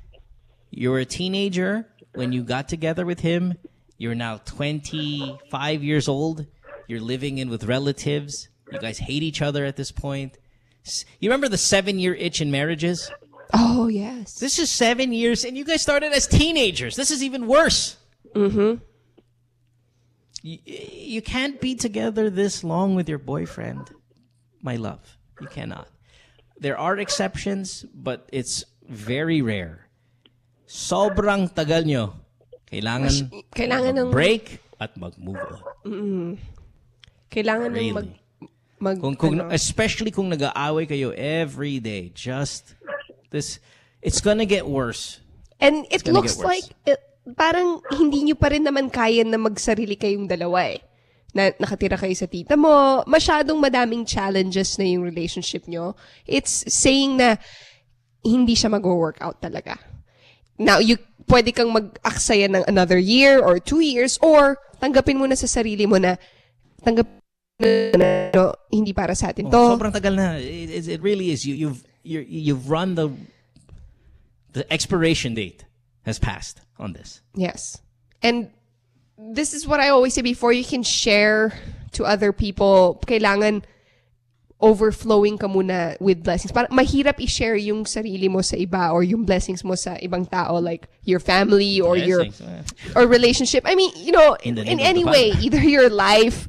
You were a teenager when you got together with him. You're now 25 years old. You're living in with relatives. You guys hate each other at this point. You remember the 7-year itch in marriages? Oh, yes. This is 7 years, and you guys started as teenagers. This is even worse. Mm-hmm. You can't be together this long with your boyfriend, my love. You cannot. There are exceptions, but it's very rare. Sobrang tagal nyo. Kailangan ng break at mag-move on. Mm-hmm. Kailangan really. Especially kung nag-aaway kayo every day. It's gonna get worse. And it looks like parang hindi nyo pa rin naman kaya na magsarili kayong dalawa eh. Na nakatira kayo sa tita mo, masyadong madaming challenges na yung relationship nyo. It's saying na hindi siya mag-work out talaga. Now, pwede kang mag-aksaya ng another year or 2 years or tanggapin mo na sa sarili mo na hindi para sa atin to. Sobrang tagal na. It really is. You've run the expiration date has passed on this. Yes. And this is what I always say, before you can share to other people, kailangan overflowing ka muna with blessings. Parang mahirap i-share yung sarili mo sa iba or yung blessings mo sa ibang tao, like your family or or relationship. I mean, in any way, either your life,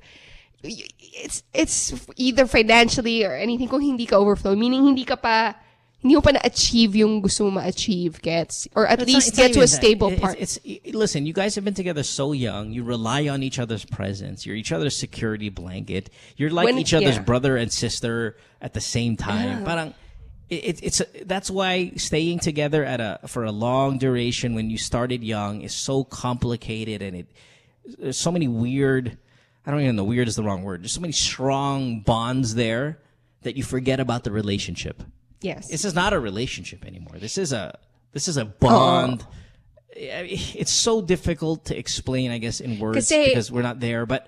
it's either financially or anything, kung hindi ka overflow, meaning hindi mo pa na-achieve yung gusto mo ma-achieve, or at least get to a stable part. Listen, you guys have been together so young. You rely on each other's presence. You're each other's security blanket. You're like each other's brother and sister at the same time. Parang, that's why staying together for a long duration when you started young is so complicated, and there's so many weird, I don't even know, weird is the wrong word. There's so many strong bonds there that you forget about the relationship. Yes. This is not a relationship anymore. This is a bond. It's so difficult to explain, I guess, in words because we're not there. But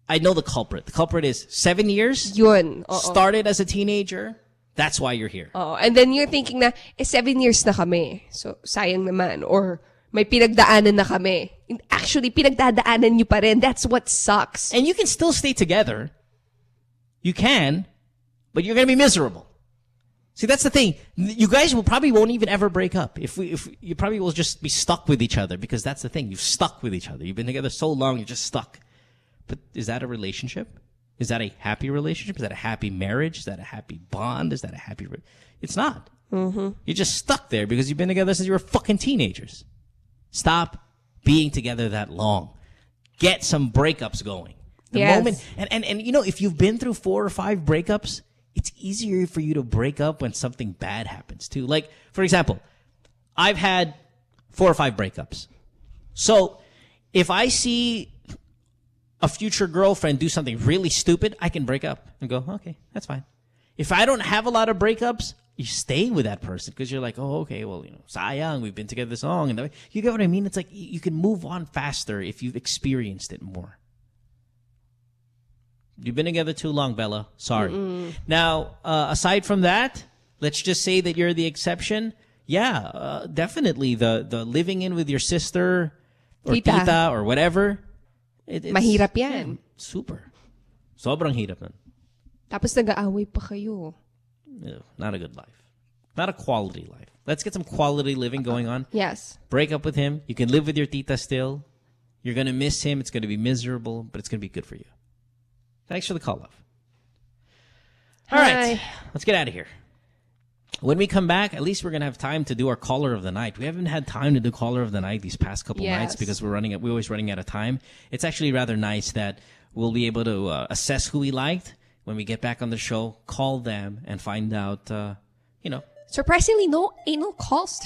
I know the culprit. The culprit is 7 years. Yun. Started as a teenager. That's why you're here. And then you're thinking na, 7 years na kami. So, sayang naman. Or, may pinagdaanan na kami. Actually, pinagdadaanan nyo pa rin. That's what sucks. And you can still stay together. You can, but you're going to be miserable. See, that's the thing. You guys won't even ever break up. If you probably will just be stuck with each other, because that's the thing. You've stuck with each other. You've been together so long, you're just stuck. But is that a relationship? Is that a happy relationship? Is that a happy marriage? Is that a happy bond? Is that a happy... It's not. Mm-hmm. You're just stuck there because you've been together since you were fucking teenagers. Stop being together that long. Get some breakups going. The moment... And you know, if you've been through 4 or 5 breakups, it's easier for you to break up when something bad happens too. Like, for example, I've had 4 or 5 breakups. So if I see a future girlfriend do something really stupid, I can break up and go, okay, that's fine. If I don't have a lot of breakups, you stay with that person because you're like, oh, okay, well, you know, sayang, we've been together this long. And you get what I mean? It's like you can move on faster if you've experienced it more. You've been together too long, Bella. Sorry. Now, aside from that, let's just say that you're the exception. Yeah, definitely the living in with your sister or tita or whatever. It's mahirap yan. Super. Sobrang hirap nun. Tapos nag-aaway pa kayo. Not a good life. Not a quality life. Let's get some quality living going on. Yes. Break up with him. You can live with your tita still. You're going to miss him. It's going to be miserable, but it's going to be good for you. Thanks for the call, love. All right. Let's get out of here. When we come back, at least we're going to have time to do our caller of the night. We haven't had time to do caller of the night these past couple nights because we're always running out of time. It's actually rather nice that we'll be able to assess who we liked when we get back on the show, call them, and find out, Surprisingly, no anal calls.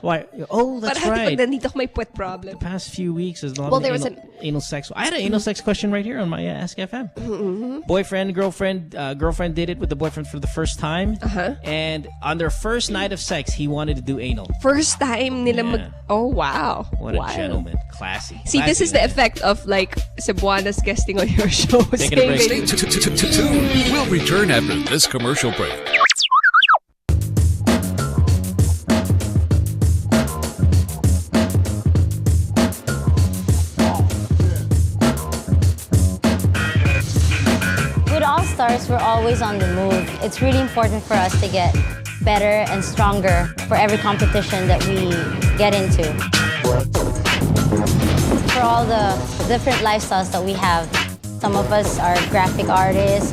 Why? Oh, that's right. Pag nandito may puwet problem. The past few weeks, there's a lot of anal sex. I had an anal sex question right here on my Ask FM. Mm-hmm. Boyfriend, girlfriend did it with the boyfriend for the first time. And on their first night of sex, he wanted to do anal. First time nila Oh, wow. What a gentleman. Classy. See, this is the effect of like Cebuana's guesting on your show. Taking a break. Stay tuned. We'll return after this commercial break. Stars, we're always on the move. It's really important for us to get better and stronger for every competition that we get into. For all the different lifestyles that we have, some of us are graphic artists,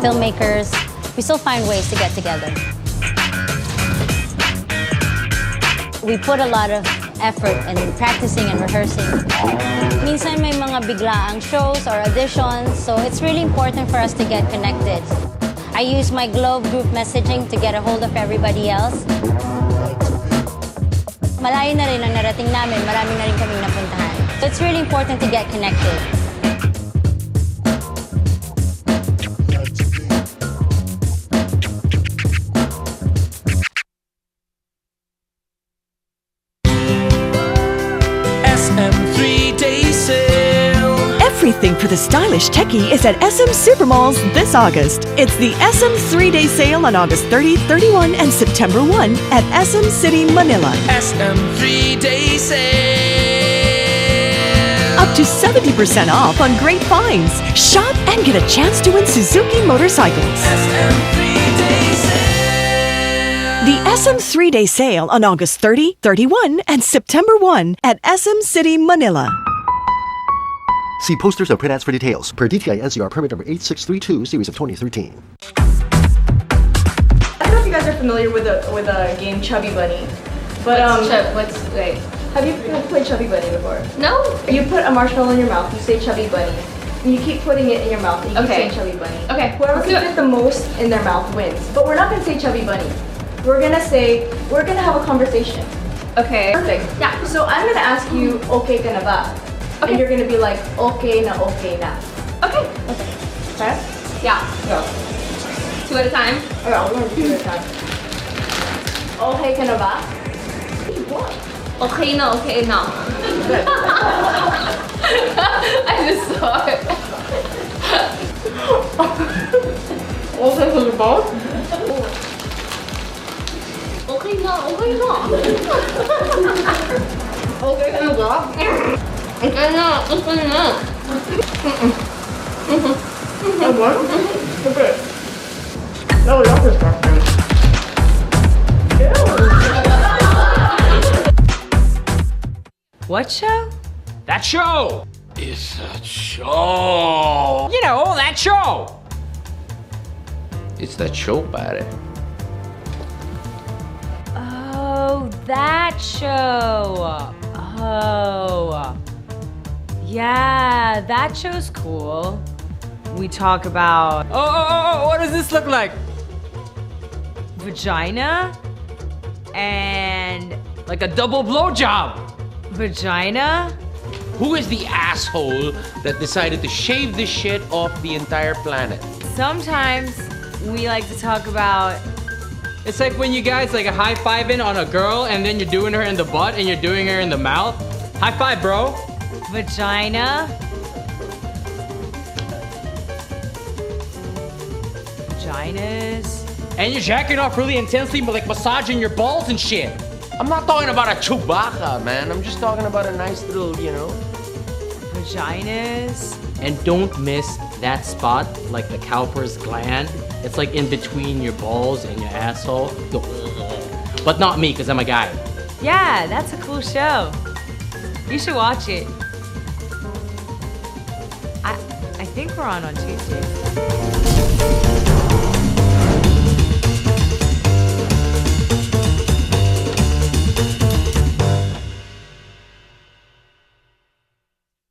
filmmakers. We still find ways to get together. We put a lot of effort in practicing and rehearsing. Minsan may mga biglaang shows or auditions, so it's really important for us to get connected. I use my Globe group messaging to get a hold of everybody else. Malayo na rin ang narating namin, marami na rin kaming napuntahan. So it's really important to get connected. Everything for the stylish techie is at SM Supermalls this August. It's the SM 3-day sale on August 30, 31, and September 1 at SM City, Manila. SM 3-day sale. Up to 70% off on great finds. Shop and get a chance to win Suzuki motorcycles. SM 3-day sale. The SM 3-day sale on August 30, 31, and September 1 at SM City, Manila. See posters and print ads for details. Per DTI NCR permit number 8632, series of 2013. I don't know if you guys are familiar with a game Chubby Bunny, but wait. Have you played Chubby Bunny before? No. You put a marshmallow in your mouth. You say Chubby Bunny, and you keep putting it in your mouth. And you keep saying Chubby Bunny. Okay. Whoever can fit the most in their mouth wins. But we're not gonna say Chubby Bunny. We're gonna have a conversation. Okay. Perfect. Yeah. So I'm gonna ask you, okay ka na ba? Okay. And you're gonna be like, okay na. Okay. Okay? Yeah. Go. 2 at a time? Okay, we're gonna do 2 at a time. Okay ka na ba? What? Okay na. Good. I just saw it. Okay ka na ba? Okay na. Okay ka na ba? Okay na. What? Okay. No, that's disgusting. What show? That show! It's a show. You know, that show. It's that show, pare. Oh, that show. Oh. Yeah, that show's cool. We talk about... Oh, what does this look like? Vagina? And... Like a double blowjob. Vagina? Who is the asshole that decided to shave this shit off the entire planet? Sometimes we like to talk about... It's like when you guys like a high-fiving on a girl and then you're doing her in the butt and you're doing her in the mouth. High five, bro. Vagina? Vaginas? And you're jacking off really intensely, but like massaging your balls and shit. I'm not talking about a Chewbacca, man. I'm just talking about a nice little, Vaginas? And don't miss that spot, like the cowper's gland. It's like in between your balls and your asshole. But not me, because I'm a guy. Yeah, that's a cool show. You should watch it. I think we're on Tuesday.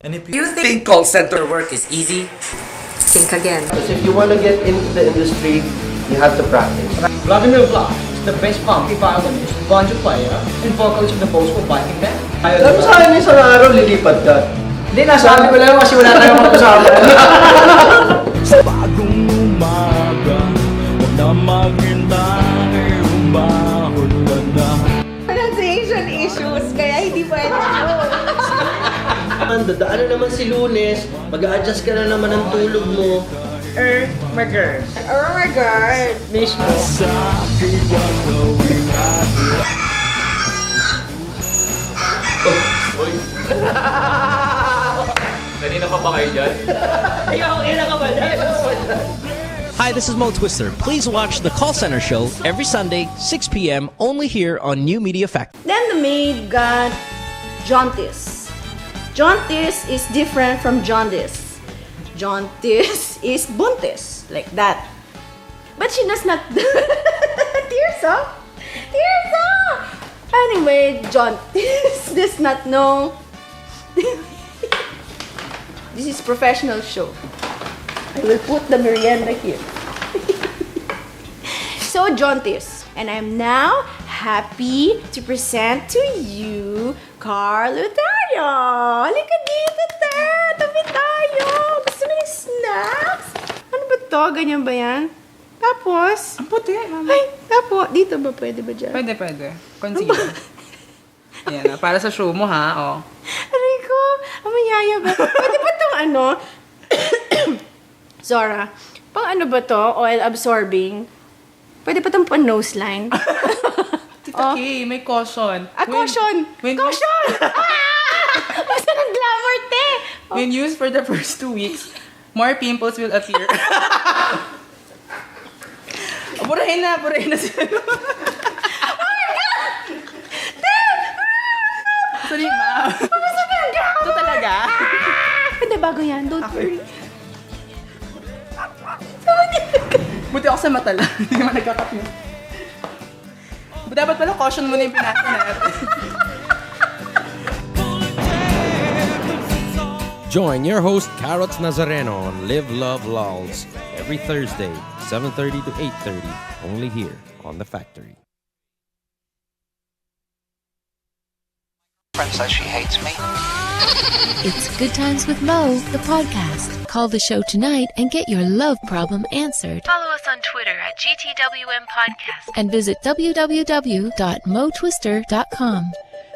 And if you think call center work is easy, think again. Because if you want to get into the industry, you have to practice. Vladimir Vlad is the best pumpy violinist, banjo player, and vocalist of the Postco Viking band. Alam sa akin isang araw lilipad ka. Hindi, nasabi ko lang kasi wala tayong mag-usapan. Sa bagong umaga, huwag na maghintay, umahon ka na. Pronunciation issues, kaya hindi pwede yun. Dadaan na naman si Lunes, mag-a-adjust ka na naman ng tulog mo. My girl. My God. Miss mo. Kanina pa ba kayo dyan? Hi, this is Mo Twister. Please watch the Call Center Show every Sunday, 6 p.m. only here on New Media Factory. Then the maid got jaundice. Jaundice is different from jaundice. Jaundice is buntis, like that. But she does not... Tears up! Tears up! Anyway, jaundice does not know... This is professional show. I will put the merienda here. So, jaundice. And I'm now happy to present to you Carl Lutario. Halika dito, te! Tabi tayo! Gusto mo ng snacks? Ano ba to? Ganyan ba yan? Tapos? Ang puti, mama. Ay, tapos. Dito ba? Pwede ba dyan? Pwede. Concealer. Yan, para sa show mo, ha? Oh. Aray ko, amayaya ba? Pwede ba itong ano? Zora, pang ano ba to? Oil absorbing? Pwede pa itong pan-nose line? Tita Kay, may caution. Caution! Caution! Basta ng glamour, te! When used for the first 2 weeks, more pimples will appear. Burahin na siya. Sorry, ma. Ito talaga. Hindi, bago yan. Don't worry. Buti ako sa mata lang. Hindi naman nagkakat mo. Dapat pala caution muna yung pinasa natin. Join your host, Carrots Nazareno, on Live, Love, Lols every Thursday, 7:30 to 8:30, only here on The Factory. Friend says she hates me. It's Good Times with Mo, the podcast. Call the show tonight and get your love problem answered. Follow us on Twitter at GTWM Podcast. And visit www.motwister.com.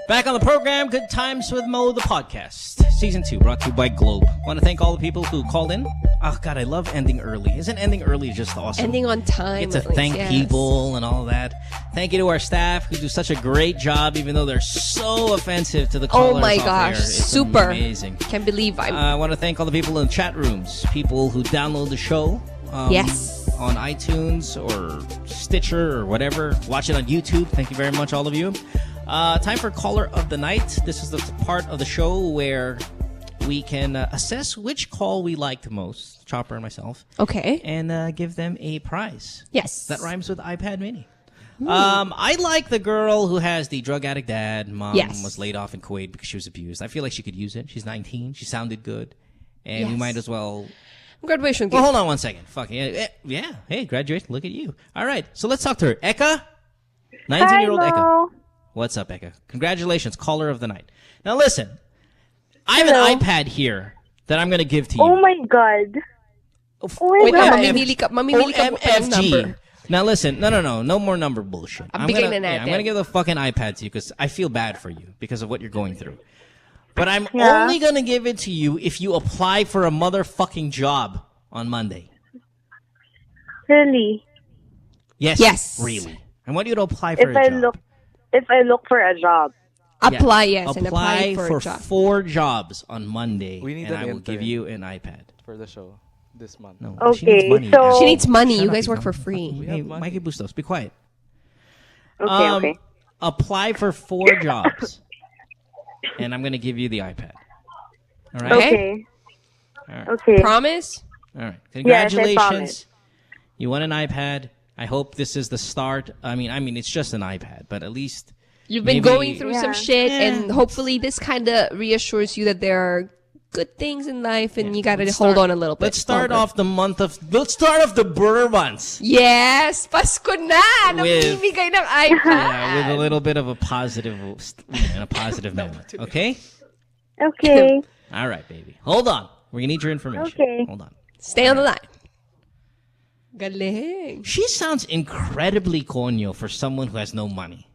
Back on the program, Good Times with Mo, the podcast. Season 2, brought to you by Globe. Want to thank all the people who called in. Oh, God, I love ending early. Isn't ending early just awesome? Ending on time. Get to thank people and all that. Thank you to our staff who do such a great job, even though they're so offensive to the callers. Oh, my gosh. Super. Amazing. Can't believe I want to thank all the people in the chat rooms, people who download the show. Yes. On iTunes or Stitcher or whatever. Watch it on YouTube. Thank you very much, all of you. Time for Caller of the Night. This is the part of the show where we can assess which call we liked the most, Chopper and myself. Okay. And give them a prize. Yes. That rhymes with iPad mini. I like the girl who has the drug addict dad. Mom was laid off in Kuwait because she was abused. I feel like she could use it. She's 19. She sounded good. And we might as well... Graduation gift. Well, hold on one second. Fuck yeah. Hey, graduation. Look at you. All right. So let's talk to her. Eka? 19-year-old Eka. What's up, Eka? Congratulations. Caller of the night. Now listen. I have an iPad here that I'm going to give to you. Oh my God. Wait, mamimili ka pa ng number. Now listen, no more number bullshit. I'm gonna give the fucking iPad to you because I feel bad for you because of what you're going through. But I'm only gonna give it to you if you apply for a motherfucking job on Monday. Really? Yes. Really. I want you to apply for a job. If I look for a job. Apply, and apply for a job. 4 jobs on Monday. We need and I will give you an iPad. For the show this month. No, okay, she needs money. She needs money. You guys work for free. Hey, Mikey Bustos, be quiet. Okay. Apply for 4 jobs. And I'm going to give you the iPad. All right? Okay. All right. Okay. Promise? All right. Congratulations. Yes, I promise. You won an iPad. I hope this is the start. I mean, it's just an iPad, but at least you've been going through some shit, and hopefully this kind of reassures you that there are good things in life, and you gotta hold on a little bit. Let's start off the Burr months. Yes, Pasko na! Namimigay ng iPad. Yeah, with a little bit of a positive manner. Okay? Okay. All right, baby. Hold on. We're gonna need your information. Okay. Hold on. Stay on the line. Galing. She sounds incredibly conyo for someone who has no money.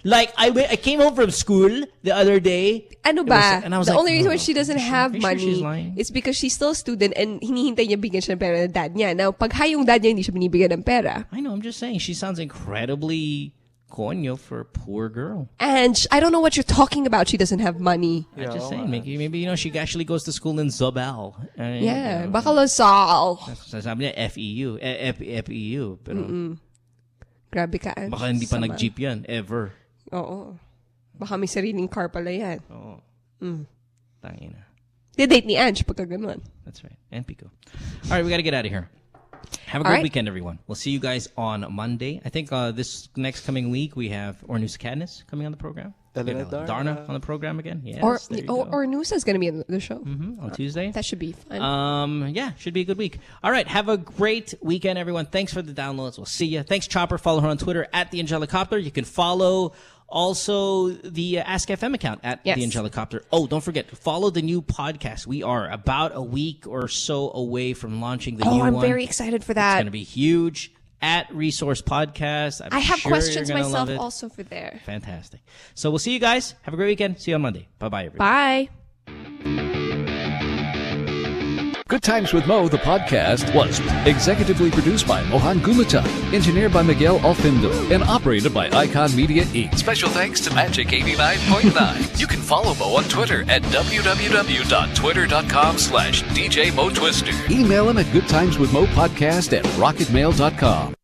Like, I came home from school the other day. Ano ba? And I was the like, only reason why she doesn't have money sure is because she's still a student and hinihintay niya bigyan siya ng pera ng dad niya. Now, pag high yung dad niya, hindi siya binibigyan ng pera. I know, I'm just saying. She sounds incredibly conyo for a poor girl. And I don't know what you're talking about. She doesn't have money. I'm just saying. Maybe she actually goes to school in Zobel. Yeah, baka Losal. Sabi niya, FEU. FEU. Pero, grabe ka, Ange. baka hindi pa nag-jeep yan, ever. Oo. Baka may sariling car pala yan. Oo. Tangina. Didate ni Ange pagka ganun. That's right. And Pico. All right, we got to get out of here. Have a great weekend, everyone. We'll see you guys on Monday. I think this next coming week we have Ornusa Cadness coming on the program. Darna on the program again. Yes, Ornusa is going to be on the show. On Tuesday. That should be fun. Yeah, should be a good week. All right, have a great weekend, everyone. Thanks for the downloads. We'll see you. Thanks, Chopper. Follow her on Twitter at the Angelicopter. You can follow also the Ask FM account at the Angelicopter. Oh, don't forget, follow the new podcast. We are about a week or so away from launching the new one. I'm very excited for that. It's going to be huge. At Resource Podcast. I have questions myself also for there. Fantastic. So we'll see you guys. Have a great weekend. See you on Monday. Bye-bye, everybody. Bye. Good Times with Mo, the podcast, was executively produced by Mohan Gumata, engineered by Miguel Alfindo, and operated by Icon Media Inc. Special thanks to Magic 89.9. You can follow Mo on Twitter at www.twitter.com/DJ Mo Twister. Email him at goodtimeswithmopodcast@rocketmail.com.